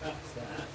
That's that.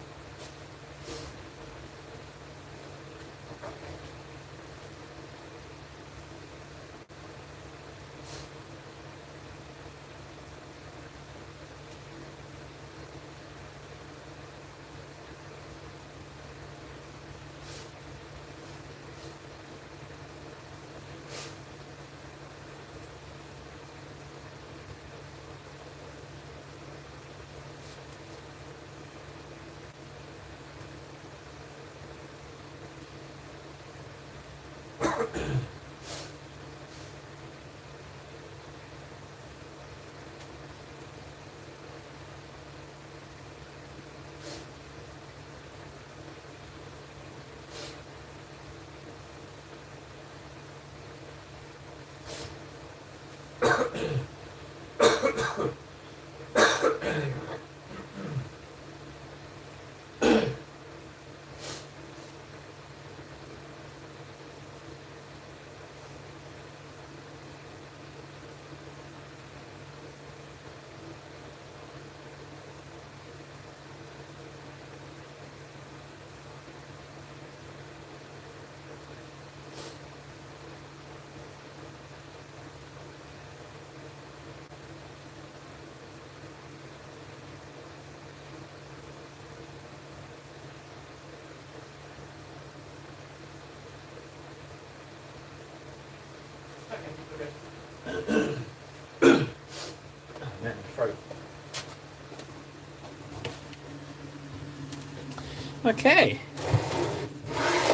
Okay,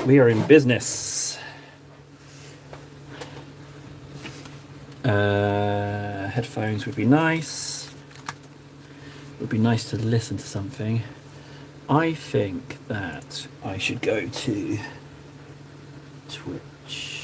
we are in business. Headphones would be nice. It would be nice to listen to something. I think that I should go to Twitch.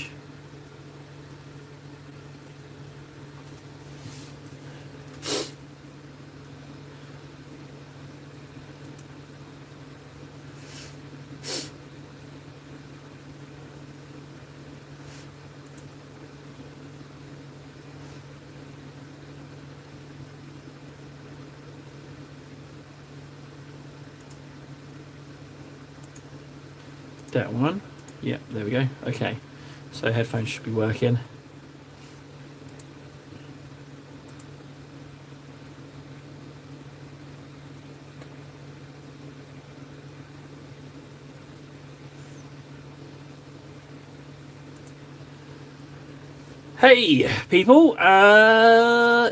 That one. Yep, there we go. Okay, so headphones should be working. Hey people,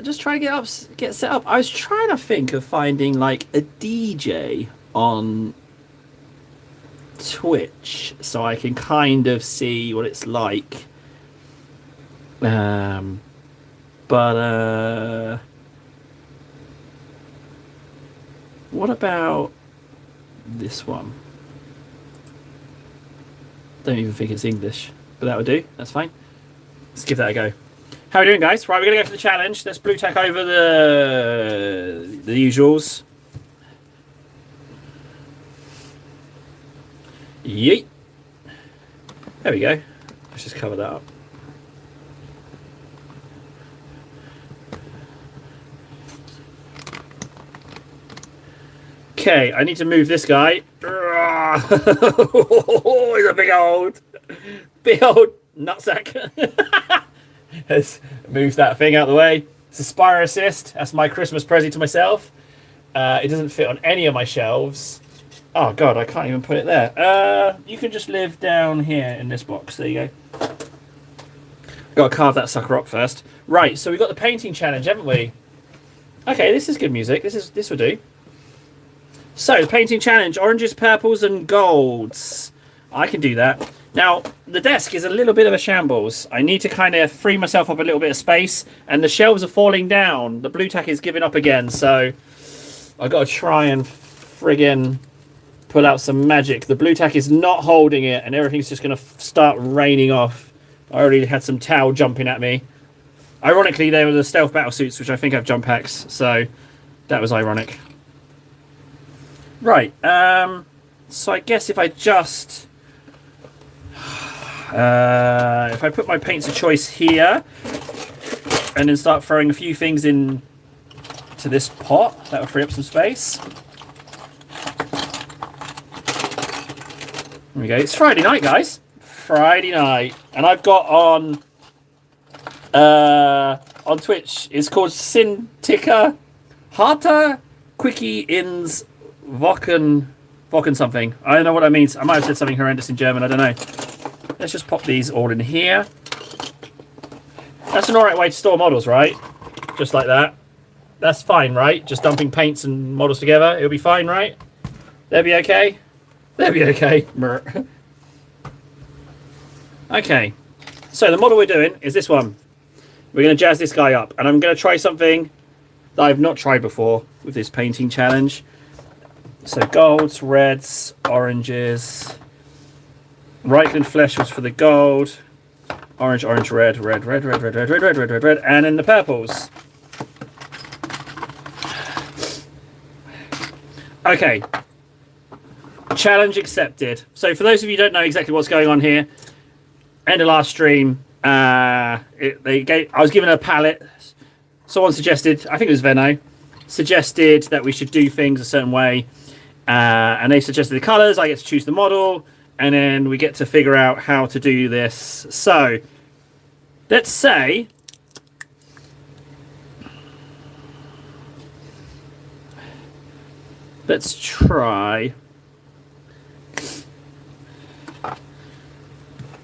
just trying to get set up. I was trying to think of finding like a DJ on Twitch so I can kind of see what it's like. But what about this one? Don't even think it's English, but that would do. That's fine. Let's give that a go. How are we doing, guys? Right, we're gonna go for the challenge. Let's blue tack over the usuals. Yeet. There we go. Let's just cover that up. Okay, I need to move this guy. Oh, he's a big old nutsack. Let's move that thing out of the way. It's a Spire Assist. That's my Christmas present to myself. It doesn't fit on any of my shelves. Oh god, I can't even put it there. You can just live down here in this box. There you go. Got to carve that sucker up first. Right, so we've got the painting challenge, haven't we? Okay, this is good music. This will do. So, the painting challenge, oranges, purples, and golds. I can do that. Now, the desk is a little bit of a shambles. I need to kind of free myself up a little bit of space, and the shelves are falling down. The blue tack is giving up again, so I've got to try and friggin' pull out some magic. The blue tack is not holding it, and everything's just going to start raining off. I already had some towel jumping at me. Ironically, they were the stealth battle suits, which I think have jump packs, so that was ironic. Right, so I guess if I just... if I put my paints of choice here, and then start throwing a few things in to this pot, that will free up some space. There we go. It's Friday night, guys. Friday night. And I've got on Twitch, it's called Sintika Harta Quickie Ins Wochen something. I don't know what that means. I might have said something horrendous in German. I don't know. Let's just pop these all in here. That's an alright way to store models, right? Just like that. That's fine, right? Just dumping paints and models together. It'll be fine, right? They'll be okay. They'll be okay. Okay. So the model we're doing is this one. We're going to jazz this guy up. And I'm going to try something that I've not tried before with this painting challenge. So golds, reds, oranges. Reichland flesh was for the gold. Orange, orange, red, red, red, red, red, red, red, red, red, red, red. And then the purples. Okay. Challenge accepted. So for those of you who don't know exactly what's going on here, end of last stream, I was given a palette. Someone suggested, I think it was Venno, suggested that we should do things a certain way. And they suggested the colours. I get to choose the model. And then we get to figure out how to do this. So let's say let's try.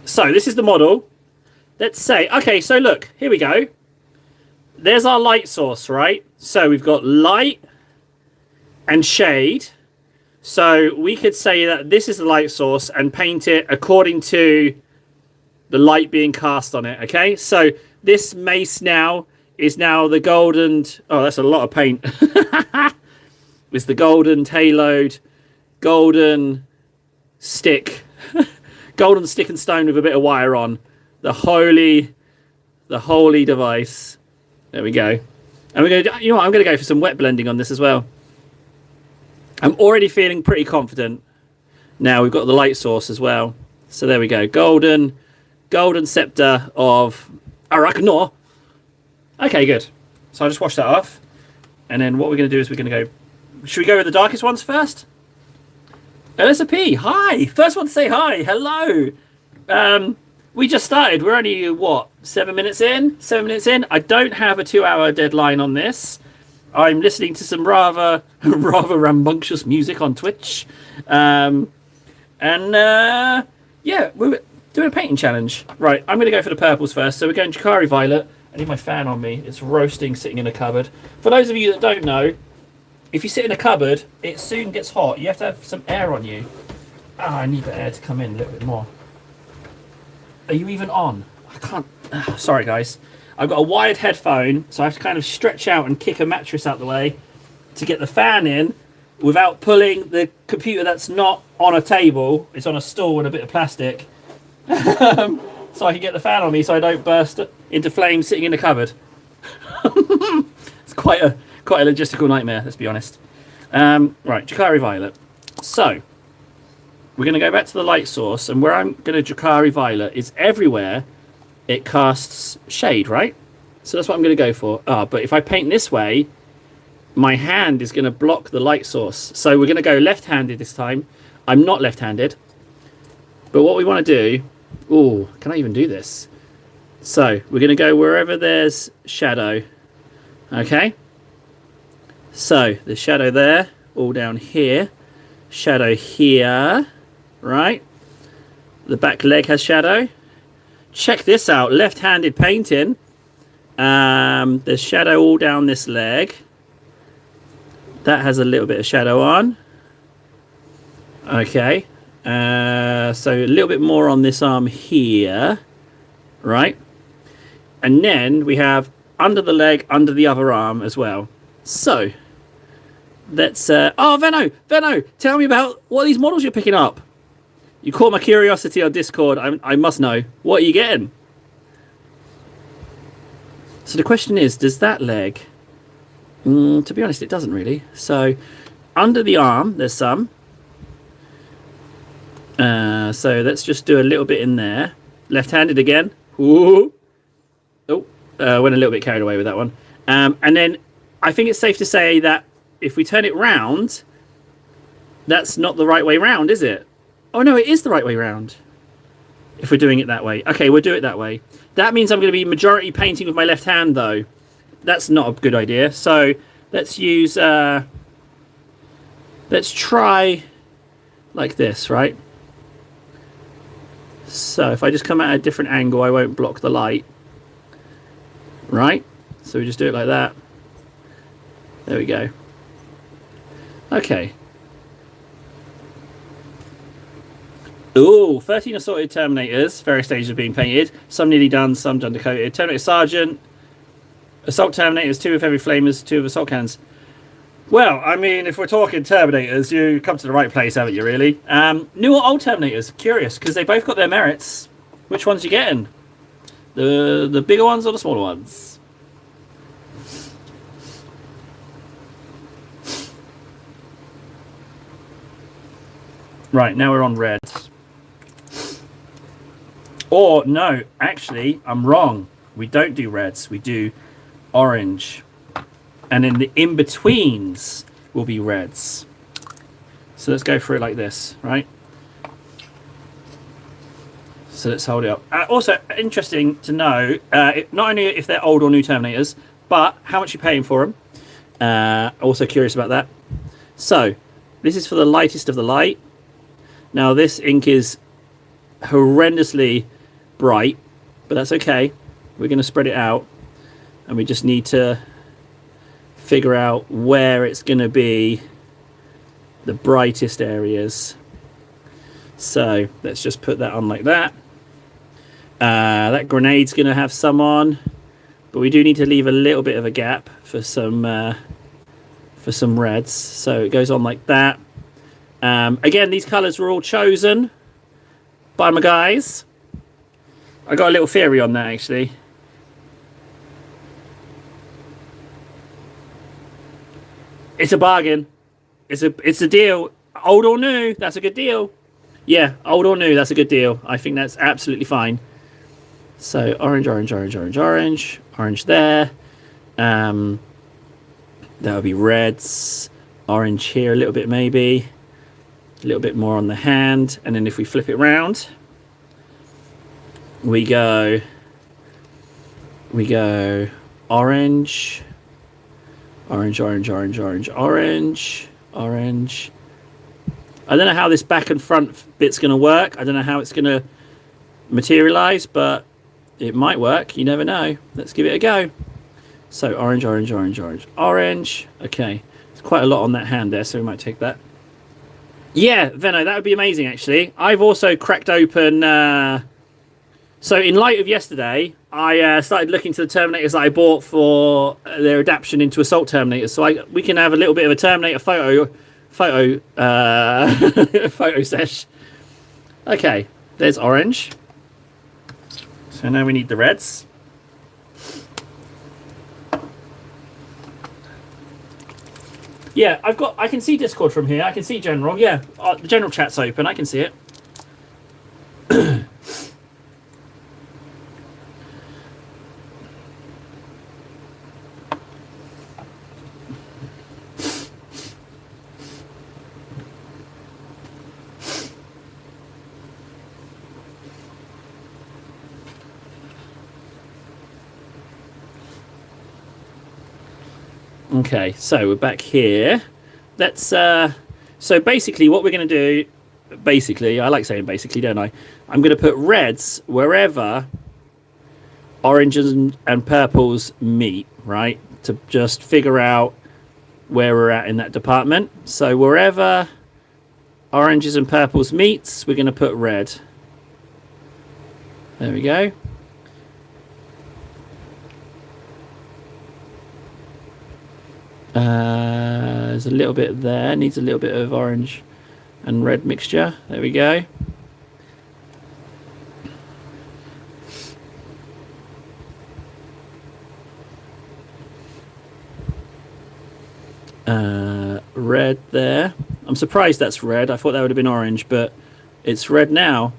So this is the model. Let's say, okay, so look, here we go. There's our light source, right? So we've got light and shade. So we could say that this is the light source and paint it according to the light being cast on it, okay? So this mace now is now the golden... Oh, that's a lot of paint. It's the golden haloed, golden stick. Golden stick and stone with a bit of wire on. The holy device. There we go. And we're going to... You know what? I'm going to go for some wet blending on this as well. I'm already feeling pretty confident. Now we've got the light source as well. So there we go. Golden scepter of Arachno. Okay, good. So I'll just wash that off. And then what we're going to do is we're going to go... Should we go with the darkest ones first? Elisa P, hi. First one to say hi. Hello. We just started. We're only, what, 7 minutes in? 7 minutes in. I don't have a 2-hour deadline on this. I'm listening to some rather rambunctious music on Twitch. Yeah, we're doing a painting challenge. Right, I'm going to go for the purples first. So we're going Jacari Violet. I need my fan on me. It's roasting sitting in a cupboard. For those of you that don't know, if you sit in a cupboard, it soon gets hot. You have to have some air on you. Ah, I need the air to come in a little bit more. Are you even on? I can't... sorry, guys. I've got a wired headphone, so I have to kind of stretch out and kick a mattress out the way to get the fan in without pulling the computer that's not on a table. It's on a stool and a bit of plastic. So I can get the fan on me so I don't burst into flames sitting in the cupboard. It's quite a logistical nightmare, let's be honest. Right, Jacari Violet. So, we're going to go back to the light source, and where I'm going to Jacari Violet is everywhere it casts shade, right? So that's what I'm going to go for. But if I paint this way, my hand is going to block the light source. So we're going to go left-handed this time. I'm not left-handed. But what we want to do... Ooh, can I even do this? So we're going to go wherever there's shadow. Okay? So the shadow there, all down here. Shadow here, right? The back leg has shadow. Check this out, left-handed painting. There's shadow all down this leg. That has a little bit of shadow on. Okay. So a little bit more on this arm here. Right. And then we have under the leg, under the other arm as well. So, let's... oh, Venno, tell me about what these models you're picking up. You caught my curiosity on Discord. I must know. What are you getting? So the question is, does that leg... to be honest, it doesn't really. So, under the arm, there's some. So let's just do a little bit in there. Left-handed again. Ooh. Oh, went a little bit carried away with that one. And then I think it's safe to say that if we turn it round, that's not the right way round, is it? Oh no, it is the right way round. If we're doing it that way. Okay, we'll do it that way. That means I'm going to be majority painting with my left hand, though. That's not a good idea. So let's use... let's try like this, right? So if I just come at a different angle, I won't block the light. Right? So we just do it like that. There we go. Okay. Ooh, 13 assorted Terminators, various stages of being painted. Some nearly done, some undercoated. Terminator Sergeant, Assault Terminators, 2 with heavy flamers, 2 with assault cannons. Well, I mean, if we're talking Terminators, you come to the right place, haven't you, really? New or old Terminators? Curious, because they both got their merits. Which ones you getting? The bigger ones or the smaller ones? Right, now we're on red. Or, no, actually, I'm wrong. We don't do reds. We do orange. And then the in-betweens will be reds. So let's go through it like this, right? So let's hold it up. Also, interesting to know, not only if they're old or new Terminators, but how much you're paying for them. Also curious about that. So, this is for the lightest of the light. Now, this ink is horrendously bright, but that's okay. We're going to spread it out, and we just need to figure out where it's going to be the brightest areas. So let's just put that on like that. That grenade's going to have some on, but we do need to leave a little bit of a gap for some reds. So it goes on like that. Again, these colours were all chosen by my guys. I got a little theory on that, actually. It's a bargain. It's a deal. Old or new, that's a good deal. Yeah, old or new, that's a good deal. I think that's absolutely fine. So orange, orange, orange, orange, orange, orange there. That would be reds. Orange here a little bit maybe. A little bit more on the hand. And then if we flip it round, we go orange, orange, orange, orange, orange, orange, orange. I don't know how this back and front bit's going to work. I don't know how it's going to materialize, but it might work. You never know. Let's give it a go. So orange, orange, orange, orange, orange. Okay, there's quite a lot on that hand there, so we might take that. Yeah, Venno, that would be amazing, actually. I've also cracked open... So in light of yesterday, I started looking to the Terminators that I bought for their adaptation into Assault Terminators. So we can have a little bit of a Terminator photo sesh. Okay, there's orange. So now we need the reds. Yeah, I can see Discord from here. I can see general. Yeah, the general chat's open. I can see it. Okay, so we're back here. Let's so basically what we're going to do, I like saying basically, don't I? I'm going to put reds wherever oranges and purples meet, right? To just figure out where we're at in that department. So wherever oranges and purples meets, we're going to put red. There we go. There's a little bit there, needs a little bit of orange and red mixture. There we go. Red there. I'm surprised that's red. I thought that would have been orange, but it's red now.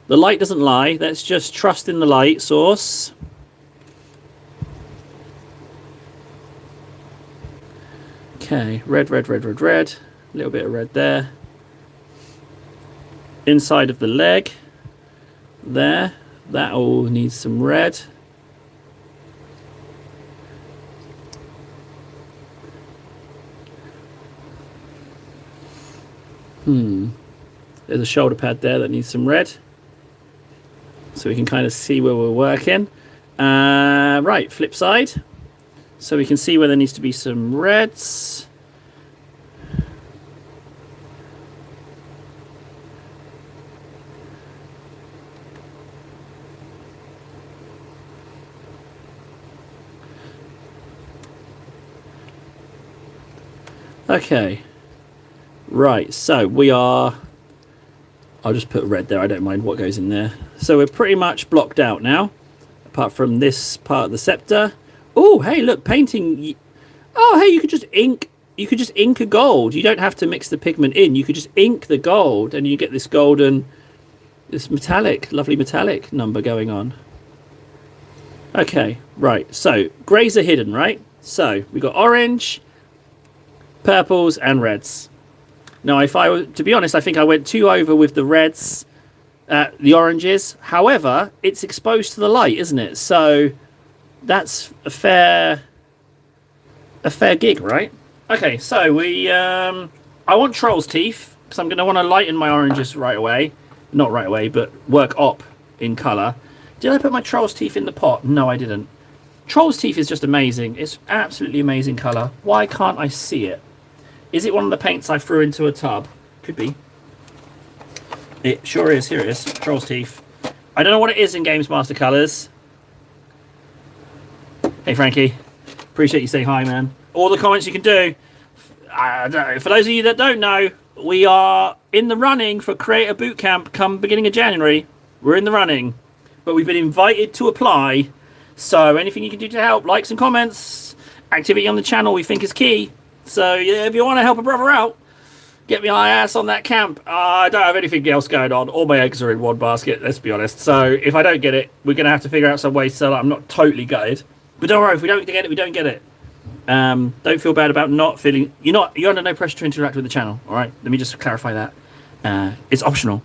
The light doesn't lie. Let's just trust in the light source. Okay, red, red, red, red, red. A little bit of red there. inside of the leg there. That all needs some red. There's a shoulder pad there that needs some red, so we can kind of see where we're working. Right, flip side, so we can see where there needs to be some reds. Okay, right, so we are, I'll just put red there, I don't mind what goes in there. So we're pretty much blocked out now, apart from this part of the scepter. Oh, hey, look, painting. Oh, hey, you could just ink a gold. You don't have to mix the pigment in. You could just ink the gold and you get this golden, this metallic, lovely metallic number going on. Okay, right, so greys are hidden, right? So we got orange, purples and reds. Now, if I were to be honest, I think I went too over with the reds, the oranges. However, it's exposed to the light, isn't it? So that's a fair gig, right? Okay, so we I want troll's teeth because I'm going to want to lighten my oranges right away. Not right away, but work up in colour. Did I put my troll's teeth in the pot? No, I didn't. Troll's teeth is just amazing. It's absolutely amazing colour. Why can't I see it? Is it one of the paints I threw into a tub? Could be. It sure is. Here it is. Troll's teeth. I don't know what it is in Games Master Colours. Hey, Frankie. Appreciate you saying hi, man. All the comments you can do. For those of you that don't know, we are in the running for Creator Bootcamp come beginning of January. We're in the running. But we've been invited to apply. So anything you can do to help, likes and comments, activity on the channel we think is key. So yeah, if you want to help a brother out, get my ass on that camp. I don't have anything else going on. All my eggs are in one basket, let's be honest. So if I don't get it, we're going to have to figure out some way so that I'm not totally gutted. But don't worry, if we don't get it, we don't get it. Don't feel bad about not feeling... You're under no pressure to interact with the channel, all right? Let me just clarify that. It's optional.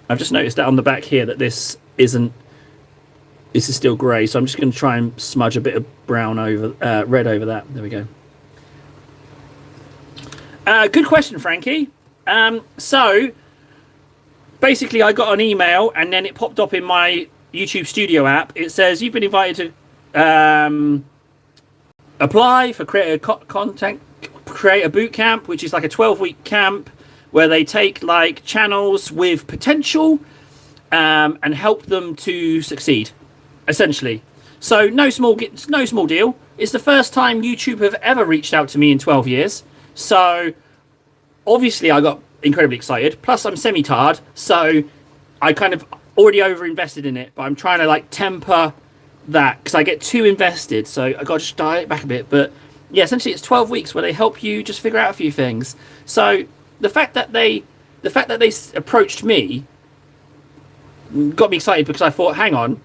I've just noticed that on the back here that this isn't... This is still grey, so I'm just going to try and smudge a bit of brown over... red over that. There we go. Good question, Frankie. So, basically, I got an email and then it popped up in my YouTube Studio app. It says, you've been invited to apply for Creator Bootcamp, which is like a 12-week camp where they take like channels with potential and help them to succeed, essentially. So, no small deal. It's the first time YouTube have ever reached out to me in 12 years. So, obviously, I got incredibly excited. Plus, I'm semi-tard, so I kind of already over-invested in it. But I'm trying to, like, temper that because I get too invested. So, I got to just dial it back a bit. But, yeah, essentially, it's 12 weeks where they help you just figure out a few things. So, the fact that they approached me got me excited because I thought, hang on,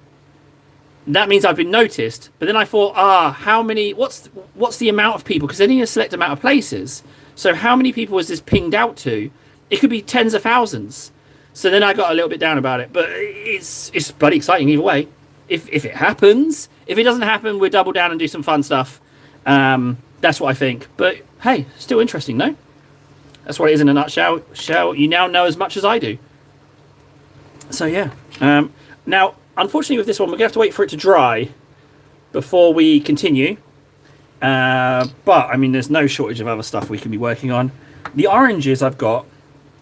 that means I've been noticed. But then I thought, how many, what's the amount of people? Because they need a select amount of places. So how many people is this pinged out to? It could be tens of thousands. So then I got a little bit down about it. But it's bloody exciting either way. If it happens. If it doesn't happen, we'll double down and do some fun stuff. That's what I think. But hey, still interesting, no? That's what it is in a nutshell. You now know as much as I do. So yeah. Now, unfortunately with this one, we're going to have to wait for it to dry before we continue. But, I mean, there's no shortage of other stuff we can be working on. The oranges I've got,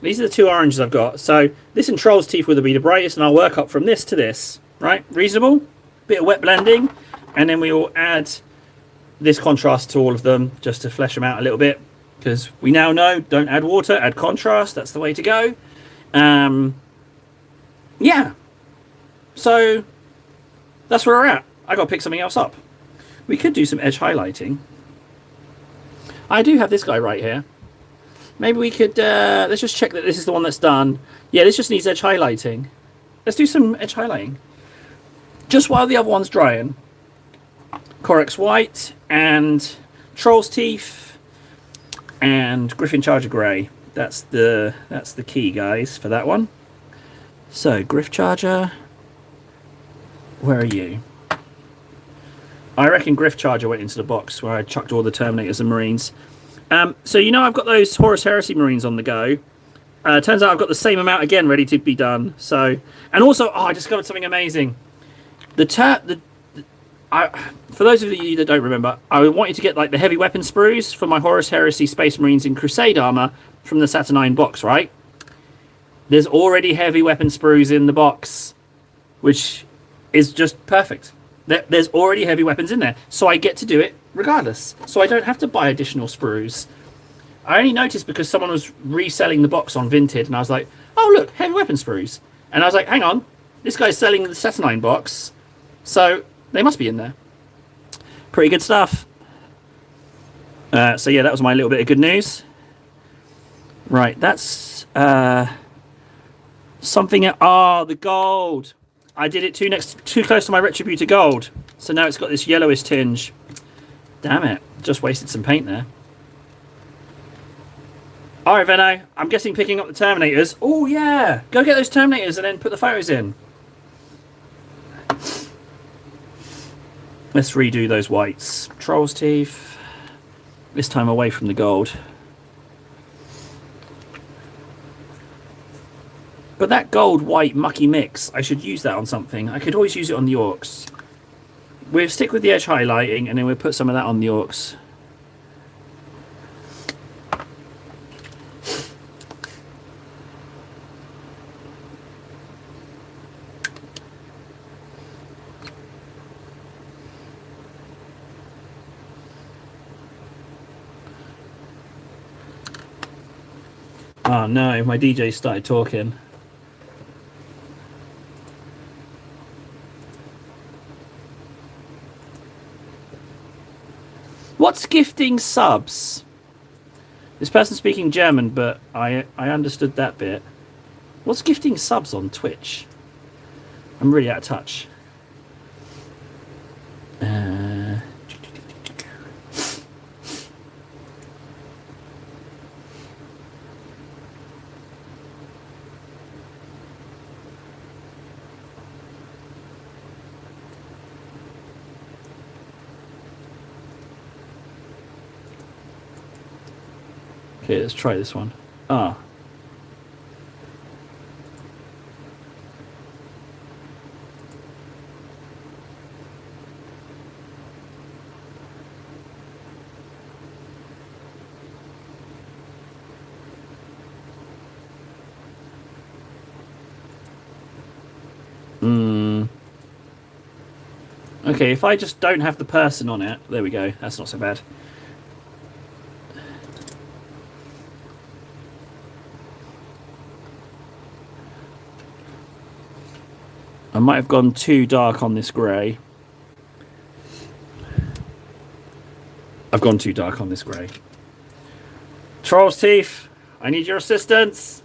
these are the two oranges I've got. So, this and Troll's Teeth will be the brightest, and I'll work up from this to this. Right? Reasonable. Bit of wet blending. And then we will add this contrast to all of them, just to flesh them out a little bit. Because we now know, don't add water, add contrast. That's the way to go. Yeah. So, that's where we're at. I got to pick something else up. We could do some edge highlighting. I do have this guy right here. Maybe we could, let's just check that this is the one that's done. Yeah, this just needs edge highlighting. Let's do some edge highlighting. Just while the other one's drying. Corex White and Troll's Teeth and Griffin Charger Grey. That's the key, guys, for that one. So, Griff Charger. Where are you? I reckon Griff Charger went into the box where I chucked all the Terminators and Marines. So, I've got those Horus Heresy Marines on the go. Turns out I've got the same amount again ready to be done. So, and also, I discovered something amazing. For those of you that don't remember, I want you to get like the heavy weapon sprues for my Horus Heresy Space Marines in Crusade armor from the Saturnine box, right? There's already heavy weapon sprues in the box, which is just perfect. There's already heavy weapons in there, so I get to do it regardless. So I don't have to buy additional sprues. I only noticed because someone was reselling the box on Vinted, and I was like, oh look, heavy weapon sprues. And I was like, hang on, this guy's selling the Saturnine box, so they must be in there. Pretty good stuff. So yeah, that was my little bit of good news. Right, that's something. The gold. I did it too close to my Retributor gold, so now it's got this yellowish tinge. Damn it! Just wasted some paint there. All right, Venno. I'm guessing picking up the Terminators. Oh yeah, go get those Terminators and then put the photos in. Let's redo those whites. Troll's Teeth. This time away from the gold. But that gold-white mucky mix, I should use that on something. I could always use it on the Orcs. We'll stick with the edge highlighting, and then we'll put some of that on the Orcs. Oh no, my DJ started talking. What's gifting subs? This person's speaking German, but I understood that bit. What's gifting subs on Twitch? I'm really out of touch. Okay, let's try this one. Ah. Okay, if I just don't have the person on it, there we go. That's not so bad. I might have gone too dark on this grey. I've gone too dark on this grey. Troll's Teeth, I need your assistance.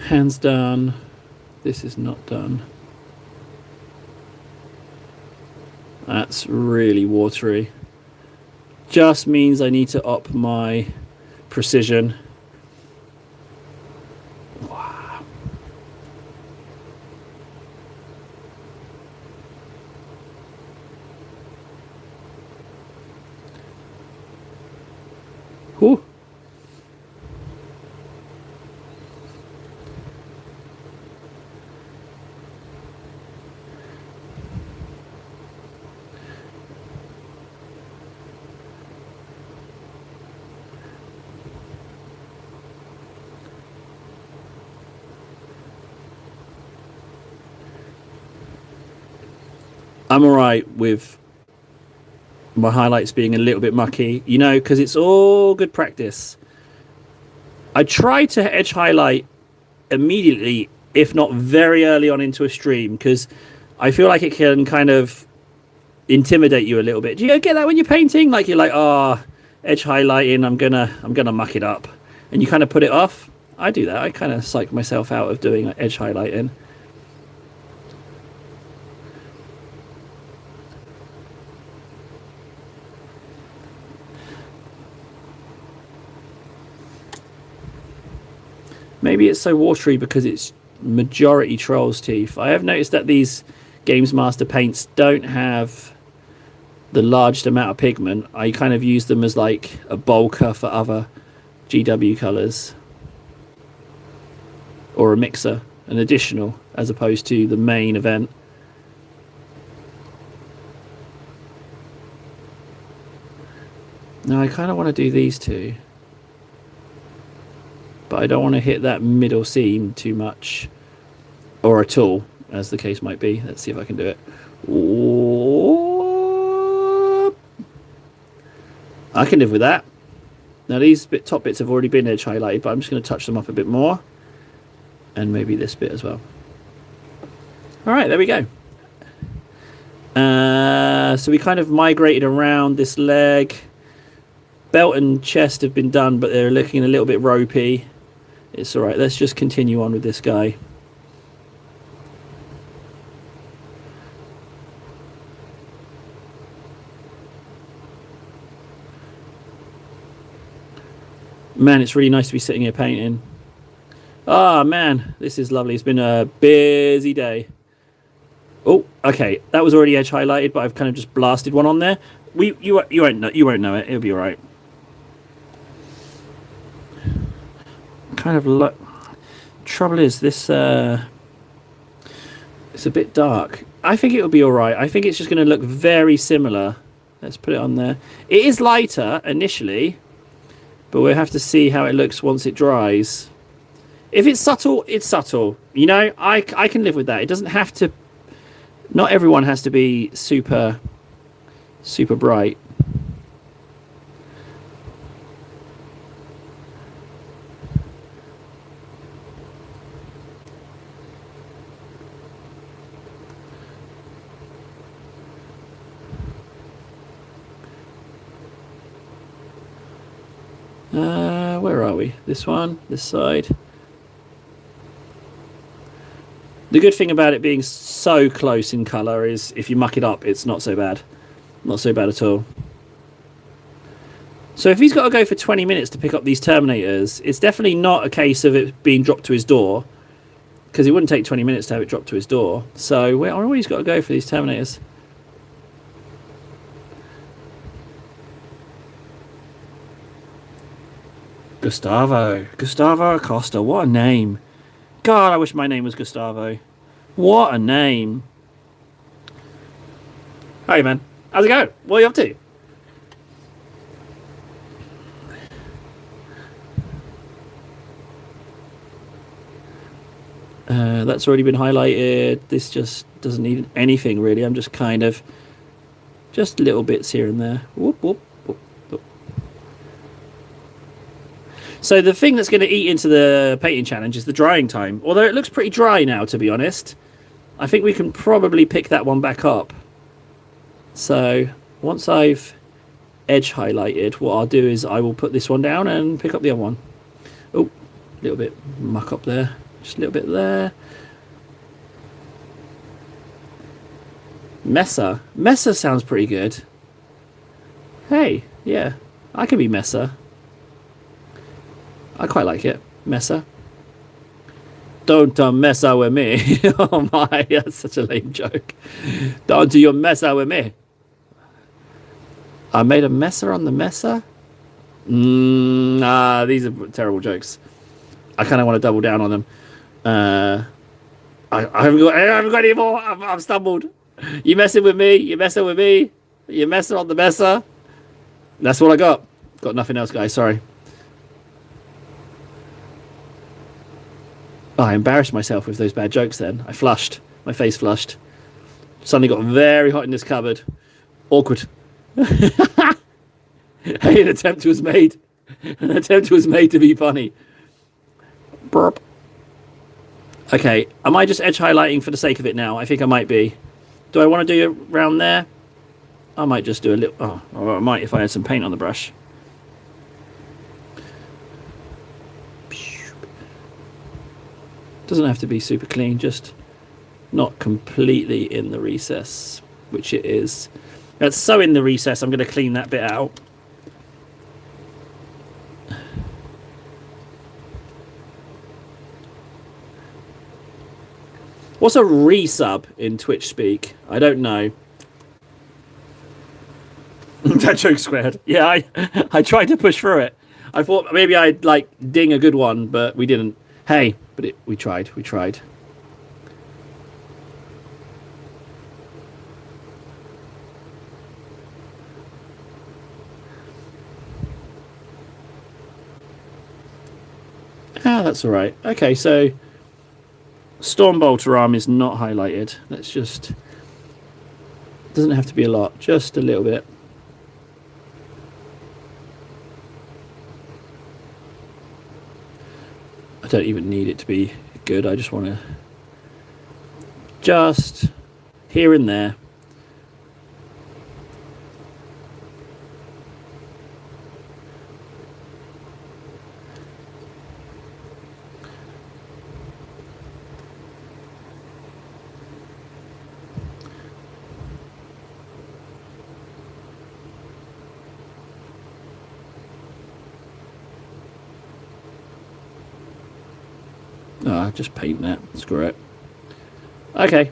Hands done. This is not done. That's really watery. Just means I need to up my precision. Wow. Whew. I'm alright with my highlights being a little bit mucky, you know, because it's all good practice. I try to edge highlight immediately, if not very early on into a stream, because I feel like it can kind of intimidate you a little bit. Do you get that when you're painting? Like you're like, oh, edge highlighting, I'm gonna muck it up, and you kind of put it off. I do that. I kind of psych myself out of doing edge highlighting. Maybe it's so watery because it's majority Troll's Teeth. I have noticed that these Games Master paints don't have the largest amount of pigment. I kind of use them as like a bulker for other GW colours. Or a mixer, an additional, as opposed to the main event. Now I kind of want to do these two. But I don't want to hit that middle seam too much. Or at all, as the case might be. Let's see if I can do it. Ooh. I can live with that. Now these top bits have already been edge highlighted, but I'm just going to touch them up a bit more. And maybe this bit as well. Alright, there we go. So we kind of migrated around this leg. Belt and chest have been done, but they're looking a little bit ropey. It's alright, let's just continue on with this guy. Man, it's really nice to be sitting here painting. Ah, man, this is lovely. It's been a busy day. Oh, okay, that was already edge highlighted, but I've kind of just blasted one on there. You won't know it. It'll be all right. Kind of look. Trouble is this. It's a bit dark. I think it'll be all right. I think it's just going to look very similar. Let's put it on there. It is lighter initially, but we'll have to see how it looks once it dries. If it's subtle, it's subtle. You know, I can live with that. It doesn't have to. Not everyone has to be super bright. Where are we? This one, this side. The good thing about it being so close in colour is if you muck it up, it's not so bad. Not so bad at all. So if he's got to go for 20 minutes to pick up these Terminators, it's definitely not a case of it being dropped to his door, because it wouldn't take 20 minutes to have it dropped to his door. So I wonder where he's got to go for these Terminators. Gustavo Acosta, what a name. God, I wish my name was Gustavo. What a name. Hey man, how's it going? What are you up to? That's already been highlighted. This just doesn't need anything really. I'm just kind of just little bits here and there. Whoop, whoop, whoop, whoop. So the thing that's going to eat into the painting challenge is the drying time. Although it looks pretty dry now, to be honest. I think we can probably pick that one back up. So once I've edge highlighted, what I'll do is I will put this one down and pick up the other one. Oh, a little bit muck up there. Just a little bit there. Messer. Messer sounds pretty good. Hey, yeah, I can be Messer. I quite like it. Messer. Don't mess out with me. Oh my, that's such a lame joke. Don't you mess out with me. I made a messer on the messer? Nah, these are terrible jokes. I kind of want to double down on them. I haven't got any more. I've stumbled. You messing with me? You messing with me? You messing on the messer? That's what I got. Got nothing else, guys. Sorry. Oh, I embarrassed myself with those bad jokes then. I flushed. My face flushed. Suddenly got very hot in this cupboard. Awkward. Hey, an attempt was made. An attempt was made to be funny. Burp. Okay, am I just edge highlighting for the sake of it now? I think I might be. Do I want to do it around there? I might just do a little... Oh, or I might if I had some paint on the brush. Doesn't have to be super clean, just not completely in the recess, which it is. That's so in the recess, I'm going to clean that bit out. What's a resub in Twitch speak? I don't know. That joke squared. Yeah, I tried to push through it. I thought maybe I'd like ding a good one, but we didn't. Hey, but we tried. We tried. Ah, that's all right. Okay, so Stormbolter arm is not highlighted. Let's just... Doesn't have to be a lot, just a little bit. I don't even need it to be good. I just want to just here and there. Oh, just paint that. Screw it. Okay,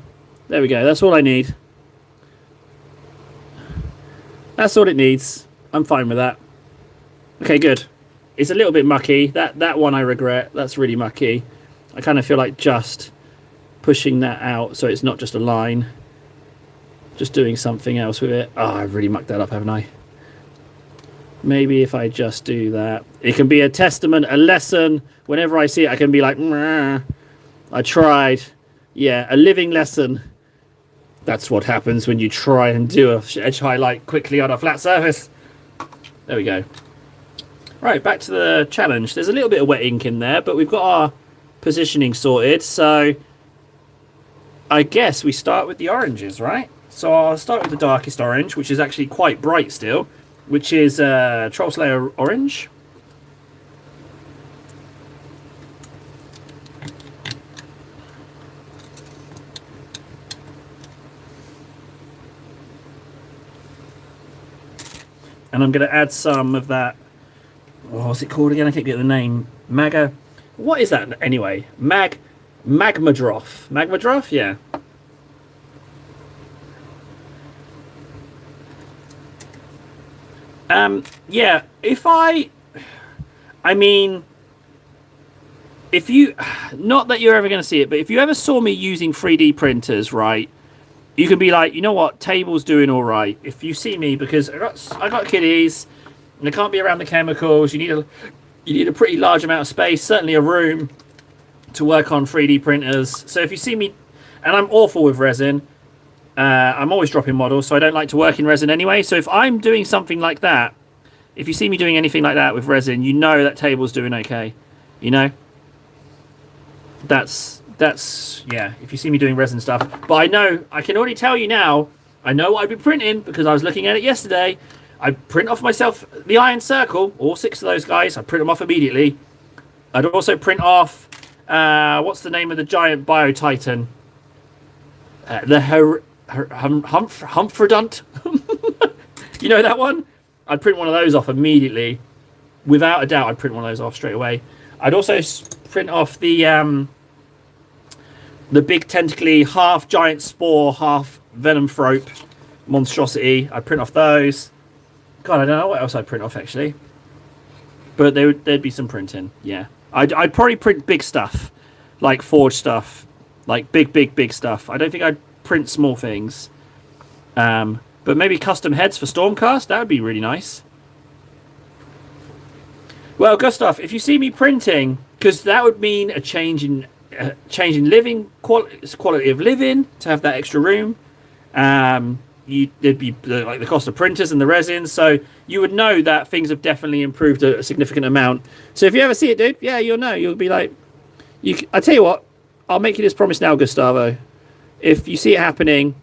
there we go. That's all I need. That's all it needs. I'm fine with that. Okay, good. It's a little bit mucky. That one I regret. That's really mucky. I kind of feel like just pushing that out so it's not just a line. Just doing something else with it. Oh, I've really mucked that up, haven't I? Maybe if I just do that. It can be a testament, a lesson. Whenever I see it, I can be like, I tried. Yeah, a living lesson. That's what happens when you try and do a edge highlight quickly on a flat surface. There we go. Right, back to the challenge. There's a little bit of wet ink in there, but we've got our positioning sorted. So I guess we start with the oranges, right? So I'll start with the darkest orange, which is actually quite bright still, which is Troll Slayer orange. And I'm going to add some of that, what's it called again? I can't get the name. What is that anyway? Magmadroth. Magmadroth? Yeah. Yeah, if you, not that you're ever going to see it, but if you ever saw me using 3D printers, right, you can be like, you know what, table's doing all right. If you see me, because I got kiddies, and they can't be around the chemicals, you need a pretty large amount of space, certainly a room to work on 3D printers. So if you see me, and I'm awful with resin, I'm always dropping models, so I don't like to work in resin anyway. So if I'm doing something like that, if you see me doing anything like that with resin, you know that table's doing okay. You know? That's yeah, if you see me doing resin stuff. But I can already tell you now, I know what I've been printing because I was looking at it yesterday. I print off myself the Iron Circle, all 6 of those guys. I print them off immediately. I'd also print off, what's the name of the giant Bio-Titan? The Humfredunt. You know that one? I'd print one of those off immediately. Without a doubt, I'd print one of those off straight away. I'd also print off the big tentacly, half giant spore, half venom thrope monstrosity. I'd print off those. God, I don't know what else I'd print off actually. But there'd be some printing, yeah. I'd probably print big stuff, like forge stuff, like big stuff. I don't think I'd print small things. But maybe custom heads for Stormcast, that would be really nice. Well, Gustav, if you see me printing, because that would mean a change in living quality of living to have that extra room. There'd be like the cost of printers and the resin, so you would know that things have definitely improved a significant amount. So if you ever see it, dude, yeah, you'll know. You'll be like, I tell you what, I'll make you this promise now, Gustavo. If you see it happening,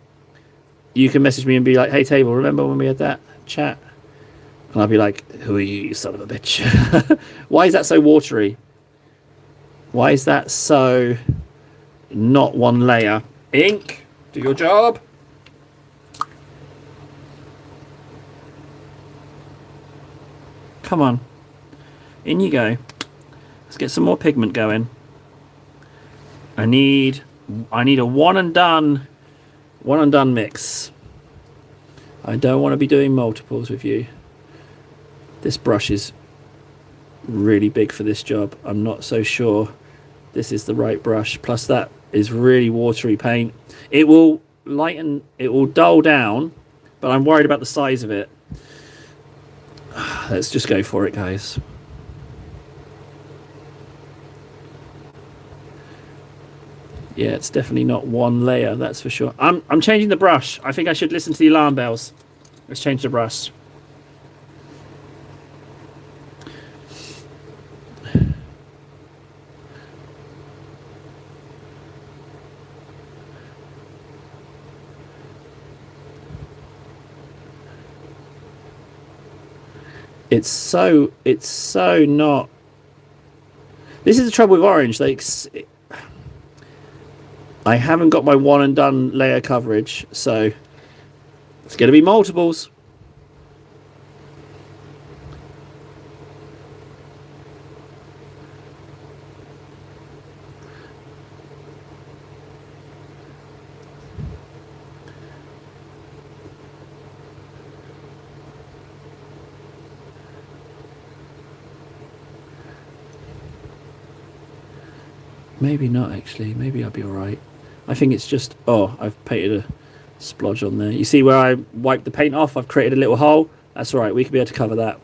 you can message me and be like, hey, Table, remember when we had that chat? And I'll be like, who are you, you son of a bitch? Why is that so watery? Why is that so not one layer? Ink, do your job. Come on. In you go. Let's get some more pigment going. I need a one and done mix. I don't want to be doing multiples with you. This brush is really big for this job. I'm not so sure this is the right brush. Plus that is really watery paint. It will lighten, it will dull down, but I'm worried about the size of it. Let's just go for it, guys. Yeah, it's definitely not one layer, that's for sure. I'm changing the brush. I think I should listen to the alarm bells. Let's change the brush. It's so not. This is the trouble with orange. Like, I haven't got my one and done layer coverage, so it's going to be multiples. Maybe not, actually. Maybe I'll be alright. I think it's just... Oh, I've painted a splodge on there. You see where I wiped the paint off? I've created a little hole. That's alright. We could be able to cover that.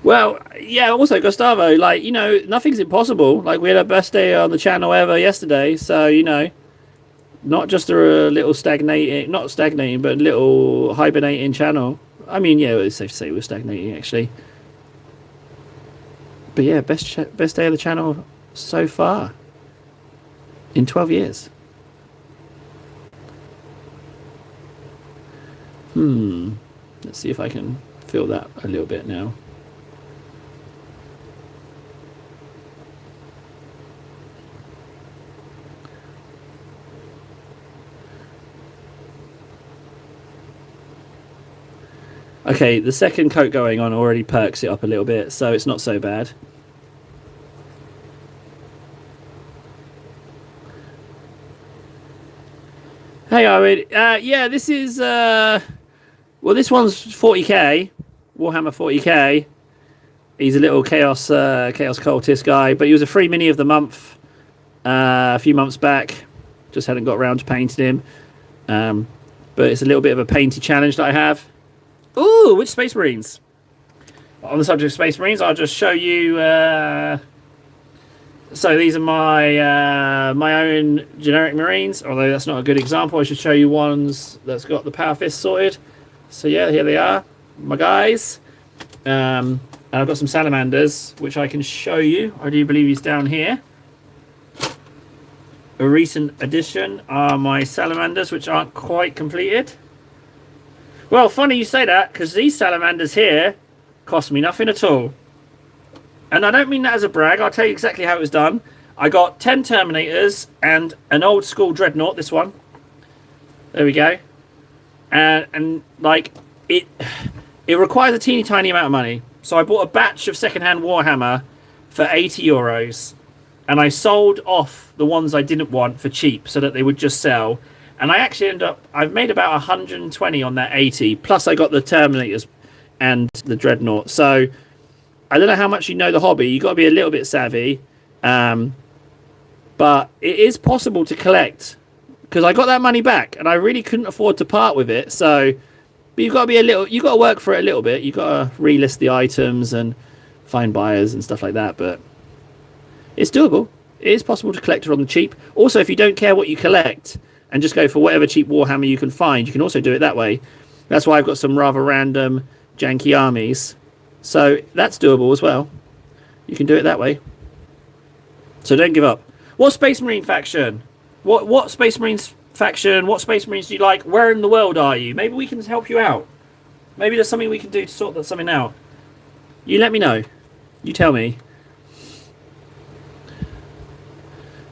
Well, yeah, also, Gustavo, like, you know, nothing's impossible. Like, we had our best day on the channel ever yesterday, so, you know... Not just a little stagnating, not stagnating, but a little hibernating channel. I mean, yeah, it's safe to say we're stagnating, actually. But yeah, best day of the channel so far. In 12 years. Let's see if I can fill that a little bit now. Okay, the second coat going on already perks it up a little bit, so it's not so bad. Hey, Owen. Yeah, this is... well, this one's 40k. Warhammer 40k. He's a little Chaos Cultist guy, but he was a free mini of the month a few months back. Just hadn't got around to painting him. But it's a little bit of a painty challenge that I have. Ooh, which Space Marines? On the subject of Space Marines, I'll just show you. So these are my own generic Marines. Although that's not a good example, I should show you ones that's got the Power Fist sorted. So yeah, here they are, my guys. And I've got some Salamanders, which I can show you. I do believe he's down here. A recent addition are my Salamanders, which aren't quite completed. Well, funny you say that, because these Salamanders here cost me nothing at all. And I don't mean that as a brag. I'll tell you exactly how it was done. I got 10 Terminators and an old school Dreadnought, this one. There we go. And like, it requires a teeny tiny amount of money. So I bought a batch of secondhand Warhammer for €80. And I sold off the ones I didn't want for cheap so that they would just sell. And I actually I've made about 120 on that 80. Plus I got the Terminators and the Dreadnought. So I don't know how much you know the hobby. You've got to be a little bit savvy. But it is possible to collect. Because I got that money back. And I really couldn't afford to part with it. So but you've got to be you've got to work for it a little bit. You've got to relist the items and find buyers and stuff like that. But it's doable. It is possible to collect it on the cheap. Also, if you don't care what you collect... and just go for whatever cheap Warhammer you can find, you can also do it that way. That's why I've got some rather random janky armies. So that's doable as well. You can do it that way. So don't give up. What Space Marine faction? What Space Marines faction? What Space Marines do you like? Where in the world are you? Maybe we can help you out. Maybe there's something we can do to sort that something out. You let me know. You tell me.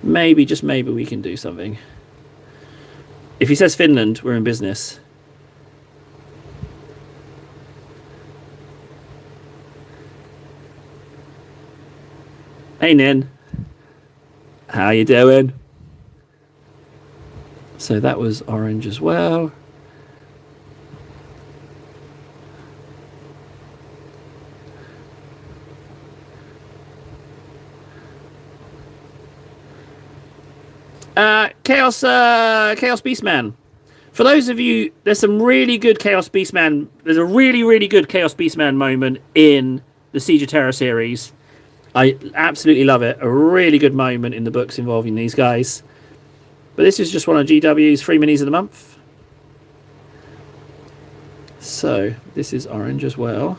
Maybe, just maybe, we can do something. If he says Finland, we're in business. Hey, Nin. How you doing? So that was orange as well. Chaos Beastman. For those of you, there's some really good Chaos Beastman. There's a really, really good Chaos Beastman moment in the Siege of Terror series. I absolutely love it. A really good moment in the books involving these guys. But this is just one of GW's free minis of the month. So this is orange as well.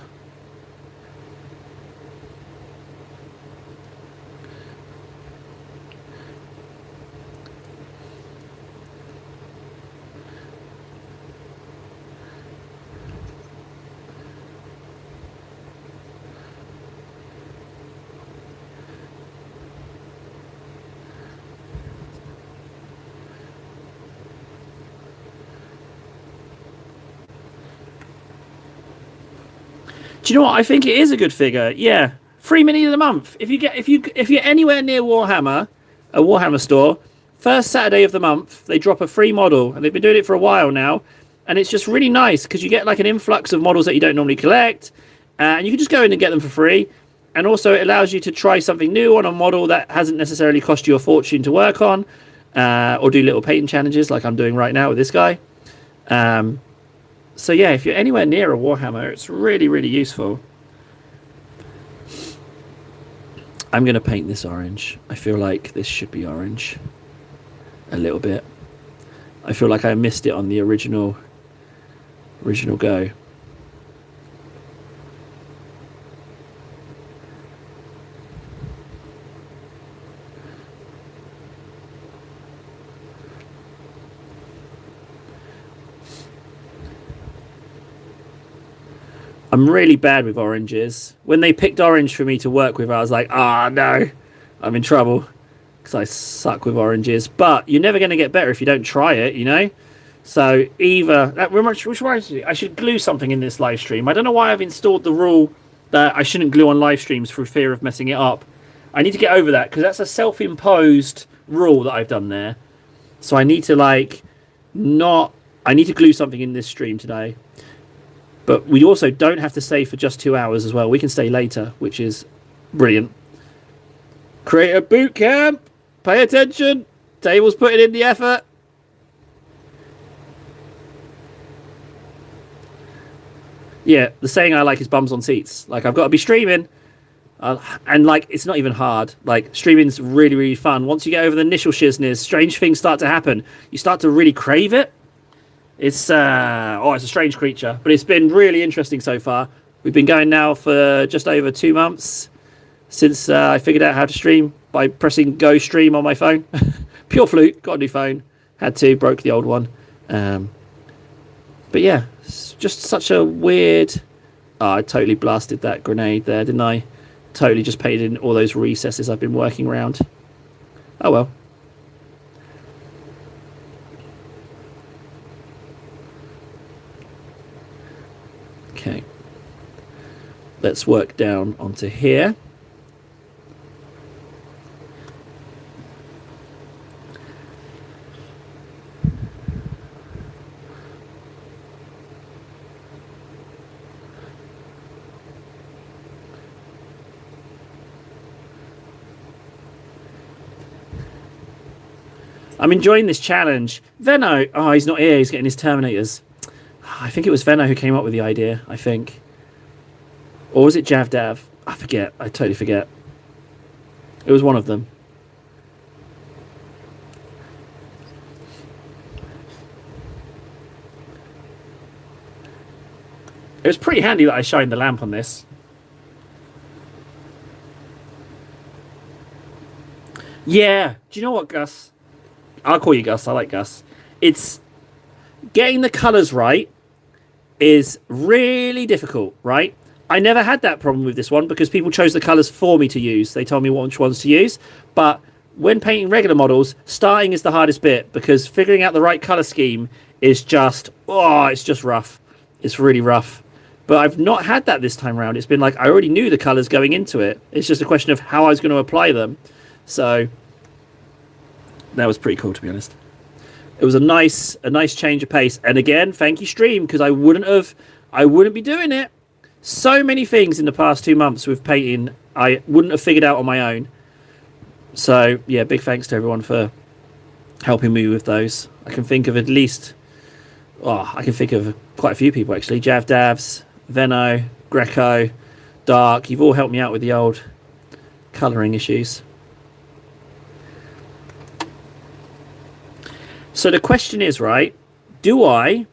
Do you know what? I think it is a good figure. Yeah, free mini of the month. If you're anywhere near Warhammer, a Warhammer store, first Saturday of the month they drop a free model, and they've been doing it for a while now, and it's just really nice because you get like an influx of models that you don't normally collect, and you can just go in and get them for free. And also it allows you to try something new on a model that hasn't necessarily cost you a fortune to work on, or do little painting challenges like I'm doing right now with this guy. So yeah, if you're anywhere near a Warhammer, it's really, really useful. I'm going to paint this orange. I feel like this should be orange. A little bit. I feel like I missed it on the original go. I'm really bad with oranges. When they picked orange for me to work with, I was like, ah, no, I'm in trouble because I suck with oranges. But you're never going to get better if you don't try it, you know? So either, which reminds me, I should glue something in this live stream. I don't know why I've installed the rule that I shouldn't glue on live streams for fear of messing it up. I need to get over that because that's a self-imposed rule that I've done there. So I need to I need to glue something in this stream today. But we also don't have to stay for just 2 hours as well. We can stay later, which is brilliant. Create a boot camp. Pay attention. Table's putting in the effort. Yeah, the saying I like is bums on seats. Like, I've got to be streaming. And, it's not even hard. Like, streaming's really, really fun. Once you get over the initial shizness, strange things start to happen. You start to really crave it. It's a strange creature, but it's been really interesting so far. We've been going now for just over 2 months since I figured out how to stream by pressing Go Stream on my phone. Pure fluke, got a new phone. Had to, broke the old one. But yeah, it's just such a weird... Oh, I totally blasted that grenade there, didn't I? Totally just painted in all those recesses I've been working around. Oh well. Okay, let's work down onto here. I'm enjoying this challenge. Venno, oh, he's not here, he's getting his Terminators. I think it was Venno who came up with the idea, I think. Or was it Javdav? I forget. I totally forget. It was one of them. It was pretty handy that I shined the lamp on this. Yeah. Do you know what, Gus? I'll call you Gus. I like Gus. It's getting the colours right is really difficult, right? I never had that problem with this one because people chose the colours for me to use. They told me which ones to use. But when painting regular models, starting is the hardest bit because figuring out the right colour scheme is just, oh, it's just rough. It's really rough. But I've not had that this time around. It's been like I already knew the colours going into it. It's just a question of how I was going to apply them. So that was pretty cool, to be honest. It was a nice change of pace. And again, thank you, stream, because I wouldn't be doing it. So many things in the past 2 months with painting I wouldn't have figured out on my own. So yeah, big thanks to everyone for helping me with those. I can think of at least, I can think of quite a few people actually. Jav Davs, Veno, Greco, Dark. You've all helped me out with the old colouring issues. So the question is, right, do I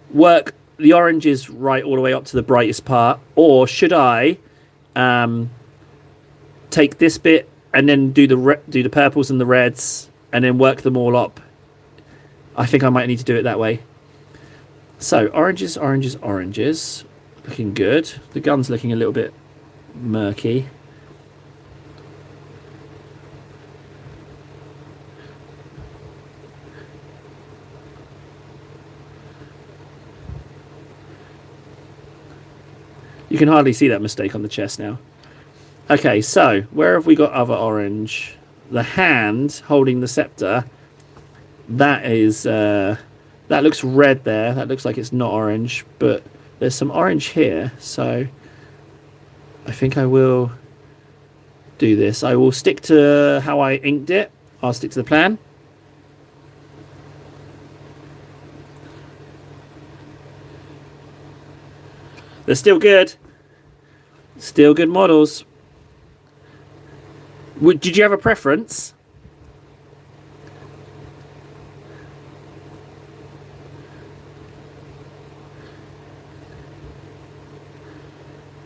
work the oranges right all the way up to the brightest part, or should I take this bit and then do the purples and the reds and then work them all up? I think I might need to do it that way. So oranges, oranges, oranges. Looking good. The gun's looking a little bit murky. You can hardly see that mistake on the chest now. Okay, so where have we got other orange? The hand holding the scepter. That is that looks red there. That looks like it's not orange, but there's some orange here. So I think I will do this. I will stick to how I inked it. I'll stick to the plan. They're still good. Still good models. Did you have a preference?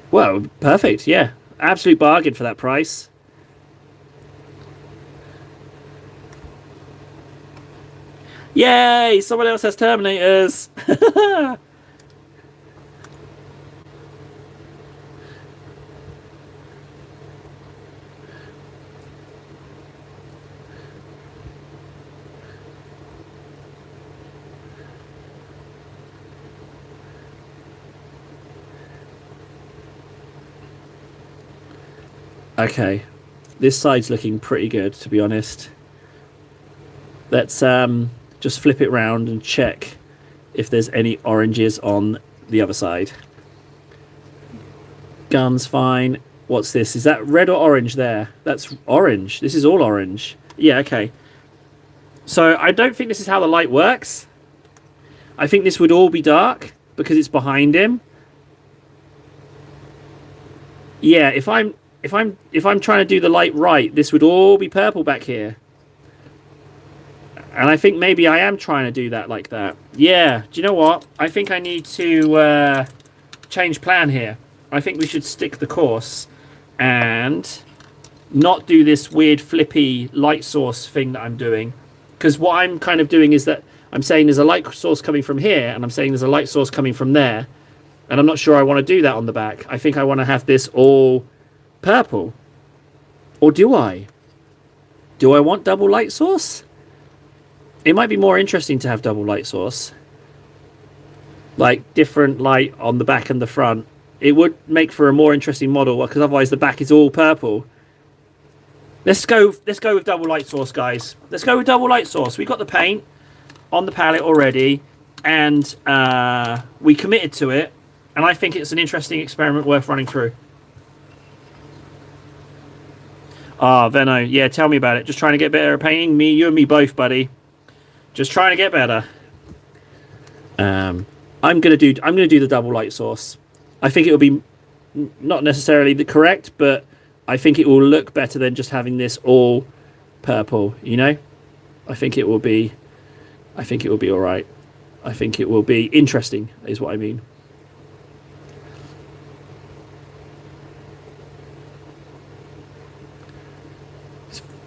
Well, perfect, yeah. Absolute bargain for that price. Yay! Someone else has Terminators! Okay, this side's looking pretty good, to be honest. Let's just flip it round and check if there's any oranges on the other side. Gun's fine. What's this? Is that red or orange there? That's orange. This is all orange. Yeah, okay. So I don't think this is how the light works. I think this would all be dark because it's behind him. Yeah, if I'm trying to do the light right, this would all be purple back here. And I think maybe I am trying to do that like that. Yeah, do you know what? I think I need to change plan here. I think we should stick the course and not do this weird flippy light source thing that I'm doing. Because what I'm kind of doing is that I'm saying there's a light source coming from here, and I'm saying there's a light source coming from there. And I'm not sure I want to do that on the back. I think I want to have this all purple. Or do I? Do I want double light source? It might be more interesting to have double light source. Like different light on the back and the front. It would make for a more interesting model because otherwise the back is all purple. Let's go with double light source, guys. Let's go with double light source. We got the paint on the palette already and we committed to it, and I think it's an interesting experiment worth running through. Ah, Veno, yeah, tell me about it. Just trying to get better at painting. You and me both, buddy. Just trying to get better. I'm gonna do the double light source. I think it will be not necessarily the correct, but I think it will look better than just having this all purple. You know, I think it will be all right. I think it will be interesting, is what I mean.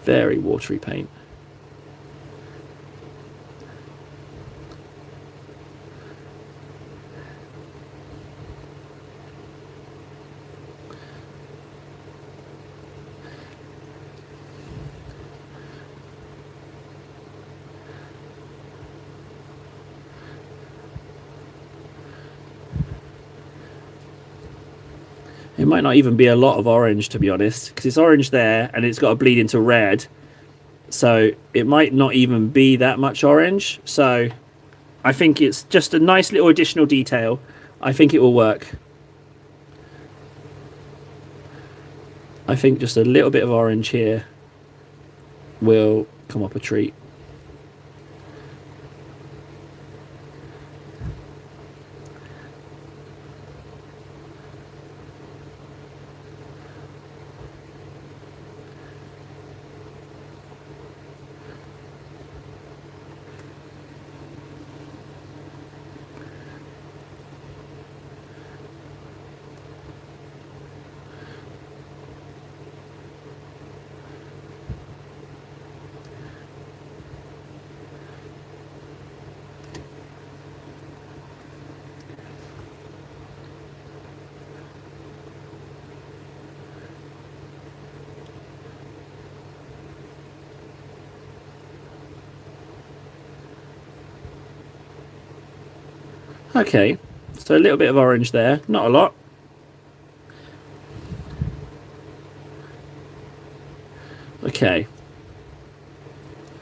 Very watery paint. It might not even be a lot of orange, to be honest, because it's orange there and it's got to bleed into red. So it might not even be that much orange. So I think it's just a nice little additional detail. I think it will work. I think just a little bit of orange here will come up a treat. Okay, so a little bit of orange there, not a lot. Okay,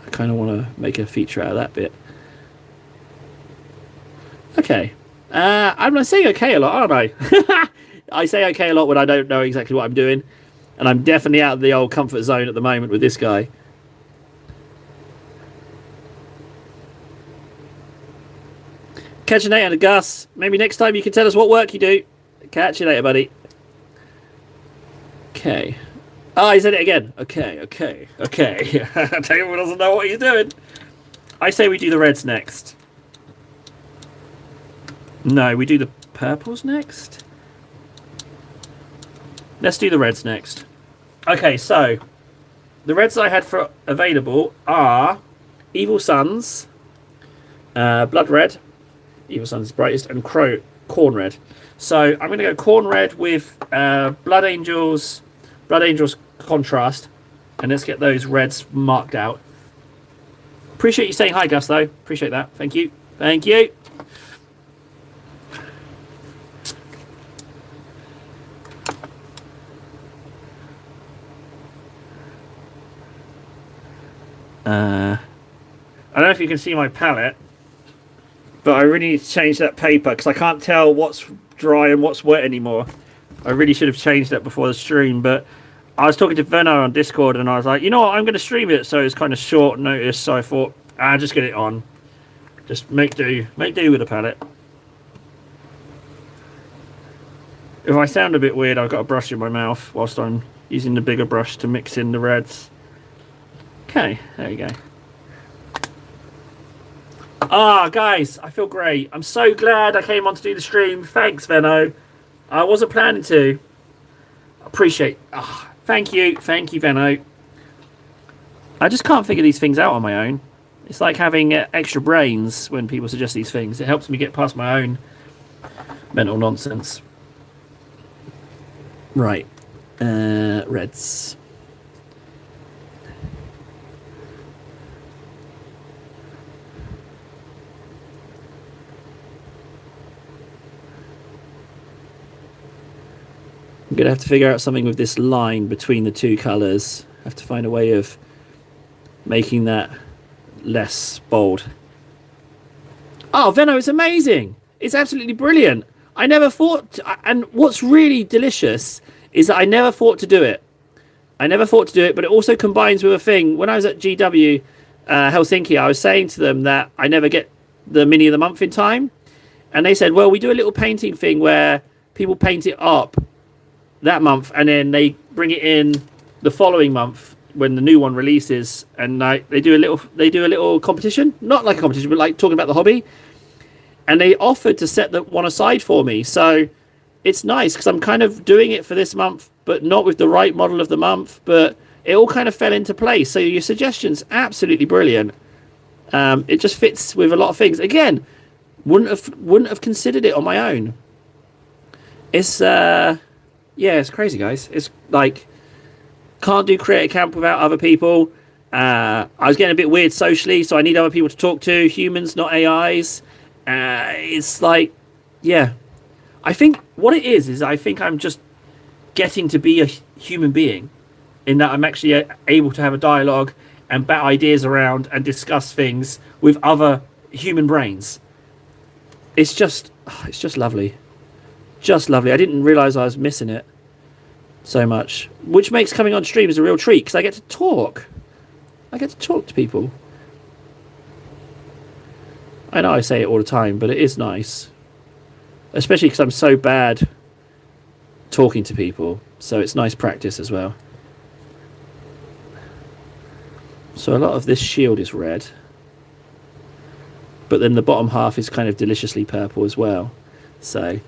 I kind of want to make a feature out of that bit. Okay, I'm saying okay a lot, aren't I? I say okay a lot when I don't know exactly what I'm doing, and I'm definitely out of the old comfort zone at the moment with this guy. Catch you later, Gus. Maybe next time you can tell us what work you do. Catch you later, buddy. Okay. Oh, he said it again. Okay. Taylor doesn't know what he's doing. I say we do the reds next. No, we do the purples next. Let's do the reds next. Okay, so the reds I had for available are Evil Suns, Blood Red. Evil Sun's brightest, and Corn Red. So I'm going to go Corn Red with Blood Angels contrast, and let's get those reds marked out. Appreciate you saying hi, Gus, though. Appreciate that. Thank you. Thank you. I don't know if you can see my palette, but I really need to change that paper because I can't tell what's dry and what's wet anymore. I really should have changed that before the stream, but I was talking to Venno on Discord and I was like, you know what, I'm going to stream it, so it's kind of short notice, so I thought, just get it on. Just make do with the palette. If I sound a bit weird, I've got a brush in my mouth whilst I'm using the bigger brush to mix in the reds. Okay, there you go. Guys, I feel great. I'm so glad I came on to do the stream. Thanks, Venno. I wasn't planning to. Appreciate. Thank you, Venno. I just can't figure these things out on my own. It's like having extra brains when people suggest these things. It helps me get past my own mental nonsense. Right. Reds. I'm going to have to figure out something with this line between the two colours. I have to find a way of making that less bold. Oh, Venno, it's amazing. It's absolutely brilliant. I never thought... And what's really delicious is that I never thought to do it. But it also combines with a thing. When I was at GW Helsinki, I was saying to them that I never get the Mini of the Month in time. And they said, well, we do a little painting thing where people paint it up that month and then they bring it in the following month when the new one releases, and they do a little competition, not like a competition but like talking about the hobby, and they offered to set that one aside for me. So it's nice because I'm kind of doing it for this month but not with the right model of the month, but it all kind of fell into place. So your suggestion's absolutely brilliant. It just fits with a lot of things. Again, wouldn't have considered it on my own. It's it's crazy, guys. It's like can't do creative camp without other people. I was getting a bit weird socially, so I need other people to talk to. Humans, not AIs. It's like, yeah. I think what it is I think I'm just getting to be a human being, in that I'm actually able to have a dialogue and bat ideas around and discuss things with other human brains. It's just lovely. Just lovely. I didn't realise I was missing it so much, which makes coming on stream is a real treat because I get to talk. I get to talk to people. I know I say it all the time, but it is nice. Especially because I'm so bad talking to people. So it's nice practice as well. So a lot of this shield is red. But then the bottom half is kind of deliciously purple as well. So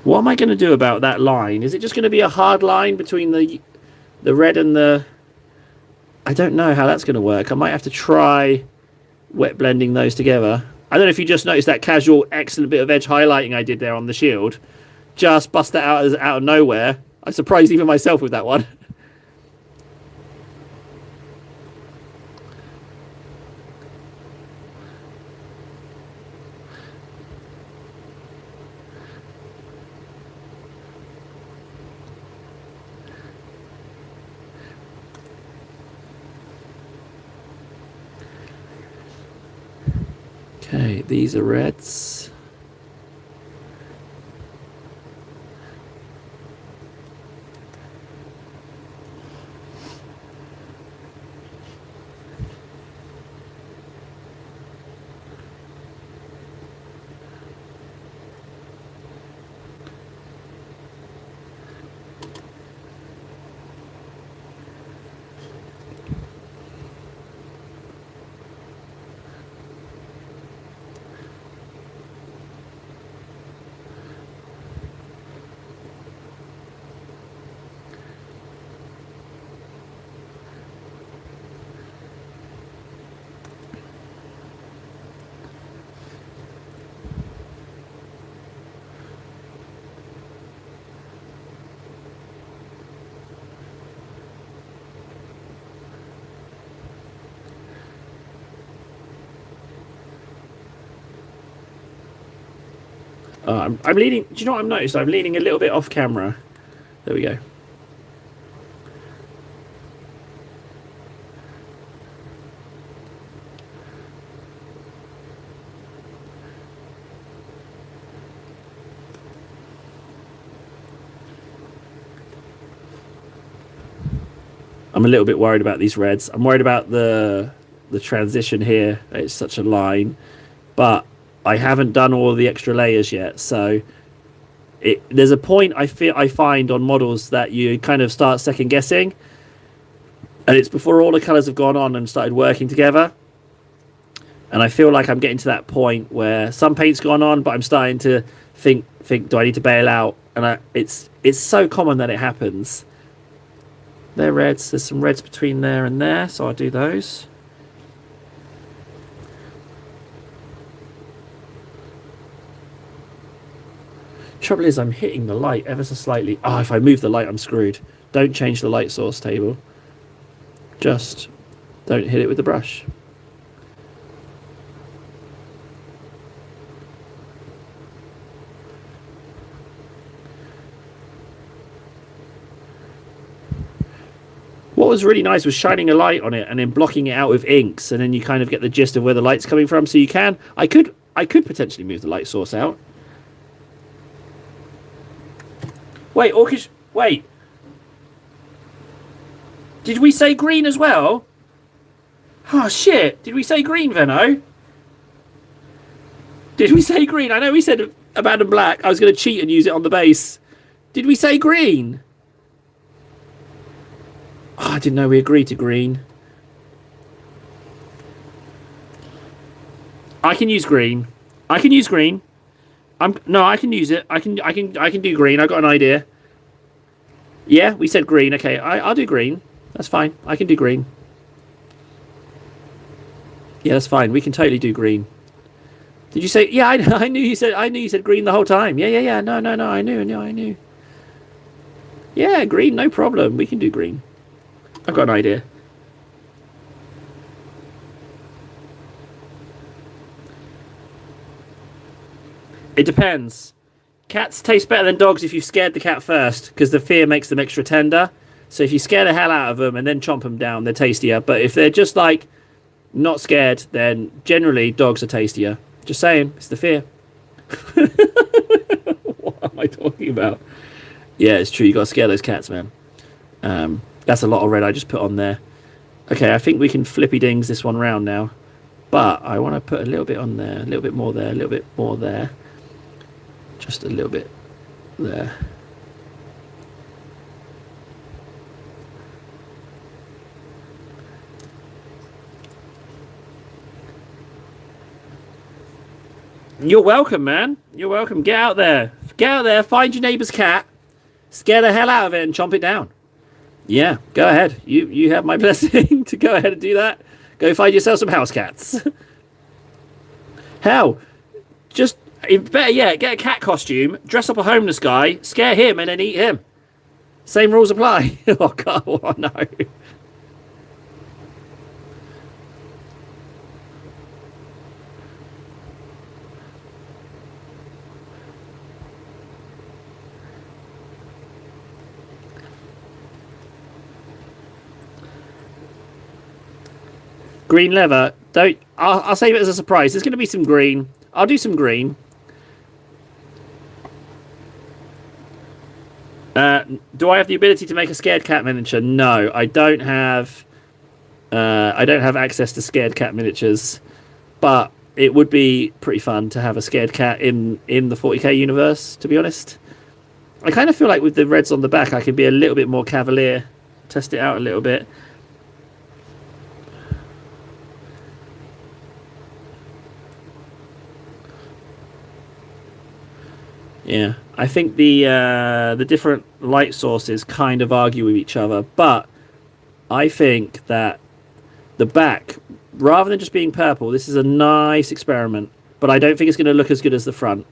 what am I going to do about that line? Is it just going to be a hard line between the red and the... I don't know how that's going to work. I might have to try wet blending those together. I don't know if you just noticed that casual, excellent bit of edge highlighting I did there on the shield. Just bust that out of nowhere. I surprised even myself with that one. Okay, these are reds. I'm leaning... Do you know what I've noticed? I'm leaning a little bit off camera. There we go. I'm a little bit worried about these reds. I'm worried about the transition here. It's such a line. But I haven't done all the extra layers yet, so there's a point I find on models that you kind of start second guessing, and it's before all the colours have gone on and started working together. And I feel like I'm getting to that point where some paint's gone on, but I'm starting to think, do I need to bail out? And it's so common that it happens. They're reds. There's some reds between there and there, so I'll do those. Trouble is I'm hitting the light ever so slightly. If I move the light I'm screwed. Don't change the light source table. Just don't hit it with the brush. What was really nice was shining a light on it and then blocking it out with inks, and then you kind of get the gist of where the light's coming from. So you can... I could potentially move the light source out. Wait, Orchid... Wait. Did we say green as well? Oh, shit. Did we say green, Venno? Did we say green? I know we said abandoned black. I was going to cheat and use it on the base. Did we say green? Oh, I didn't know we agreed to green. I can use green. I can use green. No, I can use it. I can do green. I got an idea. Yeah, we said green. Okay, I'll do green. That's fine. I can do green. Yeah, that's fine. We can totally do green. Did you say? Yeah, I knew you said. I knew you said green the whole time. Yeah. No. I knew. No, I knew. Yeah, green. No problem. We can do green. I've got an idea. It depends. Cats taste better than dogs if you've scared the cat first, because the fear makes them extra tender. So if you scare the hell out of them and then chomp them down, they're tastier. But if they're just like not scared, then generally dogs are tastier. Just saying, it's the fear. What am I talking about? Yeah, it's true. You got to scare those cats, man. That's a lot of red I just put on there. Okay, I think we can flippy dings this one round now. But I want to put a little bit on there, a little bit more there, a little bit more there. Just a little bit there. You're welcome, man. You're welcome. Get out there. Get out there, find your neighbour's cat, scare the hell out of it and chomp it down. Yeah, go ahead. You have my blessing to go ahead and do that. Go find yourself some house cats. Hell, just better yet, get a cat costume, dress up a homeless guy, scare him, and then eat him. Same rules apply. Oh god, oh no. Green leather. Don't. I'll save it as a surprise. There's going to be some green. I'll do some green. Do I have the ability to make a scared cat miniature? No, I don't have. I don't have access to scared cat miniatures, but it would be pretty fun to have a scared cat in the 40k universe. To be honest, I kind of feel like with the reds on the back, I can be a little bit more cavalier, test it out a little bit. Yeah, I think the different light sources kind of argue with each other, but I think that the back, rather than just being purple, this is a nice experiment, but I don't think it's going to look as good as the front.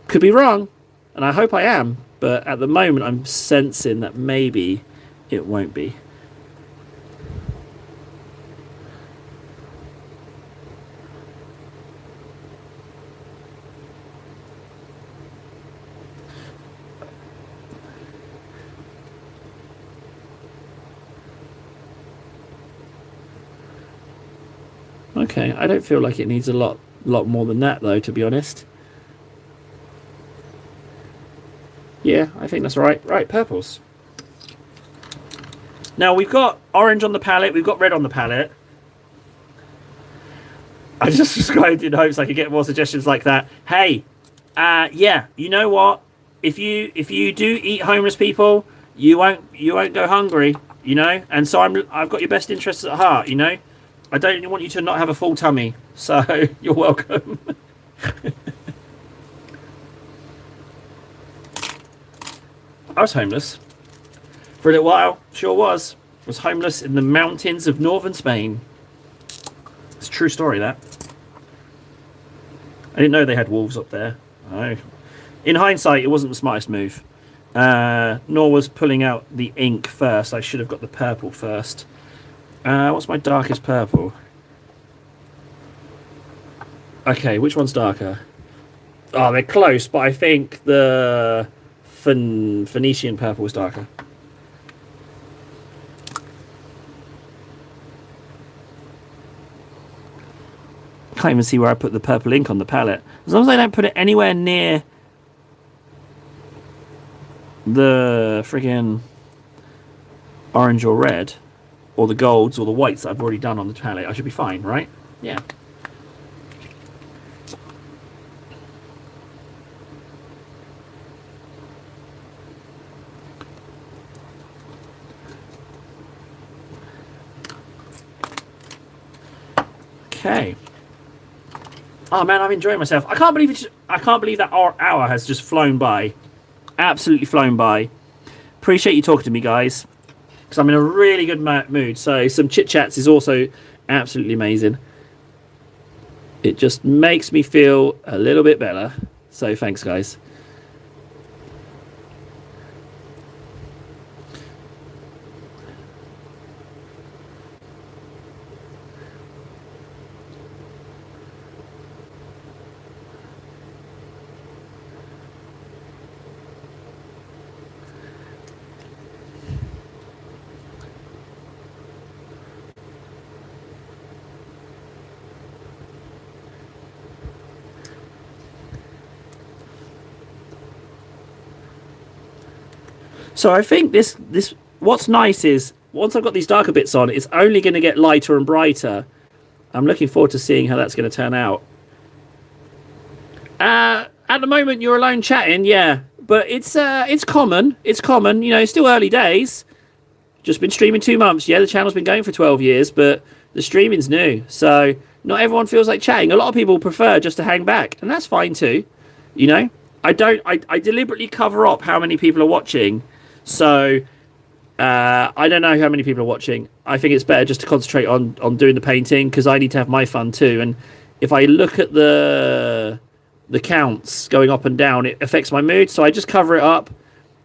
Could be wrong, and I hope I am, but at the moment I'm sensing that maybe it won't be. Okay, I don't feel like it needs a lot more than that, though, to be honest. Yeah, I think that's right. Right, purples. Now, we've got orange on the palette, we've got red on the palette. I just subscribed in hopes I could get more suggestions like that. Hey, yeah, you know what? If you do eat homeless people, you won't go hungry, you know? And so I've got your best interests at heart, you know? I don't want you to not have a full tummy, so you're welcome. I was homeless for a little while, sure was. I was homeless in the mountains of northern Spain. It's a true story, that. I didn't know they had wolves up there. Oh. In hindsight, it wasn't the smartest move. Nor was pulling out the ink first. I should have got the purple first. What's my darkest purple? Okay, which one's darker? Oh, they're close, but I think the Phoenician purple is darker. Can't even see where I put the purple ink on the palette. As long as I don't put it anywhere near the friggin' orange or red, or the golds or the whites that I've already done on the palette, I should be fine, right? Yeah. Okay. Oh man, I'm enjoying myself. I can't believe that our hour has just flown by. Absolutely flown by. Appreciate you talking to me, guys, because I'm in a really good mood. So some chit chats is also absolutely amazing. It just makes me feel a little bit better. So thanks, guys. So I think this what's nice is once I've got these darker bits on, it's only going to get lighter and brighter. I'm looking forward to seeing how that's going to turn out. At the moment, you're alone chatting, yeah, but it's common. It's common. You know, it's still early days. Just been streaming 2 months. Yeah, the channel's been going for 12 years, but the streaming's new, so not everyone feels like chatting. A lot of people prefer just to hang back, and that's fine too. You know, I deliberately cover up how many people are watching, so I don't know how many people are watching. I think it's better just to concentrate on doing the painting because I need to have my fun too. And if I look at the counts going up and down, it affects my mood. So I just cover it up.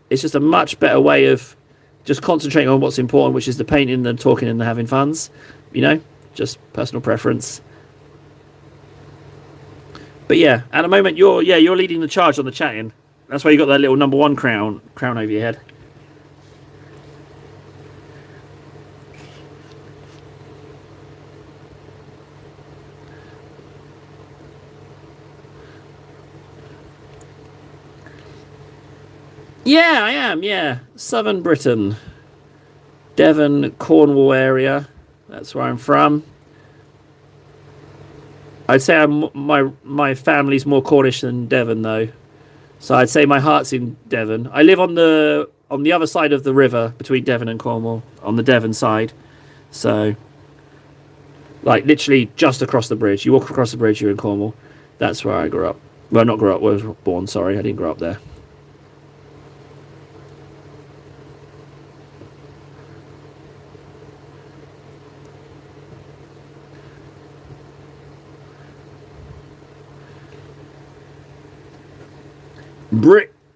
It's just a much better way of just concentrating on what's important, which is the painting, the talking, and the having funs. You know, just personal preference. But yeah, at the moment you're leading the charge on the chatting. That's why you got that little #1 crown over your head. Yeah, I am. Yeah, Southern Britain, Devon, Cornwall area. That's where I'm from. I'd say my family's more Cornish than Devon though, so I'd say my heart's in Devon. I live on the other side of the river between Devon and Cornwall, on the Devon side. So, like literally just across the bridge. You walk across the bridge, you're in Cornwall. That's where I grew up. Well, not grew up. I was born. Sorry, I didn't grow up there.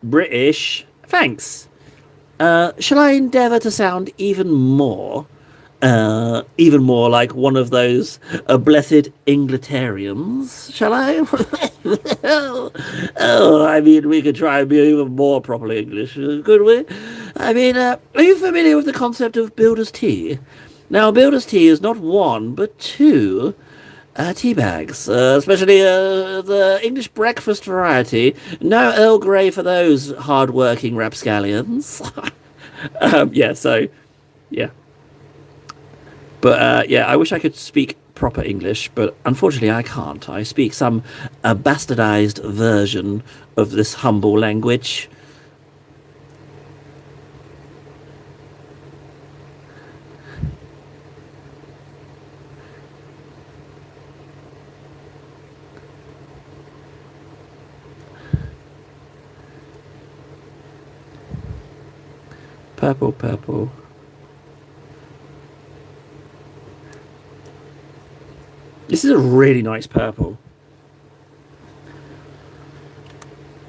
British. Thanks. Shall I endeavour to sound even more like one of those blessed Inglaterrians? Shall I? Oh, I mean, we could try and be even more properly English, could we? I mean, are you familiar with the concept of builder's tea? Now, builder's tea is not one, but two tea bags, especially the English breakfast variety. No Earl Grey for those hard-working rapscallions. Yeah, so, yeah. But, yeah, I wish I could speak proper English, but unfortunately I can't. I speak some bastardized version of this humble language. Purple, purple. This is a really nice purple.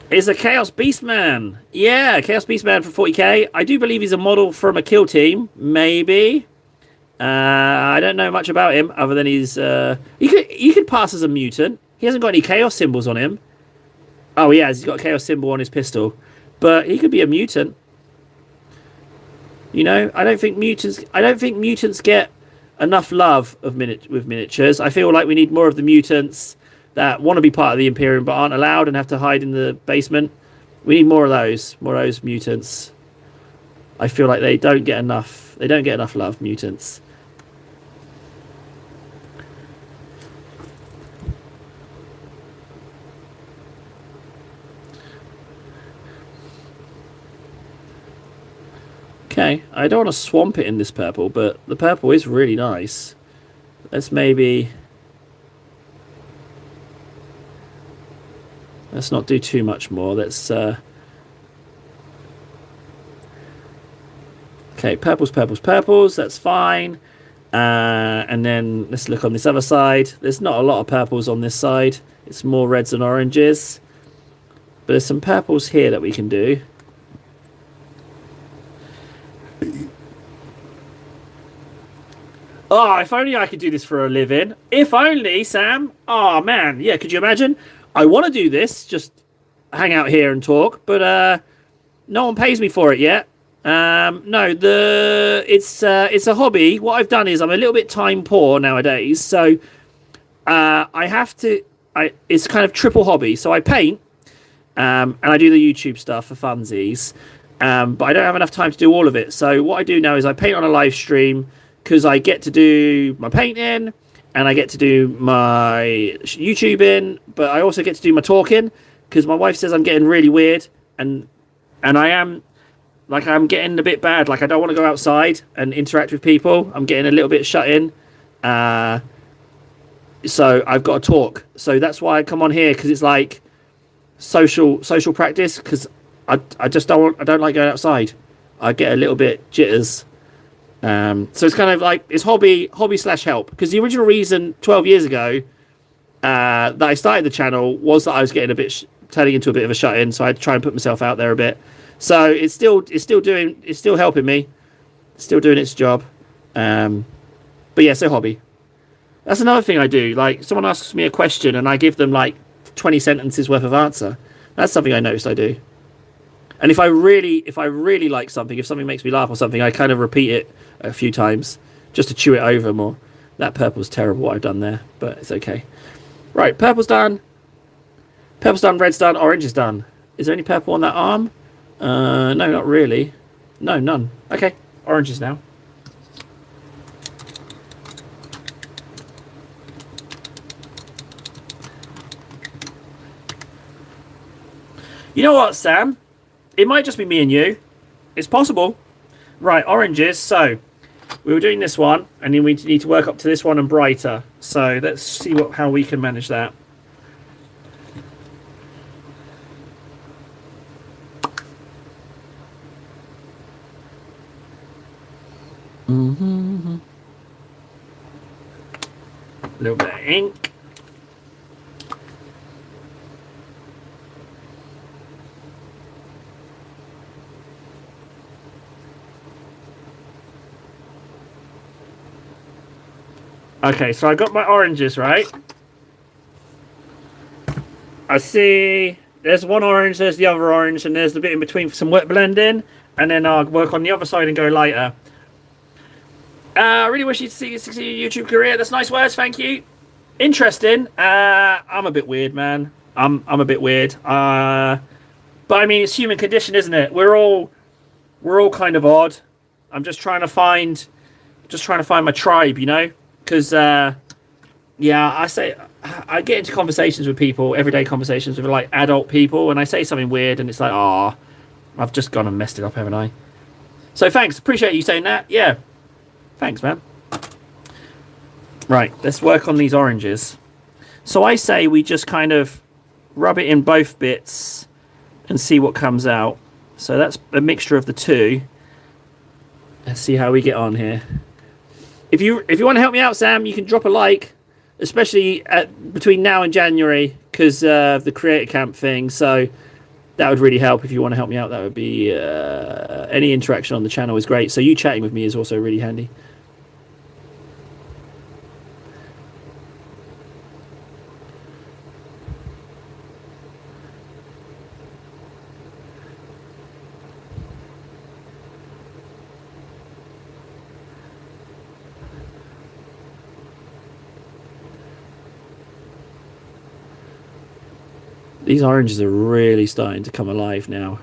It's a Chaos Beastman. Yeah, Chaos Beastman for 40k. I do believe he's a model from a kill team. Maybe. I don't know much about him other than he's... he could pass as a mutant. He hasn't got any Chaos symbols on him. Oh, he has. He's got a Chaos symbol on his pistol. But he could be a mutant. You know, I don't think mutants get enough love with miniatures. I feel like we need more of the mutants that want to be part of the Imperium but aren't allowed and have to hide in the basement. We need more of those mutants. I feel like they don't get enough love, mutants. Okay, I don't want to swamp it in this purple, but the purple is really nice. Let's not do too much more. Let's Okay, purples, purples, purples. That's fine. And then let's look on this other side. There's not a lot of purples on this side. It's more reds and oranges. But there's some purples here that we can do. Oh, if only I could do this for a living. If only, Sam. Oh, man. Yeah, could you imagine? I want to do this, just hang out here and talk, but no one pays me for it yet. No, it's a hobby. What I've done is I'm a little bit time poor nowadays, so I have to. It's kind of triple hobby. So I paint, and I do the YouTube stuff for funsies, but I don't have enough time to do all of it. So what I do now is I paint on a live stream because I get to do my painting and I get to do my YouTubing, but I also get to do my talking because my wife says I'm getting really weird, and I am. Like, I'm getting a bit bad. Like, I don't want to go outside and interact with people. I'm getting a little bit shut in. So I've got to talk. So that's why I come on here, because it's like social practice, because I just don't like going outside. I get a little bit jitters. So it's kind of like, it's hobby / help. Because the original reason 12 years ago that I started the channel was that I was getting a bit, turning into a bit of a shut in. So I'd try and put myself out there a bit. So it's still helping me, still doing its job. But yeah, so hobby. That's another thing I do. Like, someone asks me a question and I give them like 20 sentences worth of answer. That's something I noticed I do. And if I really like something, if something makes me laugh or something, I kind of repeat it a few times just to chew it over more. That purple's terrible what I've done there, but it's okay. Right, purple's done. Purple's done, red's done, orange is done. Is there any purple on that arm? No, not really. No, none. Okay, oranges now. You know what, Sam? It might just be me and you. It's possible. Right, oranges. So, we were doing this one, and then we need to work up to this one and brighter. So, let's see how we can manage that. A little bit of ink. Okay, so I got my oranges, right? I see there's one orange, there's the other orange, and there's the bit in between for some wet blending. And then I'll work on the other side and go lighter. I really wish you'd succeed in your YouTube career. That's nice words, thank you. Interesting. I'm a bit weird, man. I'm a bit weird. But I mean, it's human condition, isn't it? We're all kind of odd. I'm just trying to find my tribe, you know? Because yeah, I get into conversations with people, everyday conversations with like adult people, and I say something weird, and it's like, oh, I've just gone and messed it up, haven't I? So thanks, appreciate you saying that. Yeah. Thanks, man. Right, let's work on these oranges. So I say we just kind of rub it in both bits and see what comes out. So that's a mixture of the two. Let's see how we get on here. If you want to help me out, Sam, you can drop a like, especially between now and January, because of the creator camp thing. So that would really help. If you want to help me out, that would be any interaction on the channel is great. So you chatting with me is also really handy. These oranges are really starting to come alive now.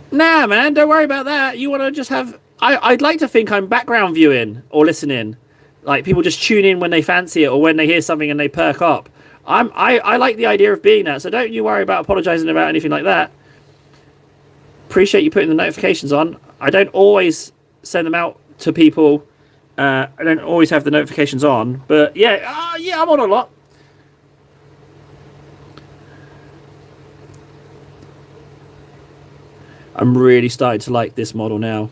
Nah, man, don't worry about that. You want to just have... I'd like to think I'm background viewing or listening. Like people just tune in when they fancy it or when they hear something and they perk up. I like the idea of being that, so don't you worry about apologising about anything like that. Appreciate you putting the notifications on. I don't always send them out to people. I don't always have the notifications on, but yeah, yeah, I'm on a lot. I'm really starting to like this model now.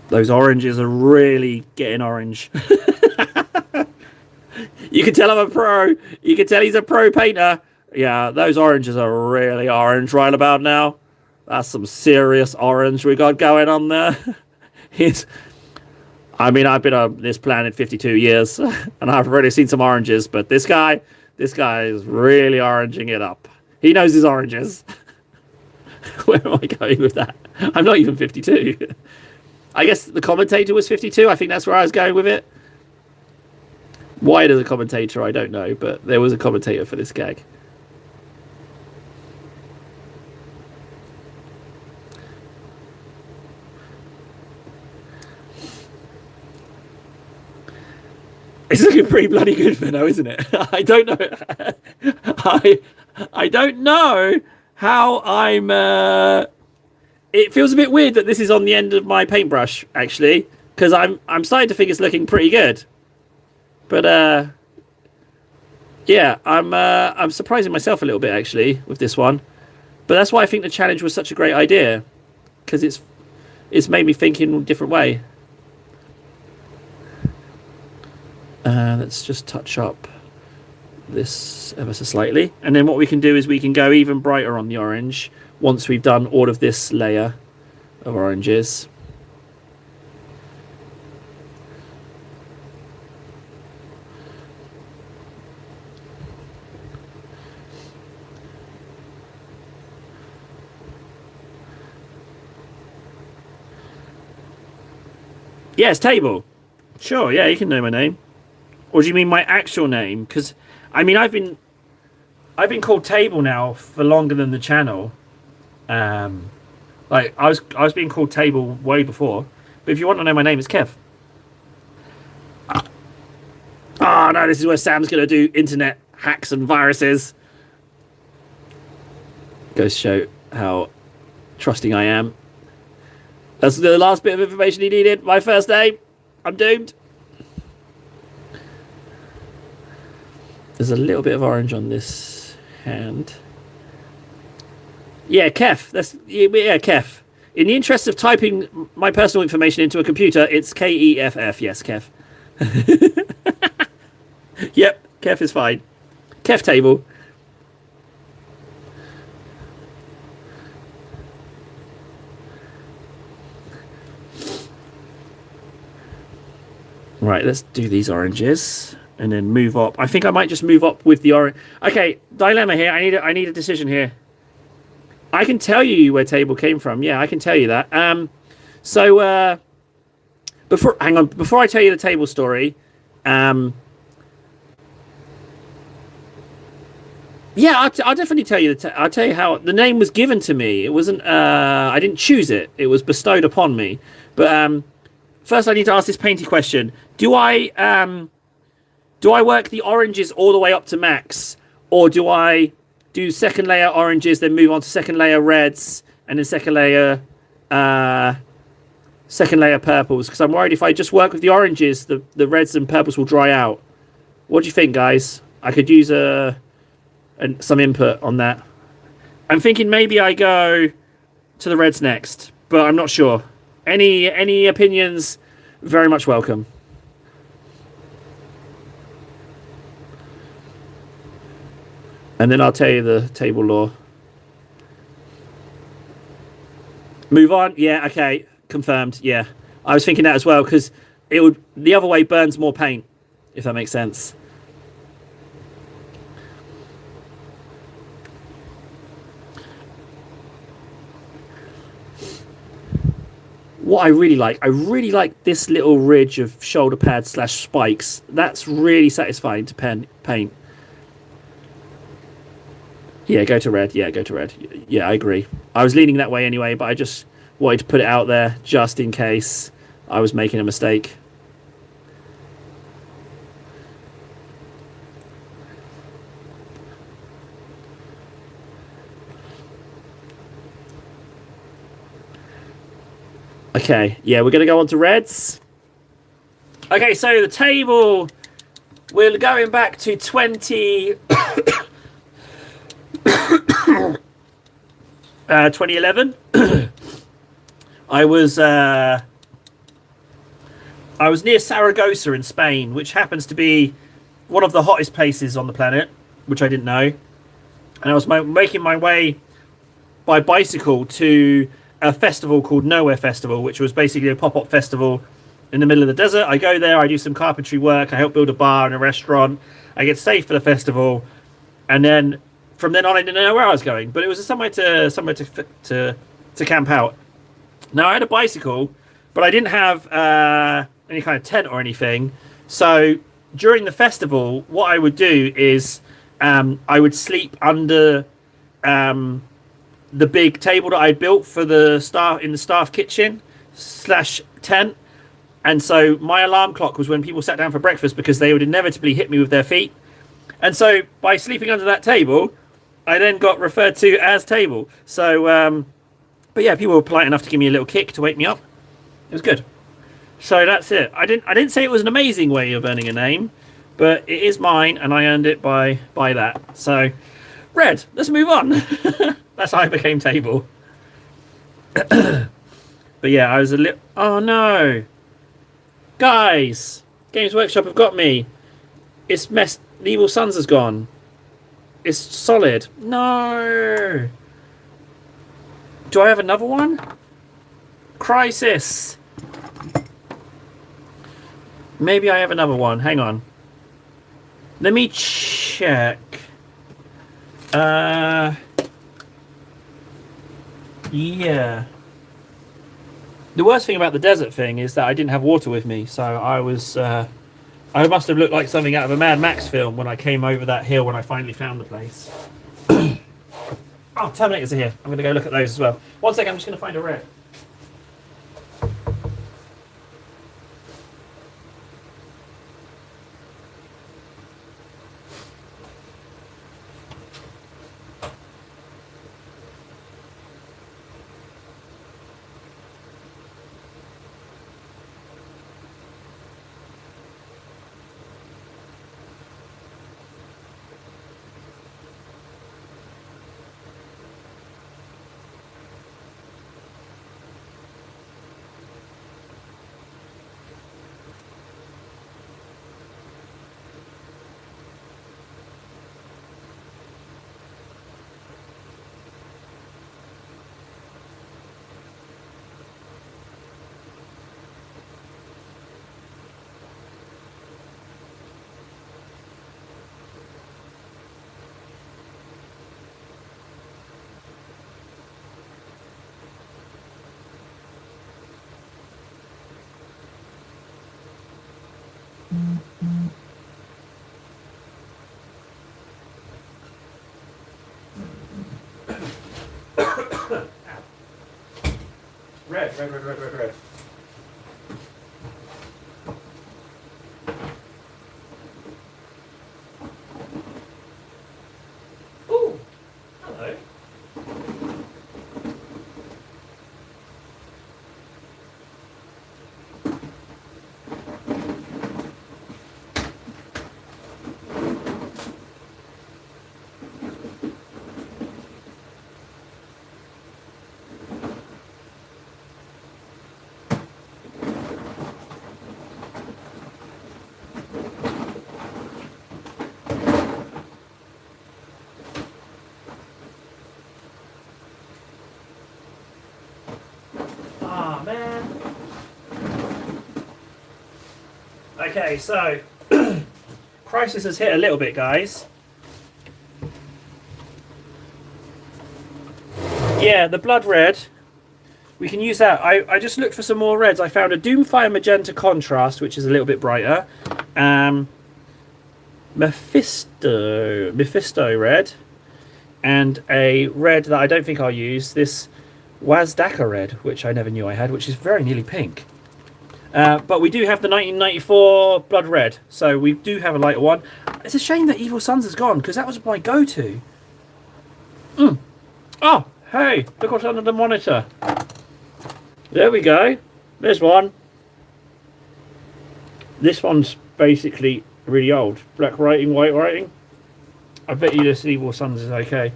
Those oranges are really getting orange. You can tell I'm a pro. You can tell he's a pro painter. Yeah, those oranges are really orange right about now. That's some serious orange we got going on there. I mean, I've been on this planet 52 years, and I've already seen some oranges, but this guy is really oranging it up. He knows his oranges. Where am I going with that? I'm not even 52. I guess the commentator was 52. I think that's where I was going with it. Why there's a commentator, I don't know, but there was a commentator for this gag. It's looking pretty bloody good for now, isn't it? I don't know. I don't know how I'm. It feels a bit weird that this is on the end of my paintbrush, actually, because I'm starting to think it's looking pretty good. But yeah, I'm surprising myself a little bit actually with this one. But that's why I think the challenge was such a great idea, because it's made me think in a different way. Let's just touch up this ever so slightly, and then what we can do is we can go even brighter on the orange once we've done all of this layer of oranges. Yes, Table. Sure, yeah, you can know my name. Or do you mean my actual name? Because I mean, I've been called Table now for longer than the channel. Like I was being called Table way before. But if you want to know my name, it's Kev. Oh no, this is where Sam's gonna do internet hacks and viruses. Goes to show how trusting I am. That's the last bit of information he needed. My first name. I'm doomed. There's a little bit of orange on this hand. Yeah, Kef. Yeah, Kef. In the interest of typing my personal information into a computer, it's Keff. Yes, Kef. Yep, Kef is fine. Kef Table. Right, let's do these oranges and then move up. I think I might just move up with the orange. Okay, dilemma here. I need a decision here. I can tell you where Table came from. Yeah, I can tell you that. Before I tell you the Table story, yeah, I'll definitely tell you. I'll tell you how the name was given to me. It wasn't. I didn't choose it. It was bestowed upon me. But first, I need to ask this painty question: Do I work the oranges all the way up to max, or do I do second layer oranges, then move on to second layer reds, and then second layer purples? Because I'm worried if I just work with the oranges, the reds and purples will dry out. What do you think, guys? I could use some input on that. I'm thinking maybe I go to the reds next, but I'm not sure. Any opinions? Very much welcome. And then I'll tell you the Table law. Move on. Yeah. Okay. Confirmed. Yeah. I was thinking that as well, because the other way burns more paint, if that makes sense. What I really like this little ridge of shoulder pads / spikes. That's really satisfying to paint. Yeah, go to red. Yeah, go to red. Yeah, I agree. I was leaning that way anyway, but I just wanted to put it out there just in case I was making a mistake. Okay, yeah, we're going to go on to reds. Okay, so the table, we're going back to 2011. I was near Saragossa in Spain, which happens to be one of the hottest places on the planet, which I didn't know. And I was making my way by bicycle to a festival called Nowhere Festival, which was basically a pop-up festival in the middle of the desert. I go there, I do some carpentry work, I help build a bar and a restaurant, I get stayed for the festival, and then from then on I didn't know where I was going, but it was somewhere to camp out. Now I had a bicycle, but I didn't have any kind of tent or anything. So during the festival, what I would do is I would sleep under the big table that I built for the staff in the staff kitchen / tent. And so my alarm clock was when people sat down for breakfast, because they would inevitably hit me with their feet. And so by sleeping under that table, I then got referred to as Table. So, but yeah, people were polite enough to give me a little kick to wake me up. It was good. So that's it. I didn't say it was an amazing way of earning a name, but it is mine, and I earned it by that. So, red. Let's move on. That's how I became Table. But yeah, I was a little. Oh no, guys! Games Workshop have got me. It's messed. The Evil Sons has gone. It's solid. No. Do I have another one? Crisis. Maybe I have another one. Hang on. Let me check. Yeah. The worst thing about the desert thing is that I didn't have water with me, so I was I must have looked like something out of a Mad Max film when I came over that hill when I finally found the place. Oh, Terminators are here. I'm going to go look at those as well. 1 second, I'm just going to find a red. Red. Ooh, hello. Ah, man. Okay, so Crisis has hit a little bit, guys. Yeah, the blood red. We can use that. I just looked for some more reds. I found a Doomfire Magenta Contrast, which is a little bit brighter. Mephisto red. and a red that I don't think I'll use, this Wazdaka red, which I never knew I had, which is very nearly pink. But we do have the 1994 Blood Red, so we do have a lighter one. It's a shame that Evil Suns has gone, because that was my go-to. Oh, hey, look what's under the monitor. There we go. There's one. This one's basically really old. Black writing, white writing. I bet you this Evil Suns is okay.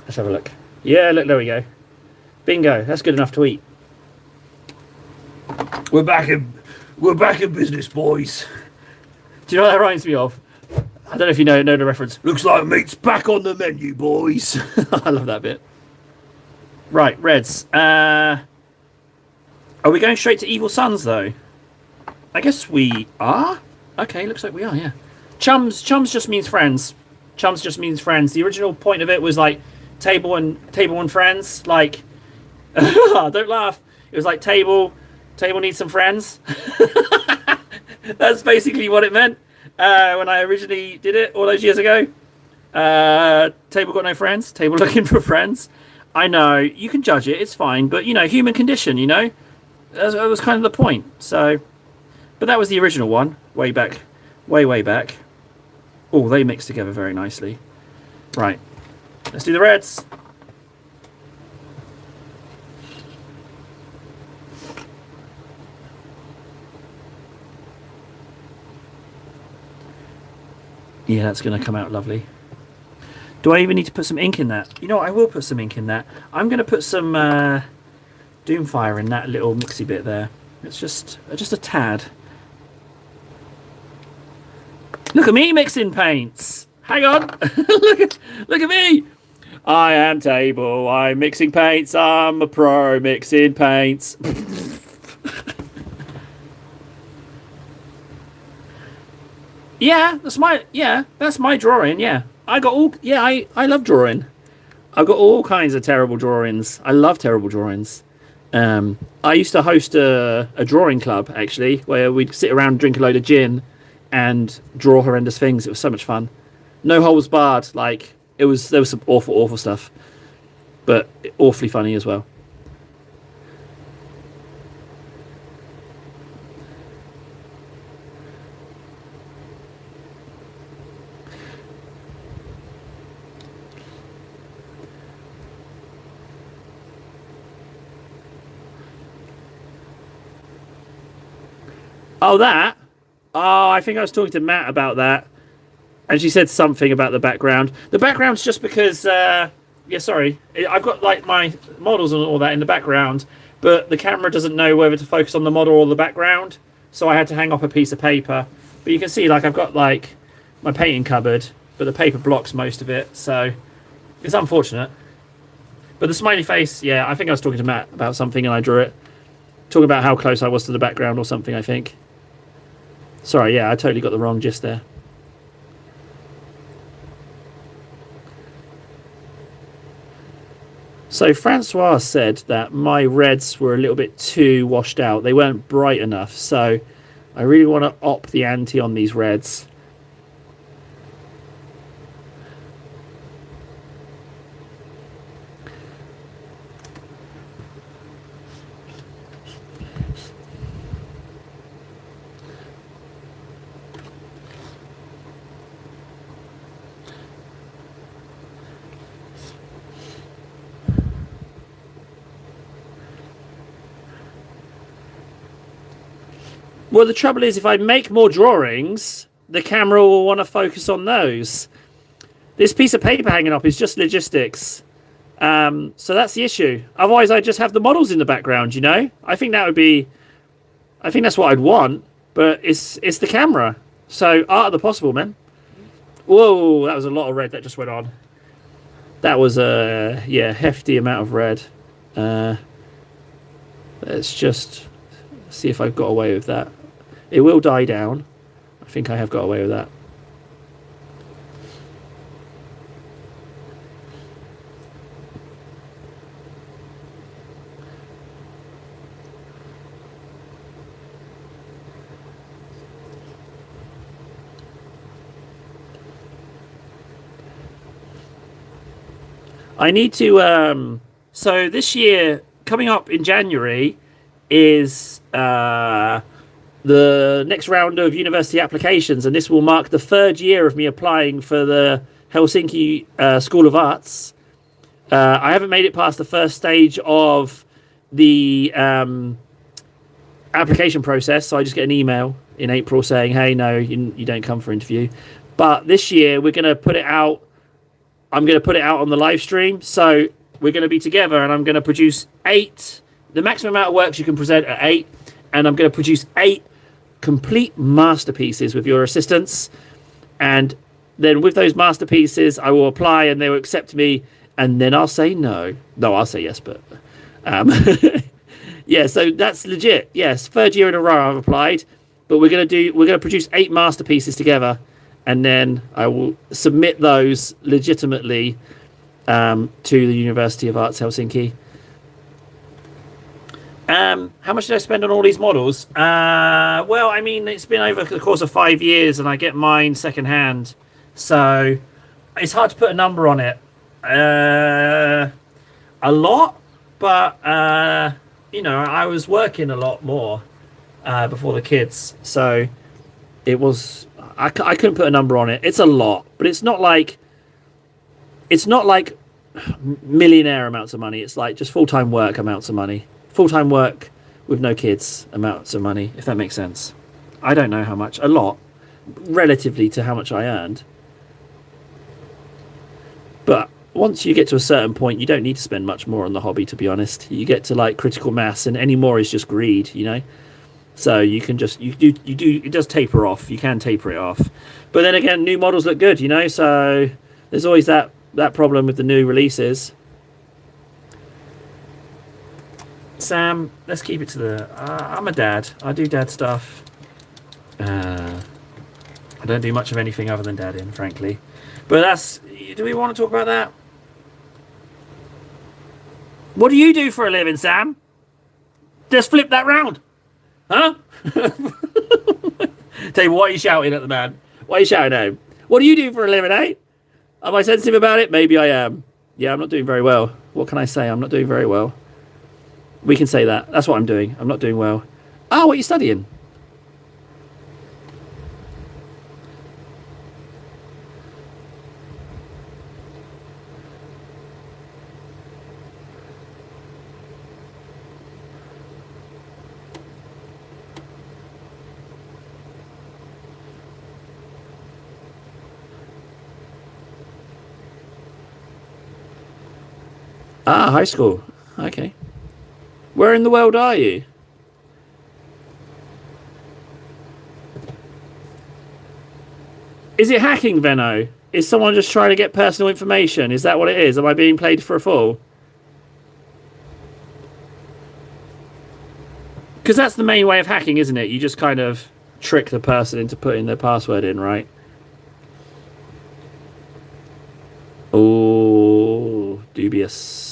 Let's have a look. Yeah, look, there we go. Bingo, that's good enough to eat. We're back in business, boys. Do you know what that reminds me of? I don't know if you know the reference. Looks like meat's back on the menu, boys. I love that bit. Right, Reds. Are we going straight to Evil Suns, though? I guess we are. Okay, looks like we are, yeah. Chums just means friends. Chums just means friends. The original point of it was like table and friends. Like, don't laugh. It was like table needs some friends. That's basically what it meant when I originally did it all those years ago. Table got no friends. Table looking for friends. I know, you can judge it. It's fine. But, you know, human condition, you know. That was kind of the point. So, but that was the original one. Way back. Way back. Oh, they mix together very nicely. Right. Let's do the reds. Yeah, that's going to come out lovely. Do I even need to put some ink in that? You know what, I will put some ink in that. I'm going to put some Doomfire in that little mixy bit there. It's just a tad. Look at me mixing paints. Hang on. look at me. I am Table. I'm mixing paints. I'm a pro mixing paints. Yeah, that's my drawing. Yeah, I love drawing. I've got all kinds of terrible drawings. I love terrible drawings. I used to host a drawing club actually, where we'd sit around, drink a load of gin, and draw horrendous things. It was so much fun. No holds barred. Like there was some awful stuff, but awfully funny as well. Oh, that? Oh, I think I was talking to Matt about that. And she said something about the background. The background's just because, yeah, sorry. I've got, like, my models and all that in the background, but the camera doesn't know whether to focus on the model or the background, so I had to hang off a piece of paper. But you can see, like, I've got, like, my painting cupboard, but the paper blocks most of it, so it's unfortunate. But the smiley face, yeah, I think I was talking to Matt about something and I drew it. Talking about how close I was to the background or something, I think. Sorry, yeah, I totally got the wrong gist there. So Francois said that my reds were a little bit too washed out. They weren't bright enough, so I really want to up the ante on these reds. Well, the trouble is, if I make more drawings, the camera will want to focus on those. This piece of paper hanging up is just logistics. So that's the issue. Otherwise, I just have the models in the background, you know? I think that's what I'd want, but it's the camera. So, art of the possible, man. Whoa, that was a lot of red that just went on. That was a, hefty amount of red. Let's just see if I've got away with that. It will die down. I think I have got away with that. I need to. So this year, coming up in January, is the next round of university applications, and this will mark the third year of me applying for the Helsinki School of Arts. I haven't made it past the first stage of the application process, so I just get an email in April saying, "Hey, no, you don't come for interview." But this year we're going to put it out. I'm going to put it out on the live stream, so we're going to be together, and I'm going to produce 8. The maximum amount of works you can present at 8, and I'm going to produce 8 complete masterpieces with your assistance, and then with those masterpieces, I will apply, and they will accept me, and then I'll say no. No, I'll say yes, but yeah. So that's legit. Yes, third year in a row I've applied, but we're gonna produce 8 masterpieces together, and then I will submit those legitimately to the University of Arts Helsinki. How much did I spend on all these models? Well, I mean, it's been over the course of 5 years, and I get mine secondhand, so it's hard to put a number on it. A lot, but I was working a lot more before the kids, so it was. I couldn't put a number on it. It's a lot, but it's not like millionaire amounts of money. It's like just full-time work amounts of money. Full-time work with no kids amounts of money, if that makes sense. I don't know how much. A lot, relatively to how much I earned. But once you get to a certain point, you don't need to spend much more on the hobby, to be honest. You get to like critical mass, and any more is just greed, So you can just it does taper off. You can taper it off, but then again, new models look good, So there's always that problem with the new releases. Sam, let's keep it to the. I'm a dad. I do dad stuff. I don't do much of anything other than dadding, frankly. But that's. Do we want to talk about that? What do you do for a living, Sam? Just flip that round. Huh? Tell you, why are you shouting at the man? Why are you shouting at him? What do you do for a living, eh? Am I sensitive about it? Maybe I am. Yeah, I'm not doing very well. What can I say? I'm not doing very well. We can say that. That's what I'm doing. I'm not doing well. Oh, what are you studying? Ah, high school. Okay. Where in the world are you? Is it hacking, Venno? Is someone just trying to get personal information? Is that what it is? Am I being played for a fool? Because that's the main way of hacking, isn't it? You just kind of trick the person into putting their password in, right? Oh, dubious.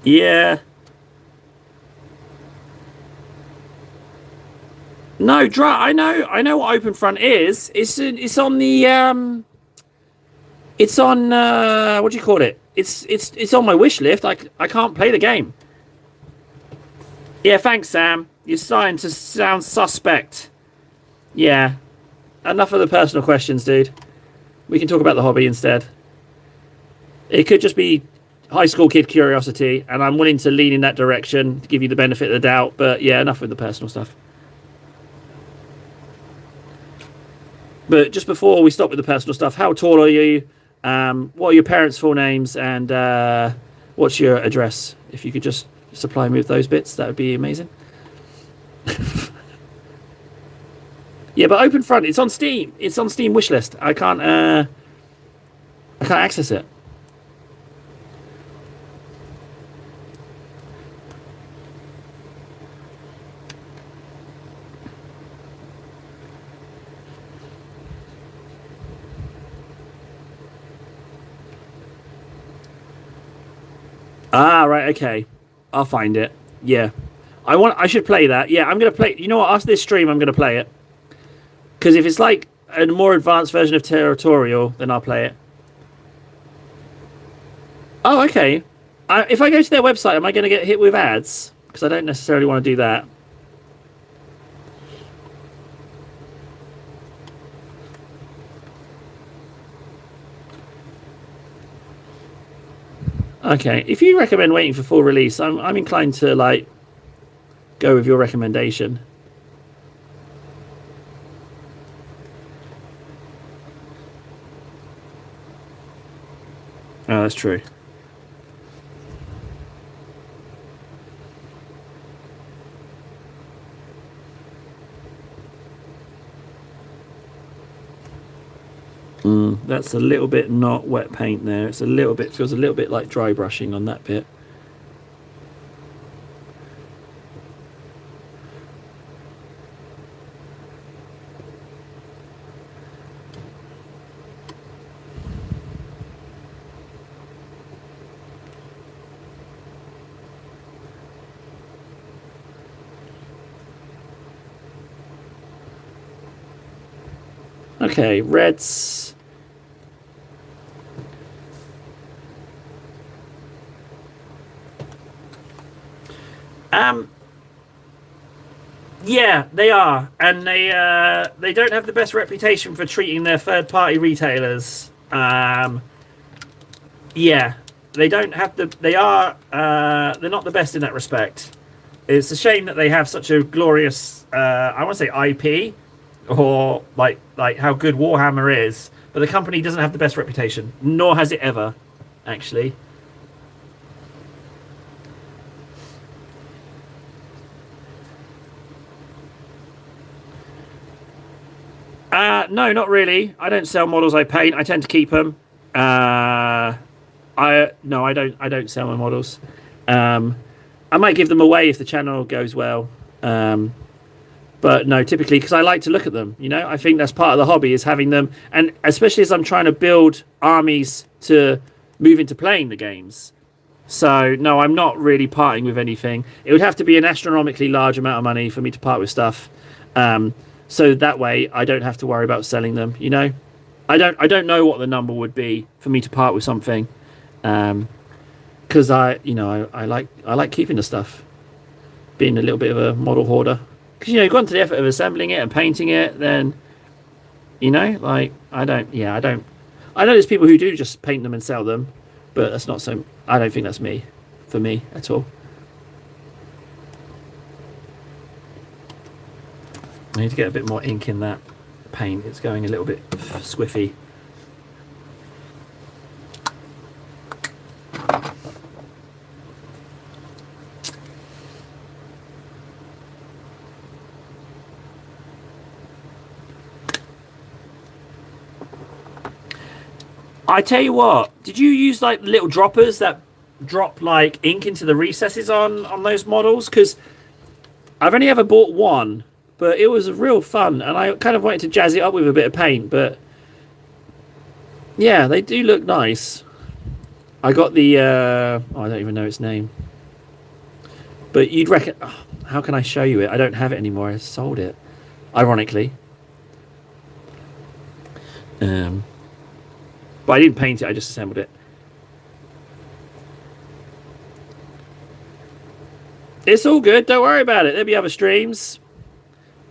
Yeah. No, I know what OpenFront is. It's on the it's on what do you call it? It's on my wish list. I can't play the game. Yeah, thanks, Sam. You're starting to sound suspect. Yeah. Enough of the personal questions, dude. We can talk about the hobby instead. It could just be high school kid curiosity, and I'm willing to lean in that direction to give you the benefit of the doubt, but yeah, enough with the personal stuff. But just before we stop with the personal stuff, how tall are you? What are your parents' full names? And what's your address? If you could just supply me with those bits, that would be amazing. Yeah, but OpenFront, it's on Steam. It's on Steam wishlist. I can't access it. Ah, right, okay. I'll find it. Yeah. I should play that. Yeah, I'm gonna play. You know what? After this stream, I'm gonna play it. Because if it's like a more advanced version of Territorial, then I'll play it. Oh, okay. If I go to their website, am I going to get hit with ads? Because I don't necessarily want to do that. Okay, if you recommend waiting for full release, I'm inclined to like go with your recommendation. Oh, that's true. That's a little bit not wet paint there. It's a little bit, feels a little bit like dry brushing on that bit. Okay, reds. Yeah, they are, and they don't have the best reputation for treating their third-party retailers. Yeah, they don't have the. They are. They're not the best in that respect. It's a shame that they have such a glorious. I want to say IP, or like how good Warhammer is, but the company doesn't have the best reputation, nor has it ever, actually. No, not really. I don't sell models I paint. I tend to keep them. I don't. I don't sell my models. I might give them away if the channel goes well. But no, typically because I like to look at them. You know, I think that's part of the hobby is having them, and especially as I'm trying to build armies to move into playing the games. So no, I'm not really parting with anything. It would have to be an astronomically large amount of money for me to part with stuff. So that way I don't have to worry about selling them. You know, I don't know what the number would be for me to part with something, because I like keeping the stuff, being a little bit of a model hoarder. Because you've gone to the effort of assembling it and painting it, then like I don't. I know there's people who do just paint them and sell them, but that's not so. I don't think that's for me at all. I need to get a bit more ink in that paint. It's going a little bit squiffy. I tell you what, did you use like little droppers that drop like ink into the recesses on those models? Because I've only ever bought one, but it was real fun, and I kind of wanted to jazz it up with a bit of paint. But yeah, they do look nice. I got the I don't even know its name, but you'd reckon. Oh, how can I show you it? I don't have it anymore. I sold it, ironically. But I didn't paint it, I just assembled it. It's all good, don't worry about it. There'll be other streams.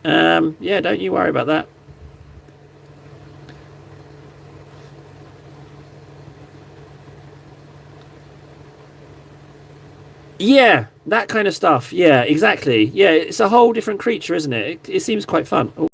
Yeah, don't you worry about that. Yeah, that kind of stuff. Yeah, exactly. Yeah, it's a whole different creature, isn't it? It seems quite fun. Ooh.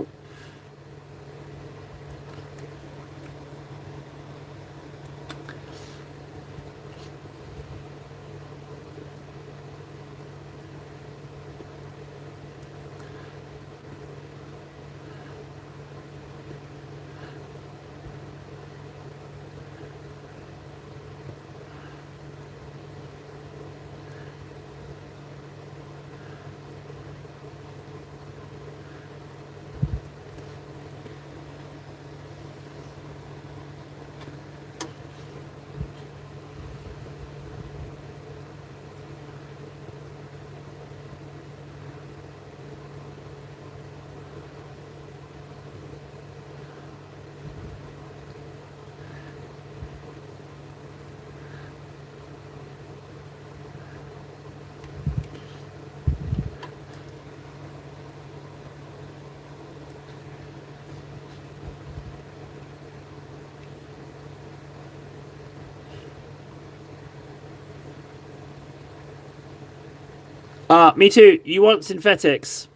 Me too. You want synthetics?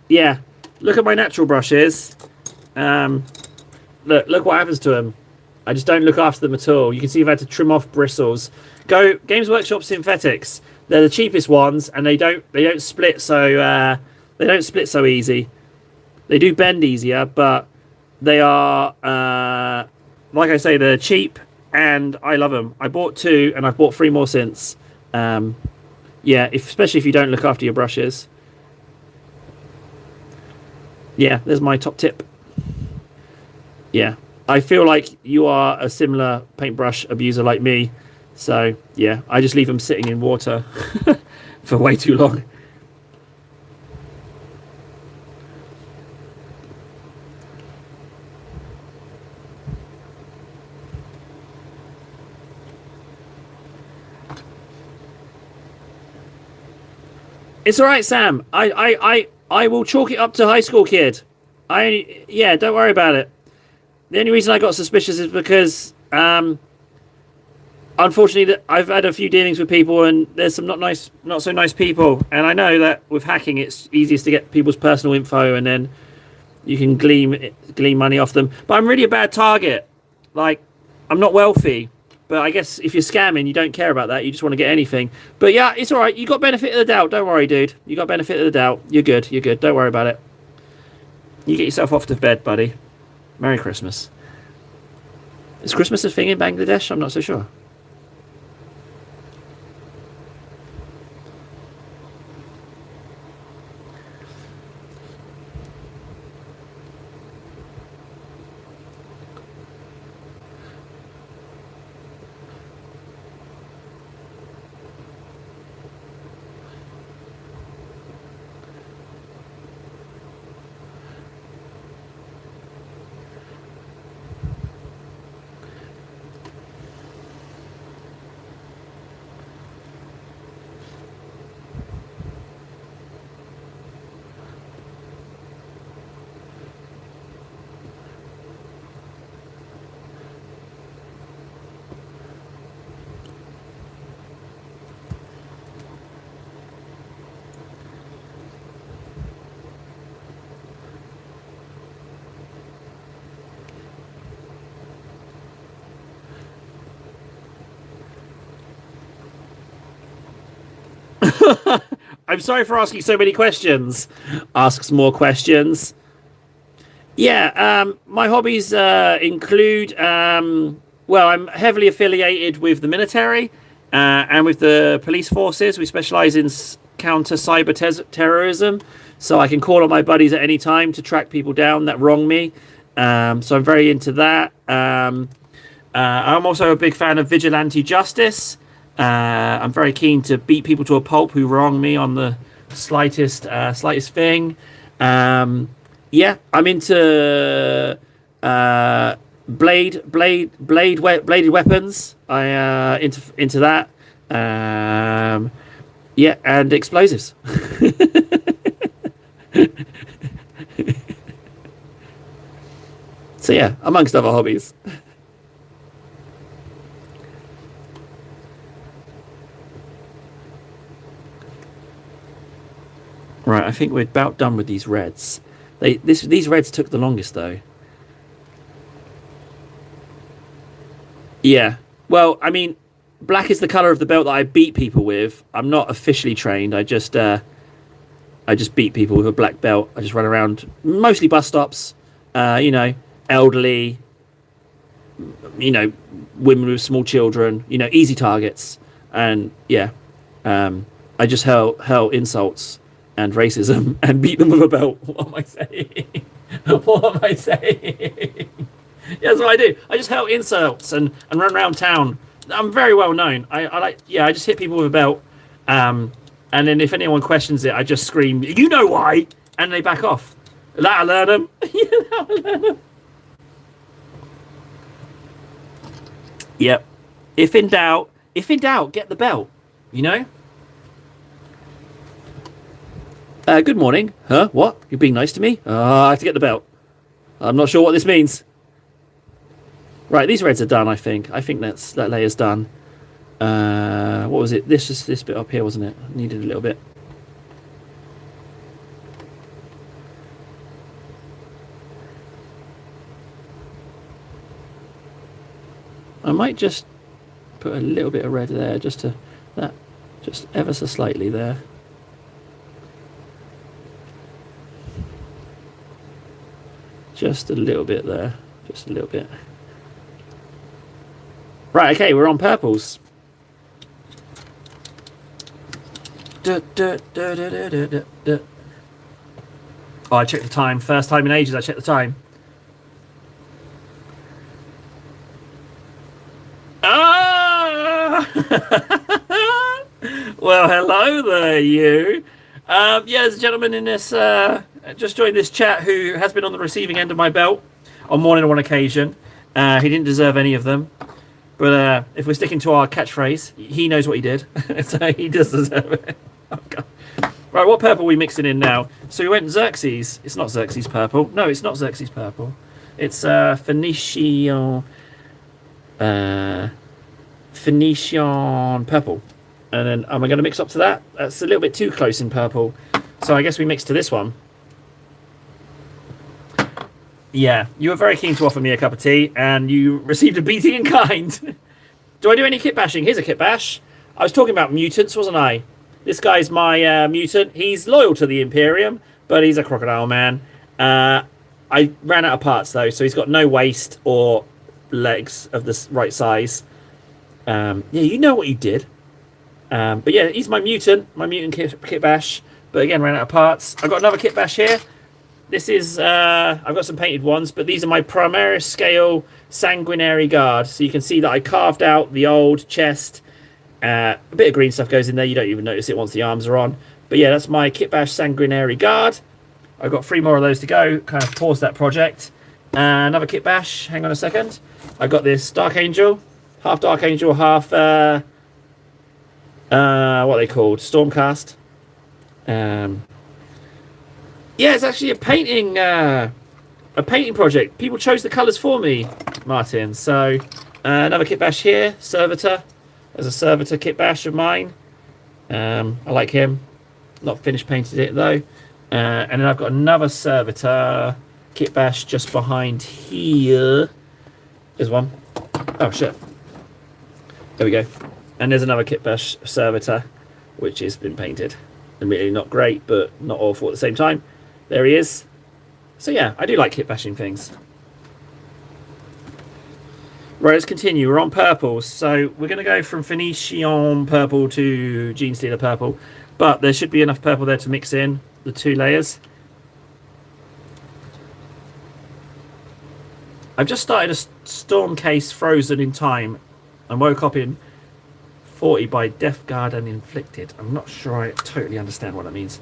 Yeah. Look at my natural brushes. Um, look what happens to them. I just don't look after them at all. You can see I've had to trim off bristles. Go Games Workshop synthetics. They're the cheapest ones, and they don't split so easy. They do bend easier, but they are like I say, they're cheap, and I love them. I bought 2, and I've bought 3 more since. Yeah, especially if you don't look after your brushes. Yeah, there's my top tip. Yeah, I feel like you are a similar paintbrush abuser like me. So, yeah, I just leave them sitting in water for way too long. It's all right, Sam. I will chalk it up to high school kid. Yeah, don't worry about it. The only reason I got suspicious is because, unfortunately, I've had a few dealings with people, and there's some not so nice people. And I know that with hacking, it's easiest to get people's personal info, and then you can glean money off them. But I'm really a bad target. Like, I'm not wealthy, but I guess if you're scamming, you don't care about that. You just want to get anything. But yeah, it's all right. You got benefit of the doubt. Don't worry, dude. You got benefit of the doubt. You're good. You're good. Don't worry about it. You get yourself off to bed, buddy. Merry Christmas. Is Christmas a thing in Bangladesh? I'm not so sure. I'm sorry for asking so many questions. Asks more questions. Yeah, my hobbies include, well, I'm heavily affiliated with the military and with the police forces. We specialize in counter cyber terrorism, so I can call on my buddies at any time to track people down that wrong me. So I'm very into that. I'm also a big fan of vigilante justice. I'm very keen to beat people to a pulp who wrong me on the slightest thing. Yeah, I'm into bladed weapons. I into that. Yeah, and explosives. So yeah, amongst other hobbies. Right, I think we're about done with these reds. These reds took the longest though. Yeah. Well, I mean, black is the color of the belt that I beat people with. I'm not officially trained. I just beat people with a black belt. I just run around mostly bus stops. You know, elderly. You know, women with small children. You know, easy targets. And yeah, I just hurl insults and racism and beat them with a belt. What am I saying? What am I saying? Yeah, that's what I do. I just hurl insults and run around town. I'm very well known. I like, yeah, I just hit people with a belt. And then if anyone questions it, I just scream, "You know why?" And they back off. That'll learn them. Yeah, that'll learn them. Yep. If in doubt, get the belt. You know? Good morning. Huh? What? You're being nice to me? I have to get the belt. I'm not sure what this means. Right, these reds are done, I think. I think that layer's done. What was it? This bit up here, wasn't it? Needed a little bit. might just put a little bit of red there, just ever so slightly there. Just a little bit there, just a little bit. Right, okay, we're on purples. Oh, I checked the time. First time in ages I checked the time. Ah! Well, hello there, you. Yeah, there's a gentleman in this, just joined this chat who has been on the receiving end of my belt on more than one occasion. He didn't deserve any of them. But if we're sticking to our catchphrase, he knows what he did. So he does deserve it. Oh, God. Right, what purple are we mixing in now? So we went Xerxes. It's not Xerxes purple. No, it's not Xerxes purple. It's Phoenician purple. And then am I going to mix up to that? That's a little bit too close in purple. So I guess we mix to this one. Yeah, you were very keen to offer me a cup of tea, and you received a beating in kind. Do I do any kit bashing? Here's a kit bash. I was talking about mutants, wasn't I? This guy's my mutant. He's loyal to the Imperium, but he's a crocodile man. I ran out of parts, though, so he's got no waist or legs of the right size. Yeah, you know what you did. But yeah, he's my mutant kit bash. But again, ran out of parts. I've got another kit bash here. This is, I've got some painted ones, but these are my Primaris scale Sanguinary Guard. So you can see that I carved out the old chest. A bit of green stuff goes in there. You don't even notice it once the arms are on. But yeah, that's my Kit Bash Sanguinary Guard. I've got 3 more of those to go. Kind of pause that project. Another Kit Bash. Hang on a second. I've got this Dark Angel. Half Dark Angel, half, what are they called? Stormcast. Yeah, it's actually a painting project. People chose the colours for me, Martin. So another kit bash here, Servitor. There's a Servitor kit bash of mine. I like him. Not finished painted it though. And then I've got another Servitor kit bash just behind here. There's one. Oh shit. There we go. And there's another kit bash Servitor, which has been painted. Admittedly not great, but not awful at the same time. There he is. So yeah, I do like kit bashing things. Right, let's continue. We're on purples. So we're going to go from Phoenician purple to Gene Stealer purple. But there should be enough purple there to mix in the 2 layers. I've just started a storm case Frozen in Time and woke up in 40 by Death Guard and Inflicted. I'm not sure I totally understand what that means.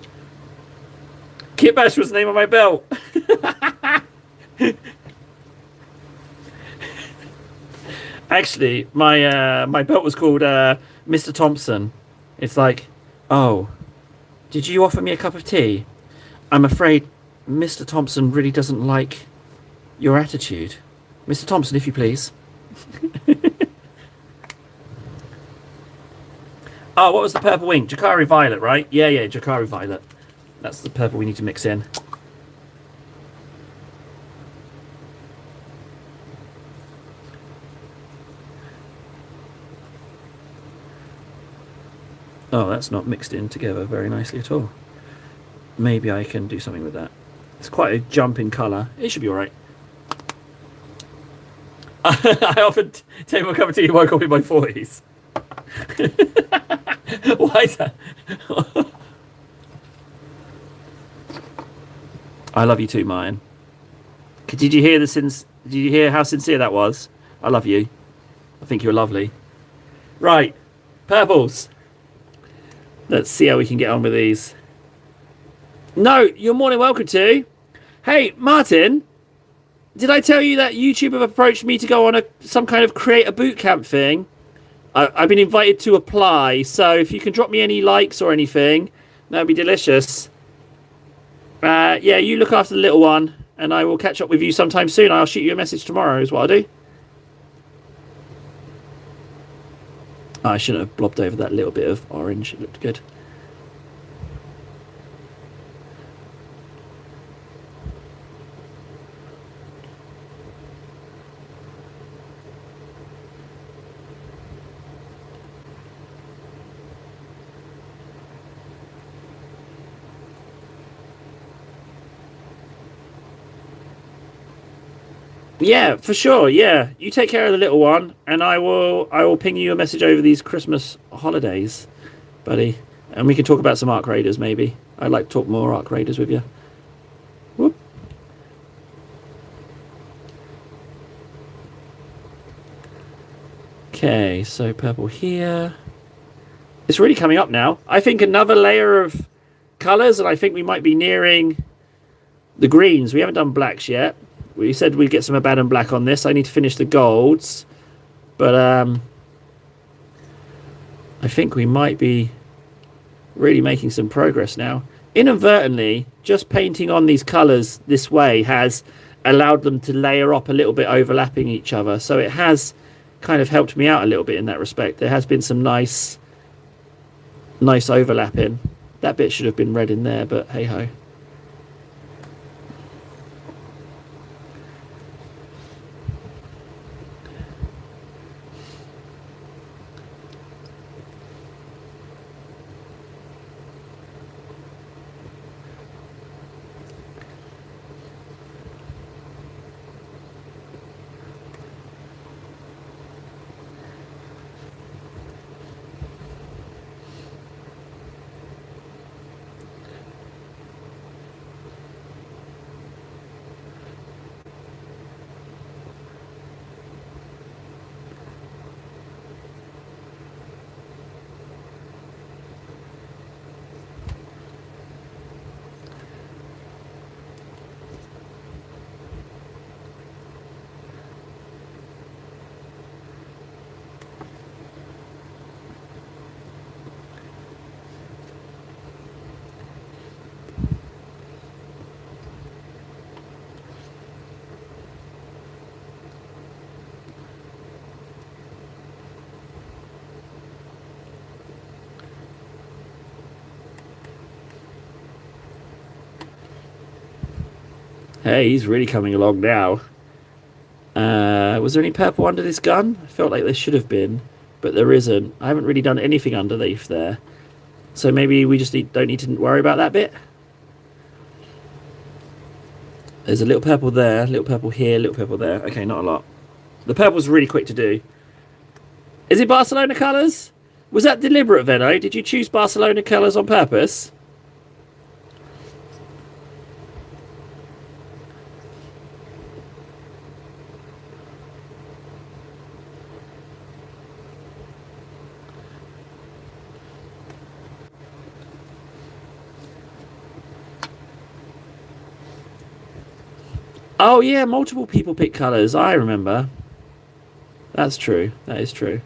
Kit Bash was the name of my belt. Actually, my belt was called Mr. Thompson. It's like, oh, did you offer me a cup of tea? I'm afraid Mr. Thompson really doesn't like your attitude. Mr. Thompson, if you please. Oh, what was the purple ink? Jakari Violet, right? Yeah, Jakari Violet. That's the purple we need to mix in. Oh, that's not mixed in together very nicely at all. Maybe I can do something with that. It's quite a jump in colour. It should be alright. I offered Table a cup of tea and woke up in my 40s. Why is that? I love you too, Martin. Did you hear Did you hear how sincere that was? I love you. I think you're lovely. Right, purples. Let's see how we can get on with these. No, you're more than welcome to. Hey, Martin, did I tell you that YouTube have approached me to go on some kind of creator bootcamp thing? I've been invited to apply, so if you can drop me any likes or anything, that would be delicious. Yeah, you look after the little one, and I will catch up with you sometime soon. I'll shoot you a message tomorrow is what I'll do. Oh, I shouldn't have blobbed over that little bit of orange. It looked good. Yeah, for sure. Yeah, you take care of the little one, and I will ping you a message over these Christmas holidays, buddy, and we can talk about some Arc Raiders maybe. I'd like to talk more Arc Raiders with you. Whoop. Okay, so purple here. It's really coming up now. I think another layer of colours, and I think we might be nearing the greens. We haven't done blacks yet. We said we'd get some Abaddon black on this. I need to finish the golds, but I think we might be really making some progress now. Inadvertently, just painting on these colours this way has allowed them to layer up a little bit, overlapping each other. So it has kind of helped me out a little bit in that respect. There has been some nice overlapping. That bit should have been red in there, but hey ho. Hey, he's really coming along now. Was there any purple under this gun? I felt like there should have been, but there isn't. I haven't really done anything underneath there. So maybe we just don't need to worry about that bit. There's a little purple there, little purple here, little purple there. Okay, not a lot. The purple's really quick to do. Is it Barcelona colours? Was that deliberate, Venno? Did you choose Barcelona colours on purpose? Oh yeah, multiple people pick colours. I remember. That's true. That is true.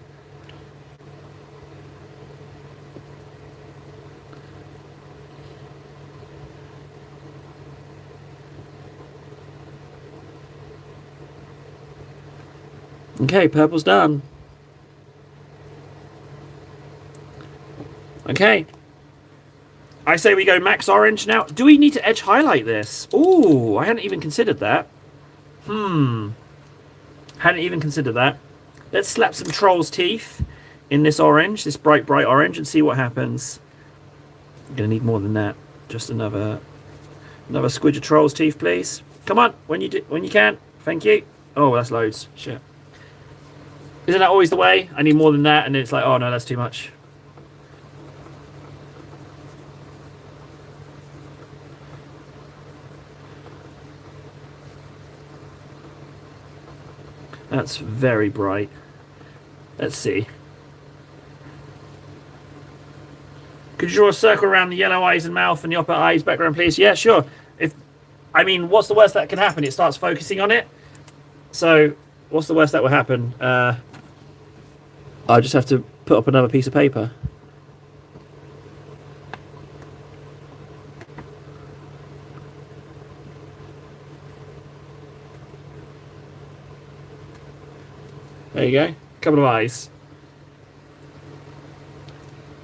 Okay, purple's done. Okay. I say we go max orange now. Do we need to edge highlight this? Ooh, I hadn't even considered that. Hadn't even considered that. Let's slap some troll's teeth in this orange, this bright orange, and see what happens. I'm gonna need more than that. Just another squidge of troll's teeth, please. Come on, when you can. Thank you. Oh, that's loads. Shit. Isn't that always the way? I need more than that, and then it's like, oh no, that's too much. That's very bright. Let's see. Could you draw a circle around the yellow eyes and mouth and the upper eyes background, please? Yeah, sure. I mean, what's the worst that can happen? It starts focusing on it. So, what's the worst that will happen? I'll just have to put up another piece of paper. There you go. Couple of eyes.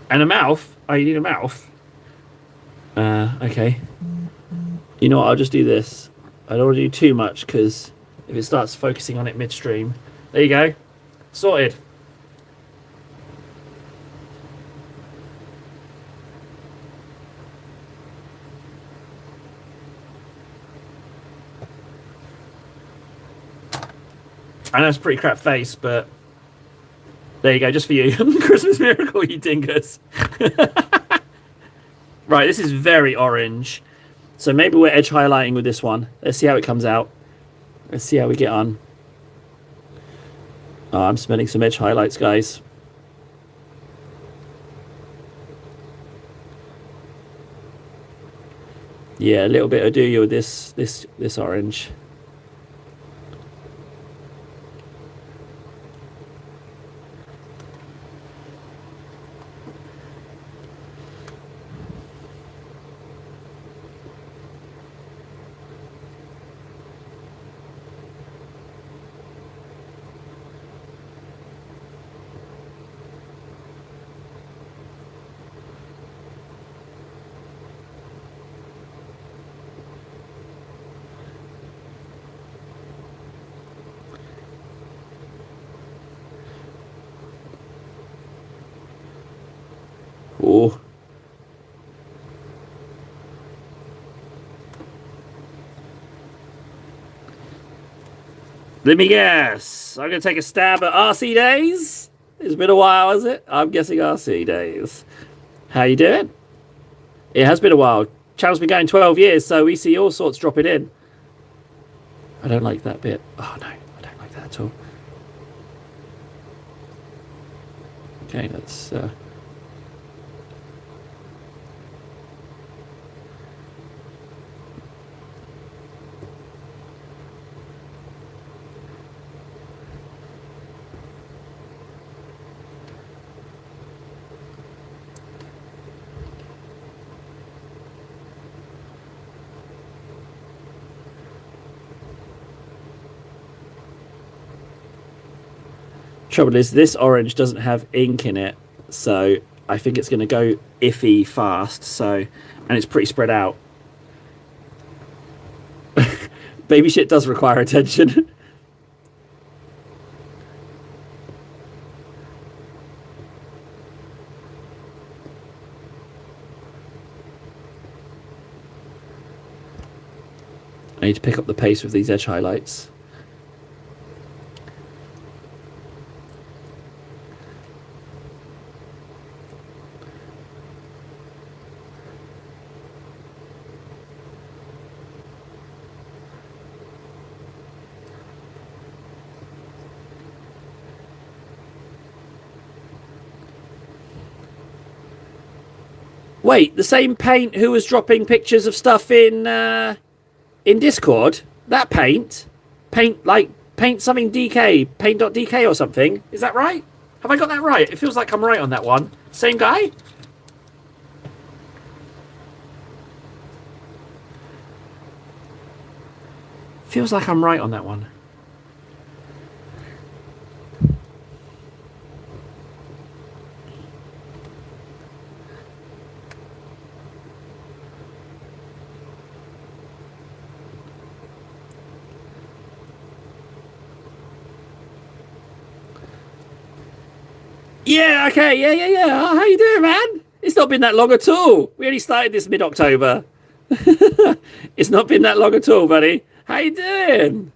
And a mouth. Oh, you need a mouth. Okay. You know what? I'll just do this. I don't want to do too much because if it starts focusing on it midstream. There you go. Sorted. I know it's a pretty crap face, but there you go, just for you. Christmas miracle, you dingus. Right, this is very orange. So maybe we're edge highlighting with this one. Let's see how it comes out. Let's see how we get on. Oh, I'm smelling some edge highlights, guys. Yeah, a little bit of do you with this orange. Oh. Let me guess. I'm going to take a stab at RC Days. It's been a while, has it? I'm guessing RC Days. How you doing? It has been a while. Channel's been going 12 years, so we see all sorts dropping in. I don't like that bit. Oh, no. I don't like that at all. Okay, that's... Trouble is, this orange doesn't have ink in it, so I think it's going to go iffy fast. So, and it's pretty spread out. Baby shit does require attention. I need to pick up the pace with these edge highlights. Wait, the same paint who was dropping pictures of stuff in Discord? That paint something DK, paint.dk or something. Is that right? Have I got that right? It feels like I'm right on that one. Same guy? Feels like I'm right on that one. Yeah, okay, yeah. Oh, how you doing, man? It's not been that long at all. We only started this mid-October. It's not been that long at all, buddy. How you doing?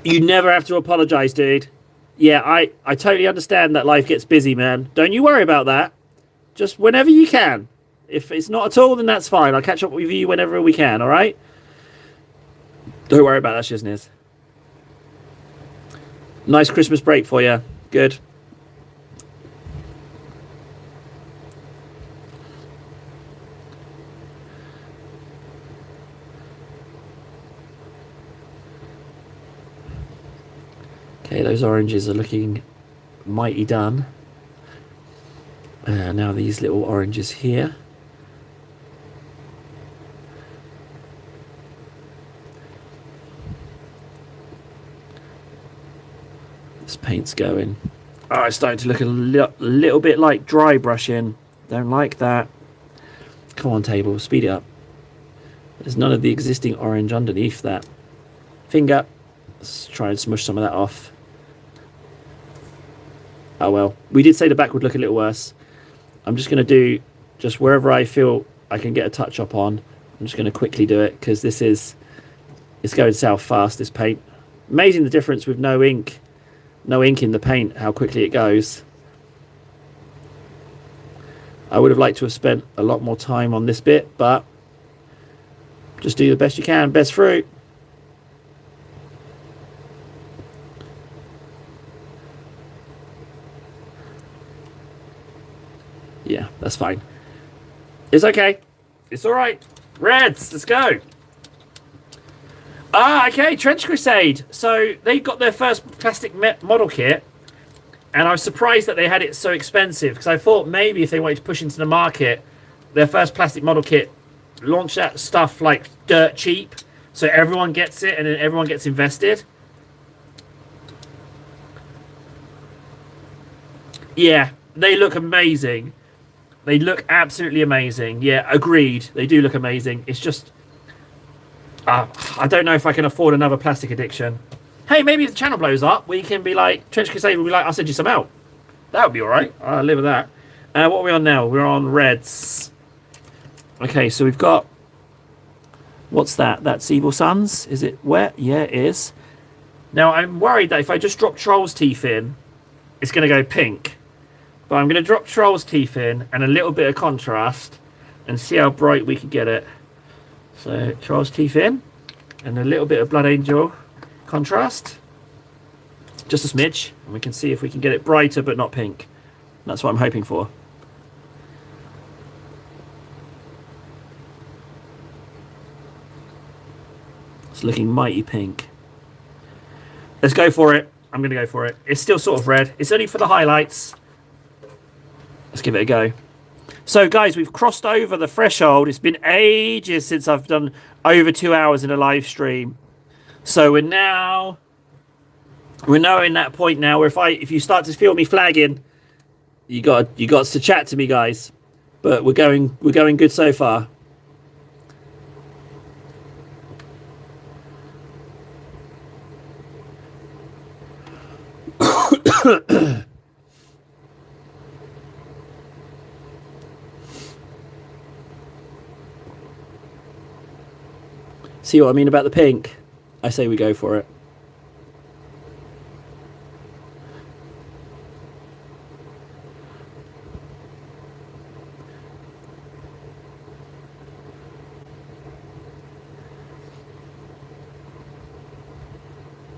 You never have to apologize, dude. Yeah, I totally understand that life gets busy, man. Don't you worry about that. Just whenever you can. If it's not at all, then that's fine. I'll catch up with you whenever we can, all right? Don't worry about that, shizness. Nice Christmas break for you. Good. Okay, those oranges are looking mighty done. Now these little oranges here. paint's going. Oh, it's starting to look a little bit like dry brushing. Don't like that. Come on, table, speed it up. There's none of the existing orange underneath that. Finger. Let's try and smush some of that off. Oh well, we did say the back would look a little worse. I'm just going to do just wherever I feel I can get a touch up on. I'm just going to quickly do it because it's going south fast, this paint. Amazing the difference with no ink in the paint, how quickly it goes. I would have liked to have spent a lot more time on this bit, but just do the best you can, best fruit. Yeah, that's fine. It's okay. It's all right. Reds, let's go. Ah, okay, Trench Crusade. So they got their first plastic model kit, and I was surprised that they had it so expensive because I thought maybe if they wanted to push into the market, their first plastic model kit, launch that stuff like dirt cheap, so everyone gets it and then everyone gets invested. Yeah, they look amazing. They look absolutely amazing. Yeah, agreed. They do look amazing. It's just... I don't know if I can afford another plastic addiction. Hey, maybe if the channel blows up, we can be like... Trench Crusade will be like, I'll send you some out. That would be alright. I'll live with that. What are we on now? We're on reds. Okay, so we've got... What's that? That's Evil Sons. Is it wet? Yeah, it is. Now, I'm worried that if I just drop Troll's Teeth in, it's going to go pink. But I'm going to drop Troll's Teeth in and a little bit of contrast and see how bright we can get it. So Troll's Teeth in and a little bit of Blood Angel contrast. Just a smidge. And we can see if we can get it brighter but not pink. That's what I'm hoping for. It's looking mighty pink. Let's go for it. I'm going to go for it. It's still sort of red. It's only for the highlights. Let's give it a go. So, guys, we've crossed over the threshold. It's been ages since I've done over 2 hours in a live stream. So we're now in that point now where if you start to feel me flagging, you got to chat to me, guys. But we're going good so far. See what I mean about the pink? I say we go for it.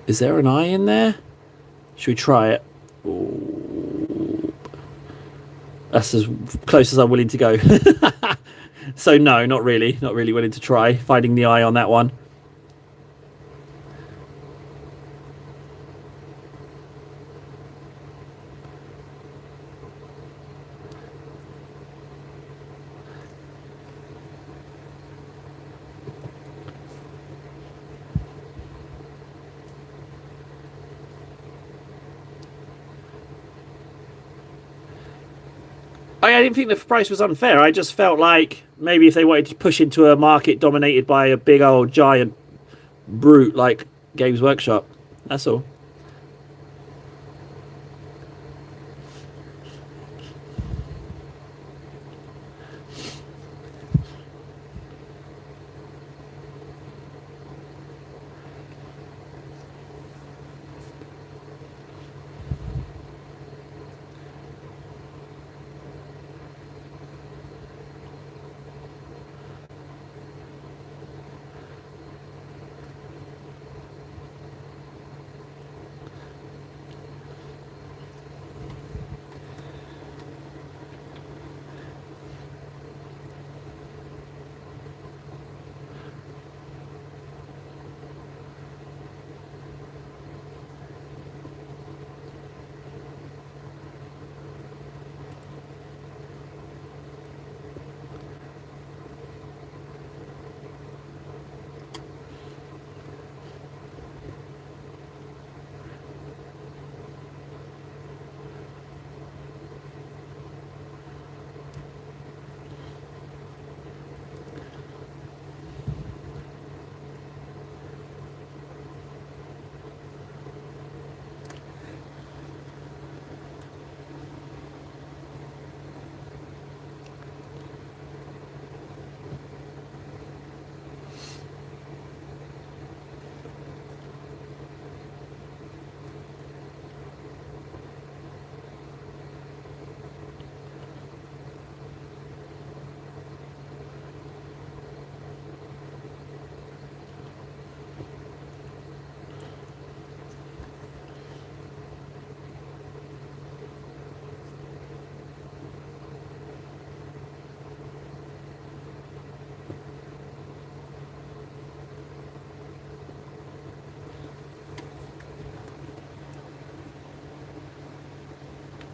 Is there an eye in there? Should we try it? Ooh. That's as close as I'm willing to go. So no, not really. Not really willing to try finding the eye on that one. I didn't think the price was unfair. I just felt like maybe if they wanted to push into a market dominated by a big old giant brute like Games Workshop. That's all.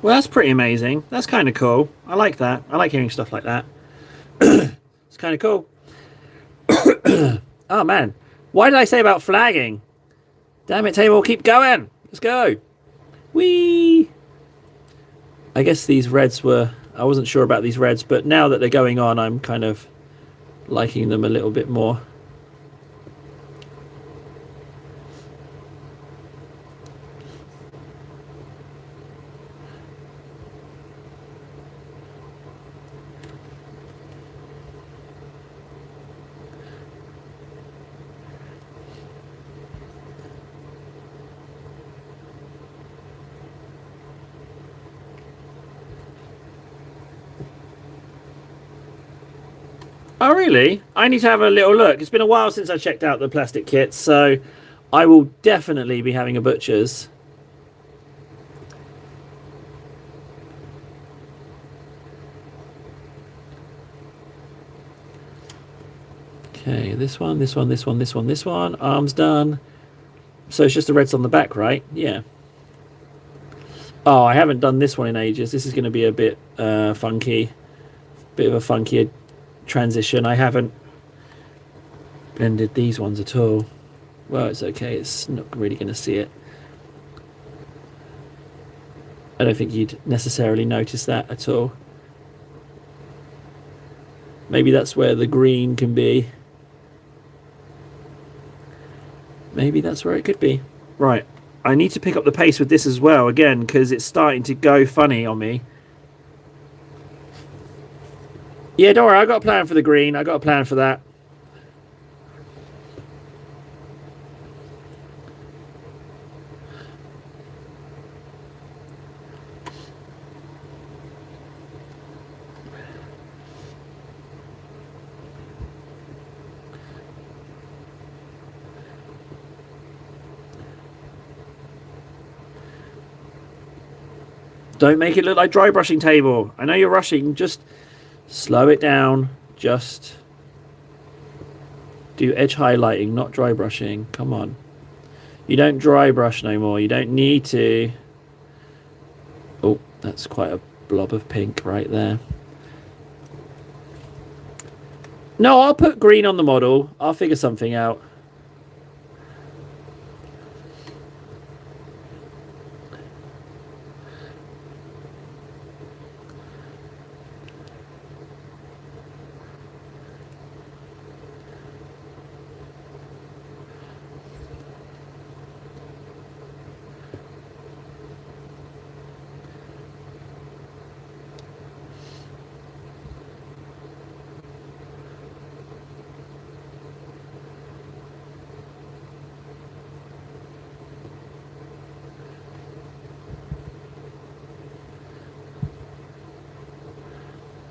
Well, that's pretty amazing. That's kind of cool. I like that. I like hearing stuff like that. It's kind of cool. Oh, man. Why did I say about flagging? Damn it, table. Keep going. Let's go. Whee! I guess these reds were... I wasn't sure about these reds, but now that they're going on, I'm kind of liking them a little bit more. Oh, really? I need to have a little look. It's been a while since I checked out the plastic kits, so I will definitely be having a butcher's. Okay, this one, this one, this one, this one, this one. Arms done. So it's just the reds on the back, right? Yeah. Oh, I haven't done this one in ages. This is going to be a bit funky. Bit of a funky transition. I haven't blended these ones at all. Well, it's okay. It's not really going to see it. I don't think you'd necessarily notice that at all. Maybe that's where the green can be. Maybe that's where it could be. Right. I need to pick up the pace with this as well, again, because it's starting to go funny on me. Yeah, don't worry. I got a plan for the green. I got a plan for that. Don't make it look like dry brushing table. I know you're rushing. Just slow it down. Just do edge highlighting, not dry brushing. Come on. You don't dry brush no more. You don't need to. Oh, that's quite a blob of pink right there. No, I'll put green on the model. I'll figure something out.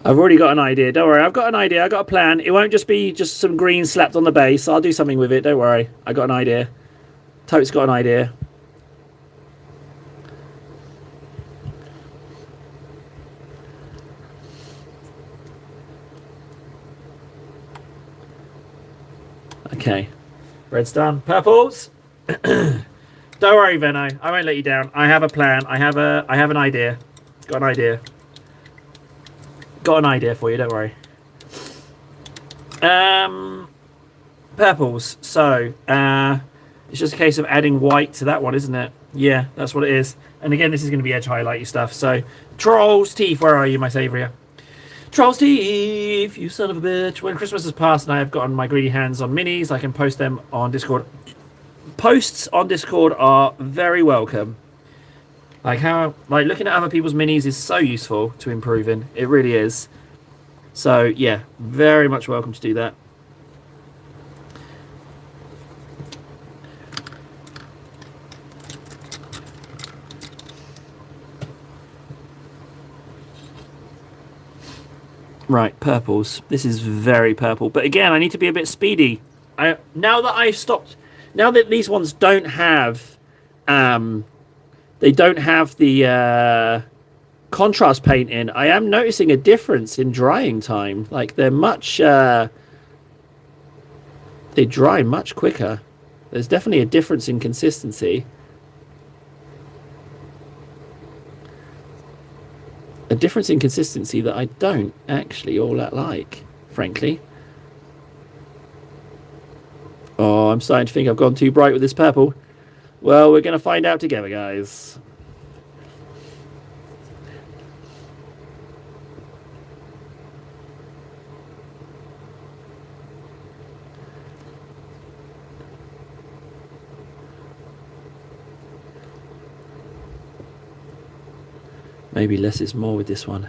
I've already got an idea. Don't worry. I've got an idea. I've got a plan. It won't just be just some green slapped on the base. I'll do something with it. Don't worry. I got an idea. Tote's got an idea. Okay. Red's done. Purples. Don't worry, Venno. I won't let you down. I have a plan. I have an idea. Got an idea. Got an idea for you, don't worry. Purples. So, it's just a case of adding white to that one, isn't it? Yeah, that's what it is. And again, this is going to be edge highlighty stuff. So, Troll's Teeth, where are you, my saviour? Troll's Teeth, you son of a bitch. When Christmas has passed and I have gotten my greedy hands on minis, I can post them on Discord. Posts on Discord are very welcome. Like looking at other people's minis is so useful to improving. It really is. So yeah, very much welcome to do that. Right, purples. This is very purple. But again, I need to be a bit speedy. Now that these ones don't have they don't have the contrast paint in, I am noticing a difference in drying time. Like they're much they dry much quicker. There's definitely a difference in consistency. a difference in consistency that I don't actually all that like, frankly. Oh, I'm starting to think I've gone too bright with this purple. Well, we're going to find out together, guys. Maybe less is more with this one.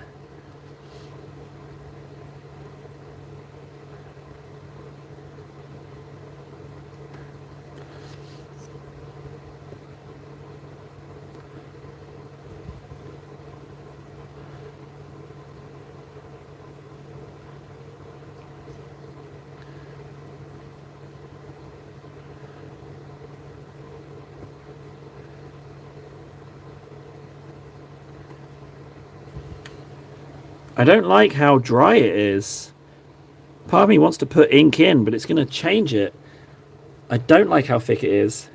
I don't like how dry it is. Part of me wants to put ink in, but it's going to change it. I don't like how thick it is.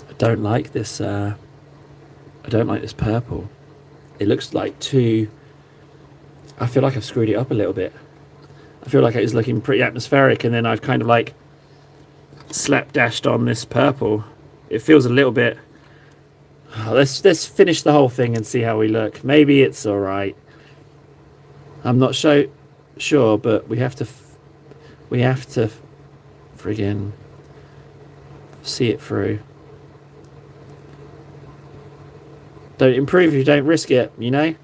I don't like this. I don't like this purple. It looks like too. I feel like I've screwed it up a little bit. I feel like it's looking pretty atmospheric, and then I've kind of like slapdashed on this purple. It feels a little bit. Oh, let's finish the whole thing and see how we look. Maybe it's all right. I'm not sure, but we have to friggin' see it through. Don't improve if you don't risk it, you know?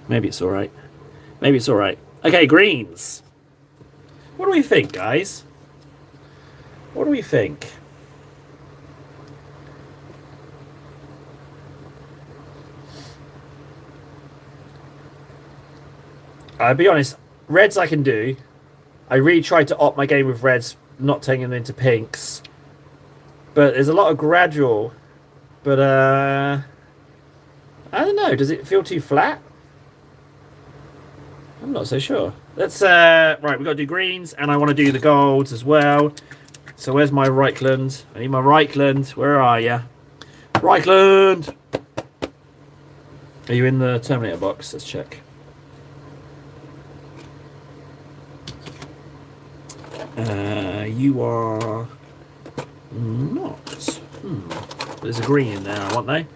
Maybe it's alright. Maybe it's alright. Okay, greens. What do we think, guys? What do we think? I'll be honest, reds I can do. I really tried to opt my game with reds, not taking them into pinks. But there's a lot of gradual. But, I don't know. Does it feel too flat? I'm not so sure. Let's, right, we've got to do greens, and I want to do the golds as well. So where's my Reichland? I need my Reichland. Where are you? Reichland! Are you in the Terminator box? Let's check. You are not. There's a green in there, aren't they?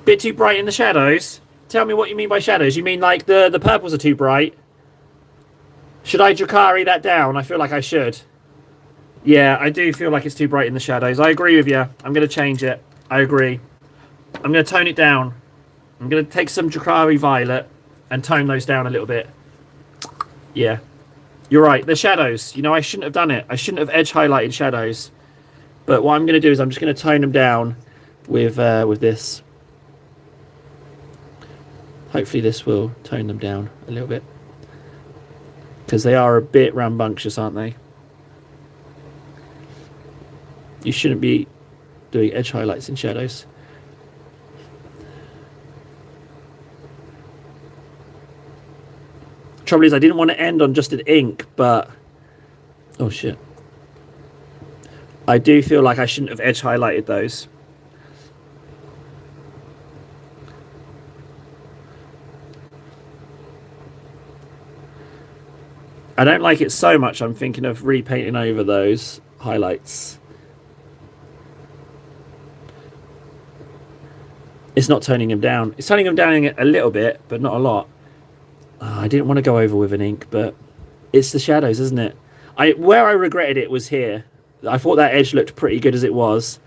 Bit too bright in the shadows. Tell me what you mean by shadows. You mean like the purples are too bright? Should I Drakari that down? I feel like I should. Yeah, I do feel like it's too bright in the shadows. I agree with you. I'm going to change it. I agree. I'm going to tone it down. I'm going to take some Drakari Violet and tone those down a little bit. Yeah. You're right. The shadows. You know, I shouldn't have done it. I shouldn't have edge highlighted shadows. But what I'm going to do is I'm just going to tone them down with this. Hopefully this will tone them down a little bit. Because they are a bit rambunctious, aren't they? You shouldn't be doing edge highlights in shadows. Trouble is, I didn't want to end on just an ink, but... Oh, shit. I do feel like I shouldn't have edge highlighted those. I don't like it so much, I'm thinking of repainting over those highlights. It's not toning them down. It's toning them down a little bit, but not a lot. I didn't want to go over with an ink, but it's the shadows, isn't it? Where I regretted it was here. I thought that edge looked pretty good as it was.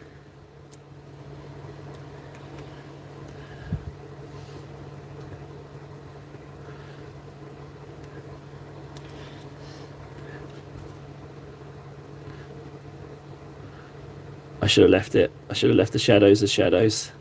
I should have left it. I should have left the shadows as shadows.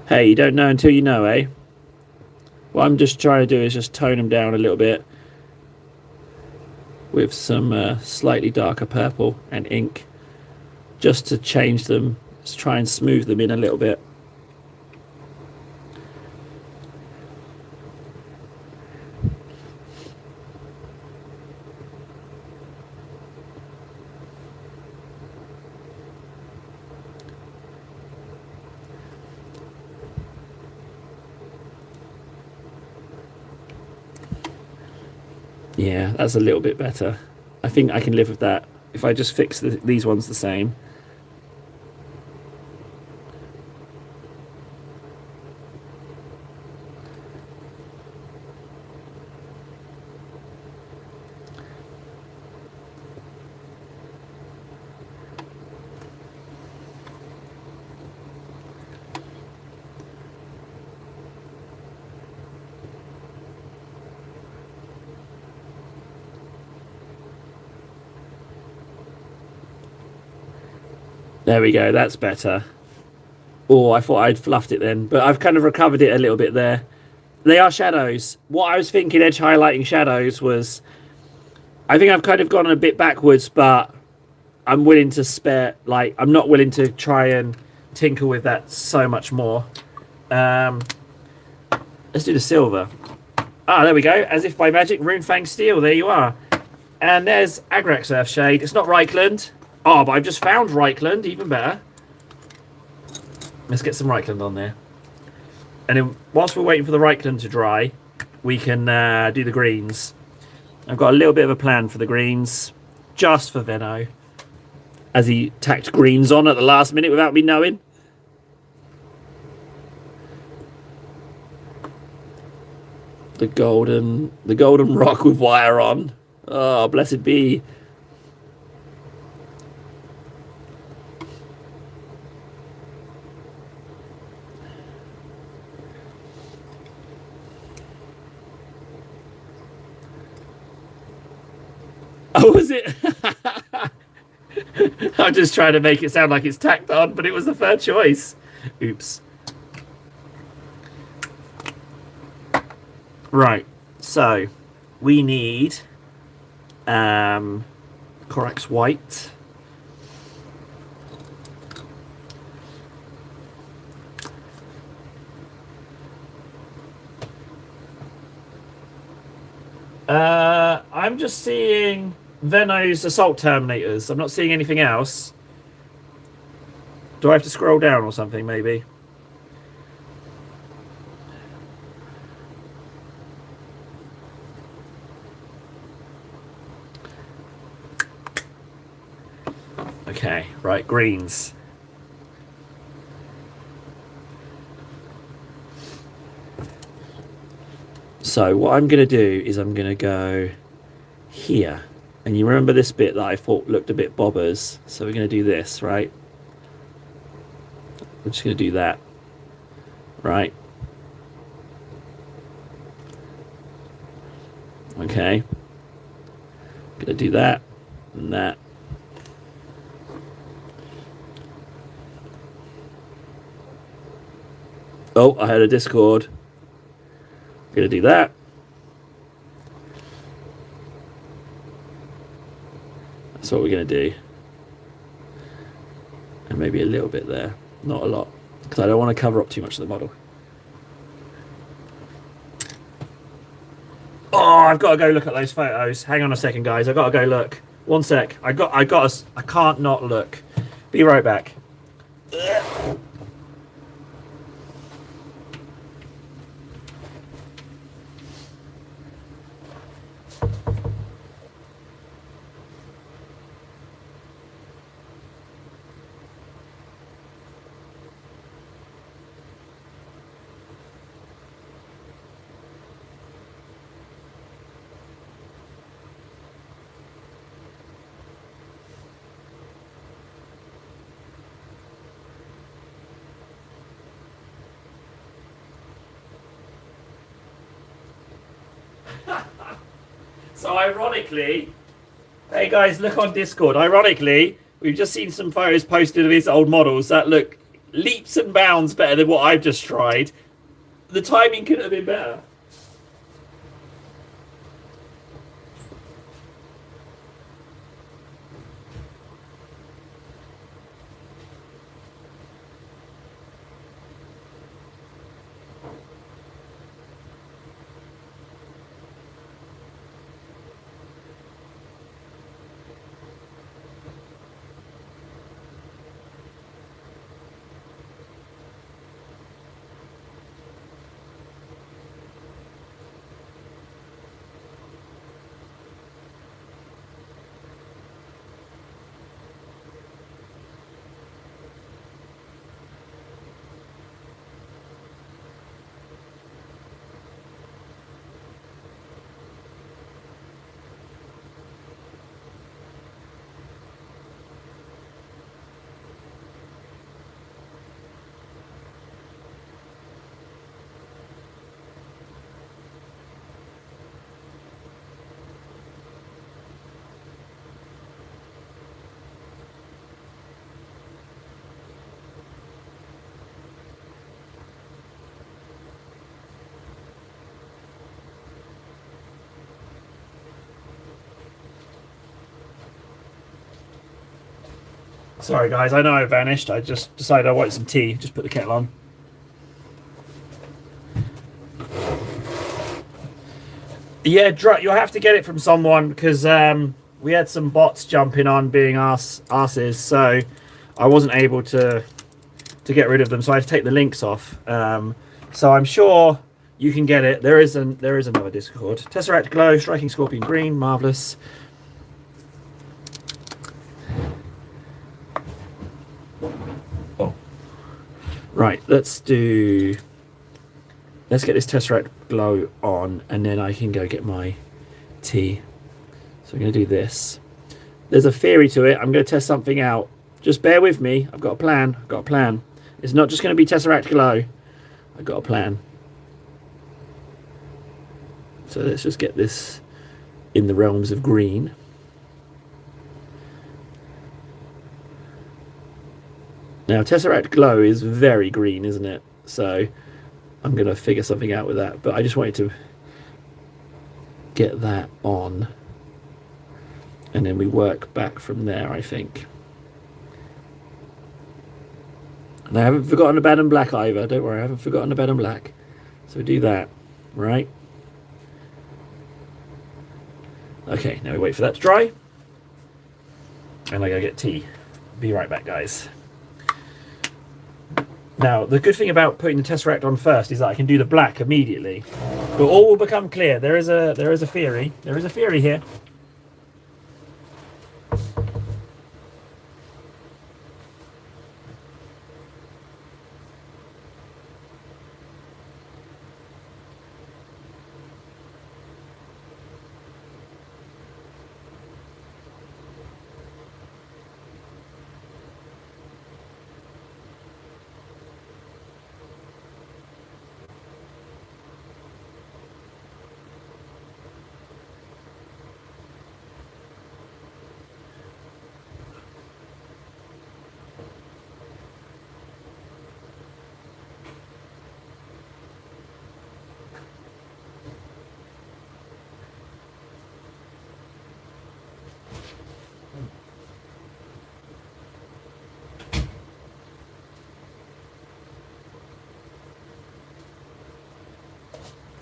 Hey, you don't know until you know, eh? What I'm just trying to do is just tone them down a little bit with some slightly darker purple and ink, just to change them, just try and smooth them in a little bit. Yeah, that's a little bit better. I think I can live with that. If I just fix these ones the same. There we go, that's better. Oh, I thought I'd fluffed it then, but I've kind of recovered it a little bit there. They are shadows. What I was thinking edge highlighting shadows was... I think I've kind of gone a bit backwards, but I'm willing to spare... Like, I'm not willing to try and tinker with that so much more. Let's do the silver. Ah, there we go. As if by magic, Runefang Steel. There you are. And there's Agrax Earthshade. It's not Reichland. Oh, but I've just found Reichland, even better. Let's get some Reichland on there. And then, whilst we're waiting for the Reichland to dry, we can do the greens. I've got a little bit of a plan for the greens, just for Venno, as he tacked greens on at the last minute without me knowing. The golden rock with wire on. Oh, blessed be. Oh, was it? I'm just trying to make it sound like it's tacked on, but it was the third choice. Oops. Right, so we need Corax White. I'm just seeing Venno's Assault Terminators. I'm not seeing anything else. Do I have to scroll down or something, maybe? Okay, right, greens. So what I'm going to do is I'm going to go here. And you remember this bit that I thought looked a bit bobbers. So we're going to do this, right? We're just going to do that, right? Okay. Going to do that and that. Oh, I had a Discord. Going to do that. That's what we're going to do. And maybe a little bit there. Not a lot. Because I don't want to cover up too much of the model. Oh, I've got to go look at those photos. Hang on a second, guys. I've got to go look. One sec. I can't not look. Be right back. So ironically, hey guys, look on Discord. Ironically, we've just seen some photos posted of his old models that look leaps and bounds better than what I've just tried. The timing couldn't have been better. Sorry guys, I know I vanished. I just decided I wanted some tea. Just put the kettle on. Yeah, you'll have to get it from someone because we had some bots jumping on being asses, so I wasn't able to get rid of them. So I had to take the links off. So I'm sure you can get it. There is another Discord. Tesseract Glow, Striking Scorpion Green, marvelous. Oh, right. Let's get this Tesseract Glow on, and then I can go get my tea. So I'm going to do this. There's a theory to it. I'm going to test something out. Just bear with me. I've got a plan. It's not just going to be Tesseract Glow. I've got a plan. So let's just get this in the realms of green. Now, Tesseract Glow is very green, isn't it? So I'm going to figure something out with that. But I just wanted to get that on. And then we work back from there, I think. And I haven't forgotten the bad and black either. Don't worry, I haven't forgotten the bad and black. So we do that, right? Okay, now we wait for that to dry. And I go get tea. Be right back, guys. Now, the good thing about putting the Tesseract on first is that I can do the black immediately. But all will become clear. There is a theory. There is a theory here.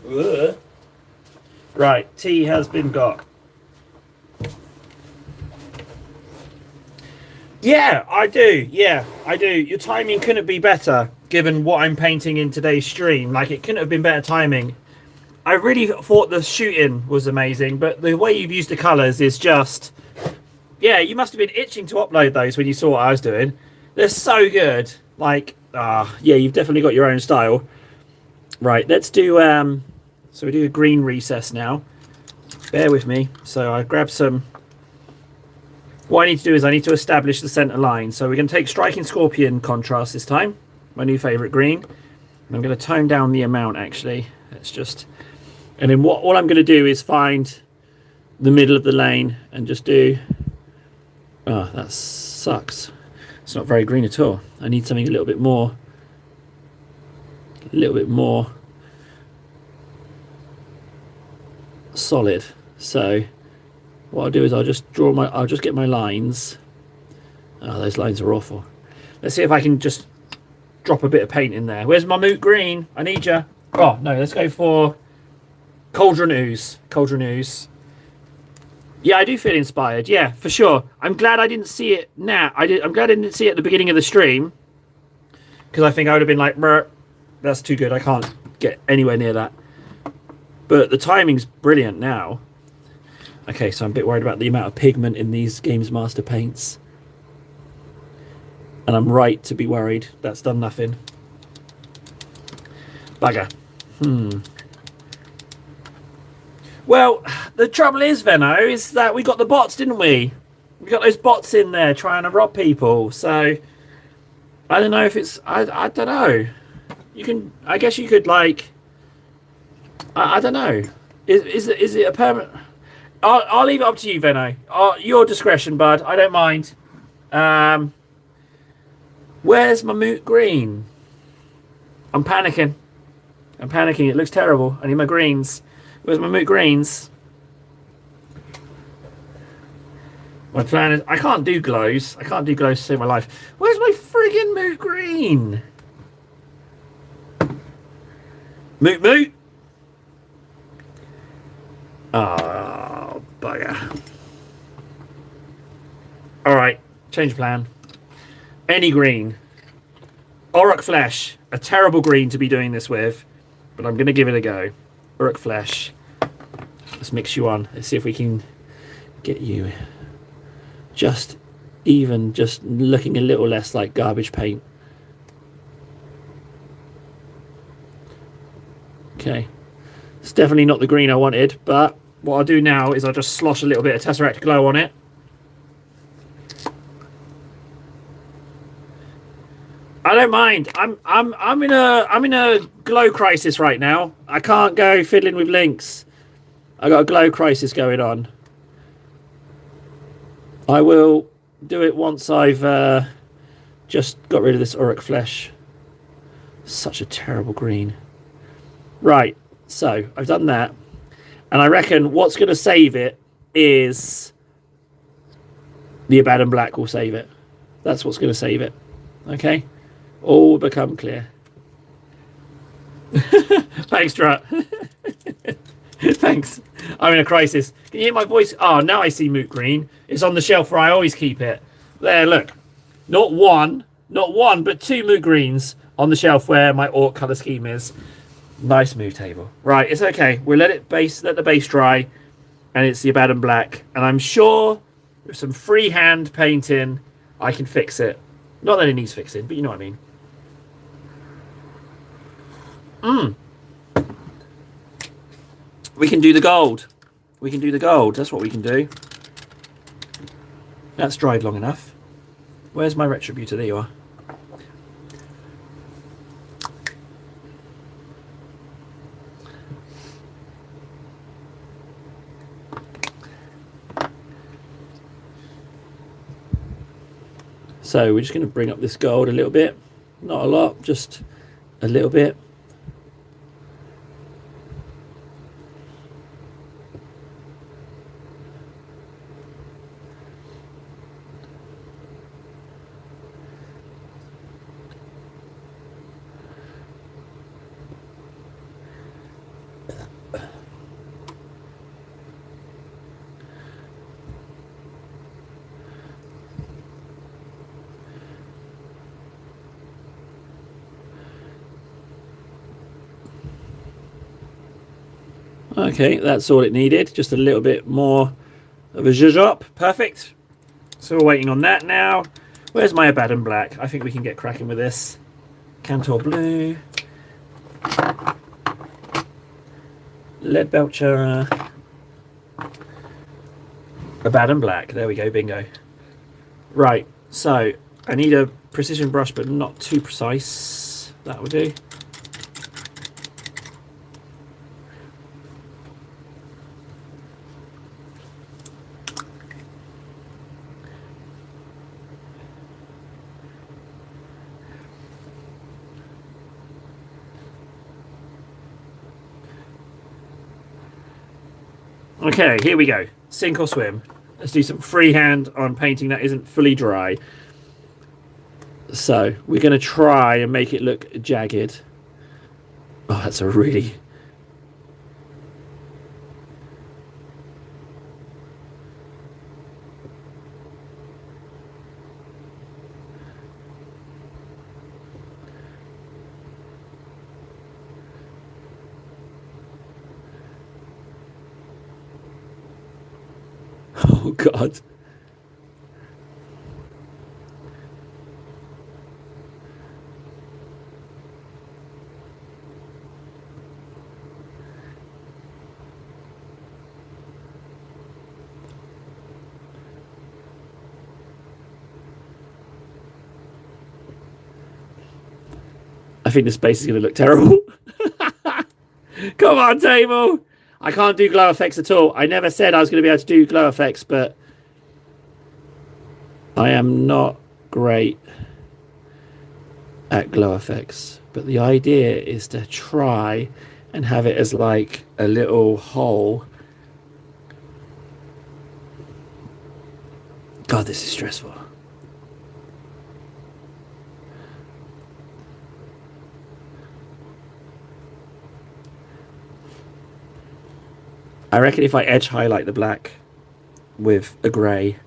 Ugh. Right, tea has been got. Yeah, I do. Yeah, I do. Your timing couldn't be better, given what I'm painting in today's stream. Like, it couldn't have been better timing. I really thought the shooting was amazing, but the way you've used the colours is just... Yeah, you must have been itching to upload those when you saw what I was doing. They're so good. Like, yeah, you've definitely got your own style. Right, let's do... So we do a green recess now. Bear with me. So I grab some... What I need to do is I need to establish the centre line. So we're going to take Striking Scorpion contrast this time. My new favourite green. And I'm going to tone down the amount, actually. Let's just... And then all I'm going to do is find the middle of the lane and just do... Oh, that sucks. It's not very green at all. I need something a little bit more... solid. So what I'll do is I'll just get my lines. Oh, those lines are awful. Let's see if I can just drop a bit of paint in there. Where's my moot green? I need you. Oh no, let's go for Cauldron Ooze. Yeah, I do feel inspired. Yeah, for sure. I'm glad I didn't see it now. I'm glad I didn't see it at the beginning of the stream, because I think I would have been like, that's too good. I can't get anywhere near that. But the timing's brilliant now. Okay, so I'm a bit worried about the amount of pigment in these Games Master paints. And I'm right to be worried. That's done nothing. Bugger. Well, the trouble is, Venno, is that we got the bots, didn't we? We got those bots in there trying to rob people. So, I don't know if it's... I don't know. You can... I guess you could, like... I don't know. Is it a permanent... I'll leave it up to you, Venno. Your discretion, bud. I don't mind. Where's my moot green? I'm panicking. It looks terrible. I need my greens. Where's my moot greens? My plan is... I can't do glows. To save my life. Where's my friggin' moot green? Moot? Oh, bugger. Alright, change plan. Any green. Auroch Flesh. A terrible green to be doing this with, but I'm going to give it a go. Auroch Flesh. Let's mix you on. Let's see if we can get you just looking a little less like garbage paint. Okay. It's definitely not the green I wanted, but what I'll do now is I'll just slosh a little bit of Tesseract Glow on it. I don't mind. I'm in a glow crisis right now. I can't go fiddling with links. I got a glow crisis going on. I will do it once I've just got rid of this Auroch Flesh. Such a terrible green. Right. So, I've done that, and I reckon what's going to save it is the Abaddon Black will save it. That's what's going to save it. Okay? All will become clear. Thanks, Strut. Thanks. I'm in a crisis. Can you hear my voice? Oh, now I see moot green. It's on the shelf where I always keep it. There, look. Not one, but 2 moot greens on the shelf where my Orc colour scheme is. Nice move table. Right, it's okay. We'll let the base dry, and it's the Abaddon Black. And I'm sure with some freehand painting, I can fix it. Not that it needs fixing, but you know what I mean. We can do the gold. That's what we can do. That's dried long enough. Where's my Retributor? There you are. So we're just going to bring up this gold a little bit. Not a lot, just a little bit. Okay, that's all it needed. Just a little bit more of a zhuzh. Perfect. So we're waiting on that now. Where's my Abaddon Black? I think we can get cracking with this. Cantor Blue. Lead Belcher. Abaddon Black. There we go, bingo. Right, so I need a precision brush, but not too precise. That will do. Okay, here we go. Sink or swim. Let's do some freehand on painting that isn't fully dry. So we're going to try and make it look jagged. Oh, that's a really... Oh, God. I think this base is going to look terrible. Come on, table. I can't do glow effects at all. I never said I was going to be able to do glow effects, but I am not great at glow effects. But the idea is to try and have it as like a little hole. God, this is stressful. I reckon if I edge highlight the black with a grey,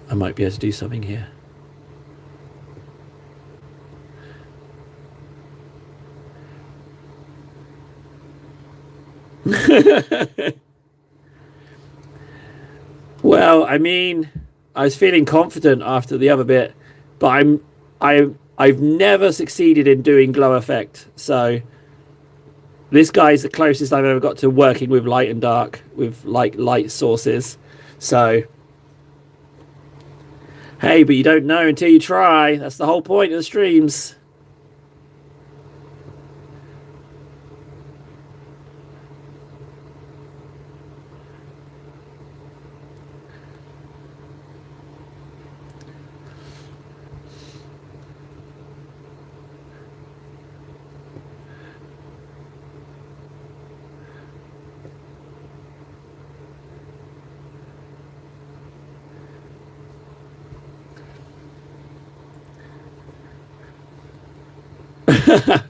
I might be able to do something here. Well, I mean, I was feeling confident after the other bit, but I've never succeeded in doing glow effect, so this guy's the closest I've ever got to working with light and dark, with like light sources. So, hey, but you don't know until you try. That's the whole point of the streams.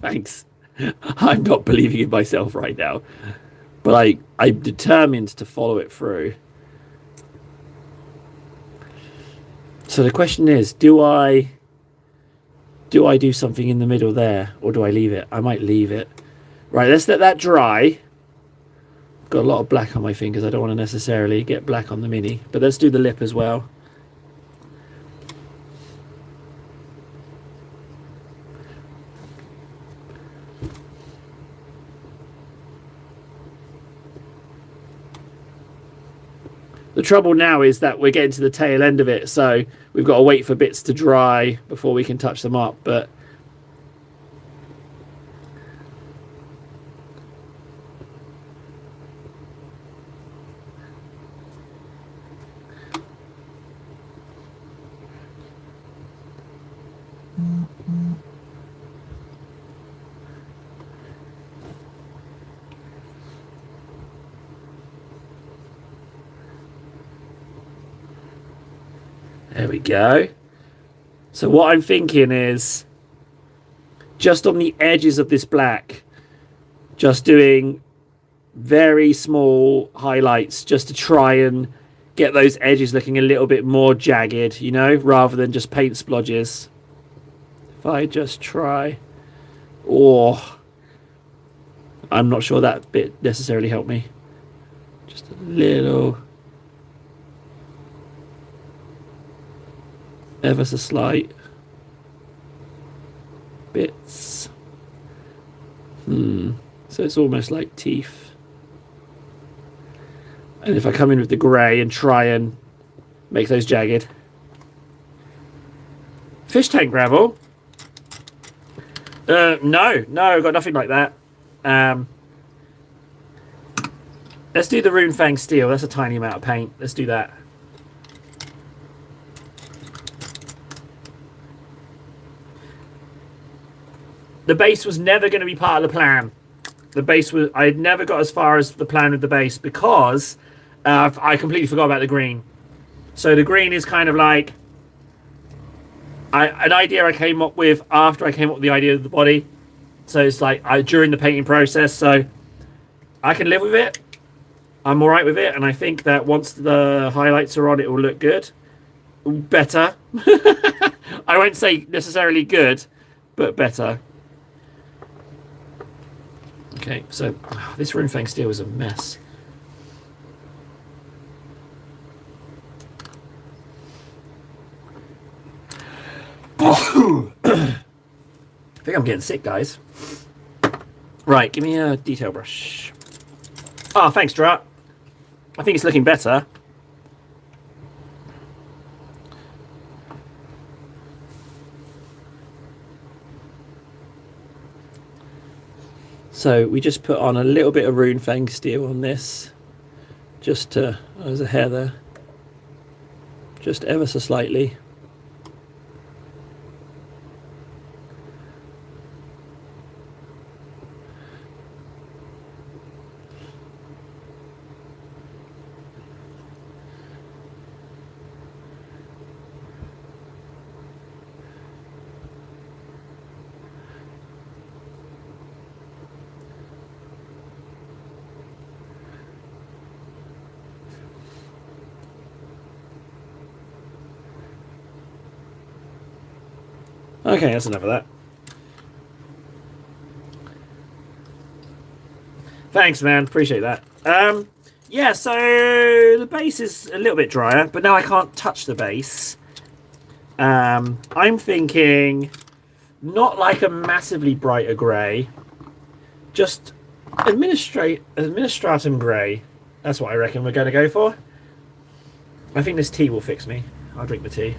Thanks. I'm not believing in myself right now, but I'm determined to follow it through. So the question is, do I do something in the middle there, or do I leave it? I might leave it. Right, let's let that dry. Got a lot of black on my fingers. I don't want to necessarily get black on the mini, but let's do the lip as well. The trouble now is that we're getting to the tail end of it, so we've got to wait for bits to dry before we can touch them up. But there we go. So what I'm thinking is just on the edges of this black, just doing very small highlights just to try and get those edges looking a little bit more jagged, you know, rather than just paint splodges. If I just try, oh, I'm not sure that bit necessarily helped me. Just a little, ever so slight bits. So it's almost like teeth. And if I come in with the grey and try and make those jagged. Fish tank gravel? No, I've got nothing like that. Let's do the Rune Fang steel. That's a tiny amount of paint. Let's do that. The base was never going to be part of the plan. The base was... I had never got as far as the plan with the base because I completely forgot about the green. So the green is kind of like... an idea I came up with after I came up with the idea of the body. So it's like during the painting process. So I can live with it. I'm all right with it. And I think that once the highlights are on, it will look good. Better. I won't say necessarily good, but better. Okay, so this Rune Fang steel is a mess. I think I'm getting sick, guys. Right, give me a detail brush. Oh, thanks, Drat. I think it's looking better. So we just put on a little bit of Rune Fang steel on this. Just to... Oh, there's a hair there. Just ever so slightly. Okay, that's enough of that. Thanks, man. Appreciate that. Yeah, so the base is a little bit drier, but now I can't touch the base. I'm thinking not like a massively brighter grey, just administratum grey. That's what I reckon we're going to go for. I think this tea will fix me. I'll drink the tea.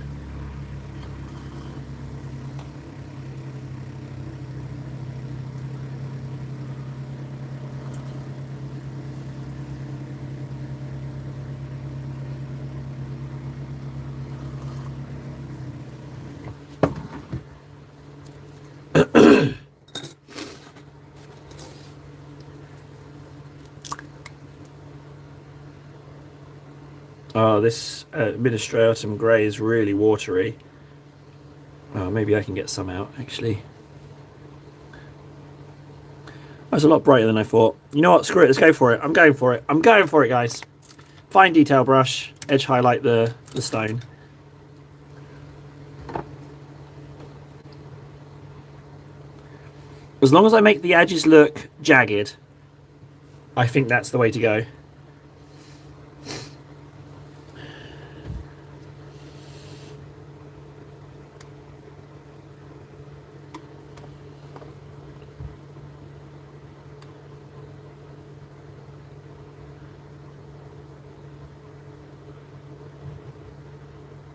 Oh, this administratum grey is really watery. Oh, maybe I can get some out, actually. That's a lot brighter than I thought. You know what? Screw it. Let's go for it. I'm going for it. I'm going for it, guys. Fine detail brush. Edge highlight the stone. As long as I make the edges look jagged, I think that's the way to go.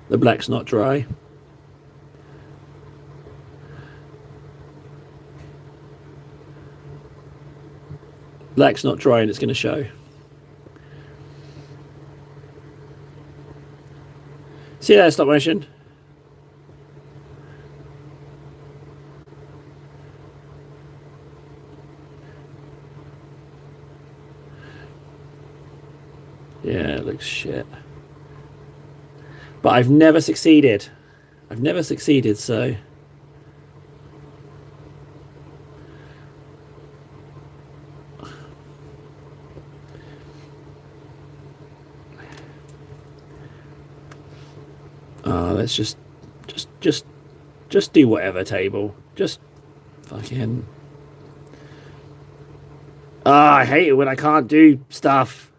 The black's not dry. Black's not dry and it's going to show. See that stop motion? Yeah, it looks shit. But I've never succeeded. I've never succeeded, so... let's just do whatever, table. Just fucking... Oh, I hate it when I can't do stuff.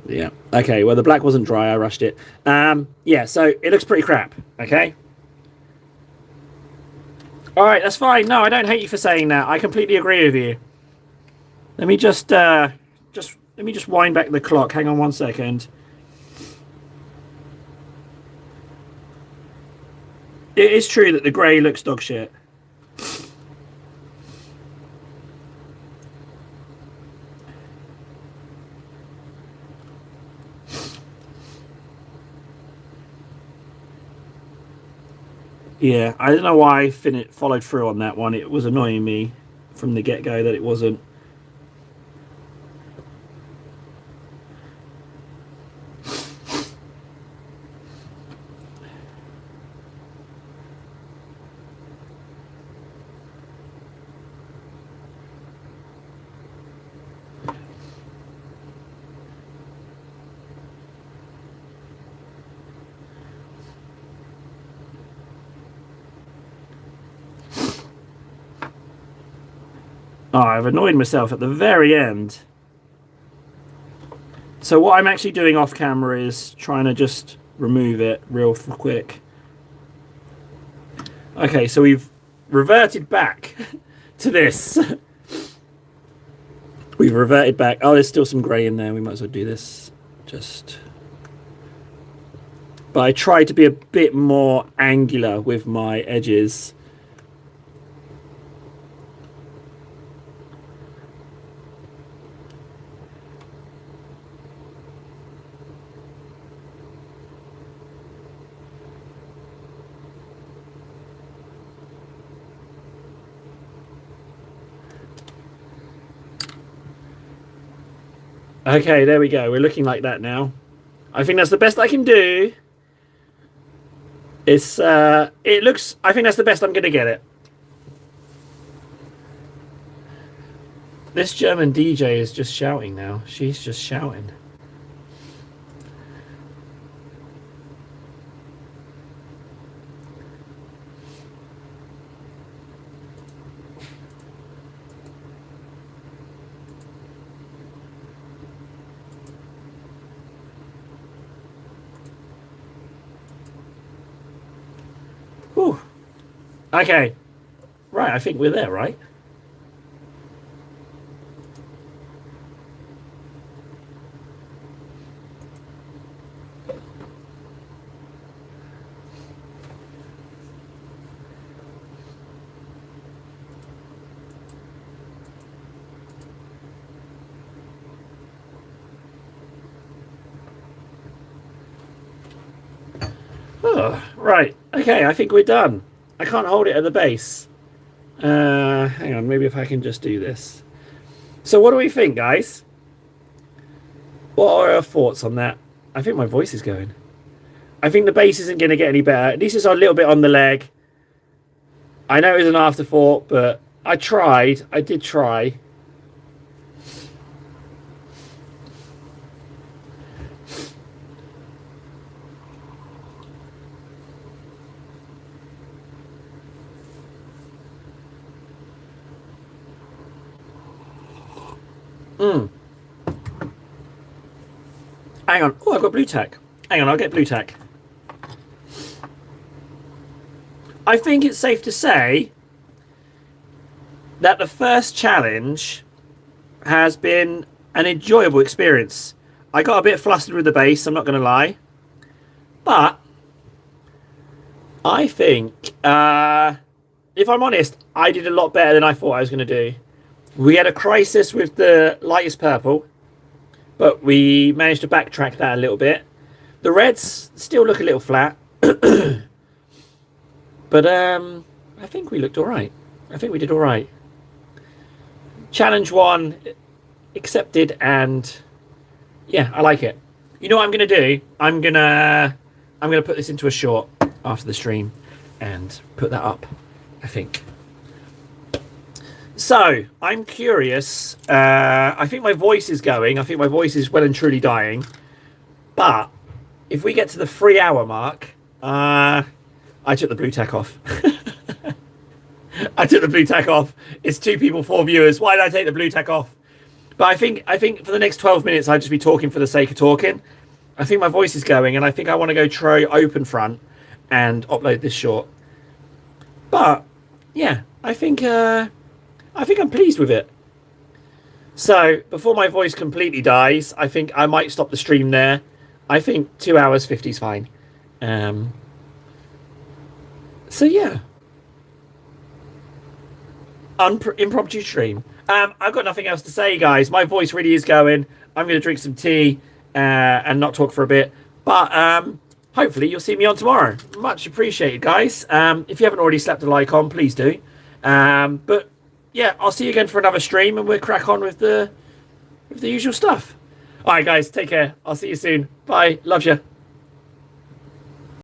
Yeah. Okay, well, the black wasn't dry. I rushed it. Yeah, so it looks pretty crap. Okay. All right, that's fine. No, I don't hate you for saying that. I completely agree with you. Let me just let me just wind back the clock. Hang on 1 second. It is true that the grey looks dog shit. Yeah, I don't know why Finn followed through on that one. It was annoying me from the get-go that it wasn't. Oh, I've annoyed myself at the very end. So what I'm actually doing off camera is trying to just remove it real quick. Okay, so we've reverted back to this. We've reverted back. Oh, there's still some grey in there. We might as well do this. But I tried to be a bit more angular with my edges. Okay, there we go. We're looking like that now. I think that's the best I can do. It looks, I think that's the best I'm going to get it. This German DJ is just shouting now. She's just shouting. Whew. Okay. Right, I think we're there, right? Oh, right. Okay, I think we're done. I can't hold it at the base. Hang on, maybe if I can just do this. So what do we think, guys? What are our thoughts on that? I think my voice is going. I think the base isn't going to get any better. This is a little bit on the leg. I know it was an afterthought, but I tried. I did try. Hang on. Oh, I've got blue tack. Hang on, I'll get blue tack. I think it's safe to say that the first challenge has been an enjoyable experience. I got a bit flustered with the base, I'm not going to lie. But I think, if I'm honest, I did a lot better than I thought I was going to do. We had a crisis with the lightest purple, but we managed to backtrack that a little bit. The reds still look a little flat. But I think we looked all right. I think we did all right. Challenge 1 accepted, and yeah, I like it. You know what I'm going to do? I'm going to put this into a short after the stream and put that up, I think. So, I'm curious. I think my voice is going. I think my voice is well and truly dying. But if we get to the 3 hour mark, I took the blue tack off. I took the blue tack off. It's 2 people, 4 viewers. Why did I take the blue tack off? But I think for the next 12 minutes, I'd just be talking for the sake of talking. I think my voice is going, and I think I want to go try open front and upload this short. But yeah, I think I'm pleased with it. So before my voice completely dies, I think I might stop the stream there. I think 2 hours 50 is fine. So yeah, impromptu stream. I've got nothing else to say, guys. My voice really is going. I'm going to drink some tea and not talk for a bit. But hopefully you'll see me on tomorrow. Much appreciated, guys. If you haven't already slapped a like on, please do. But yeah, I'll see you again for another stream, and we'll crack on with the usual stuff. All right, guys, take care. I'll see you soon. Bye. Love you.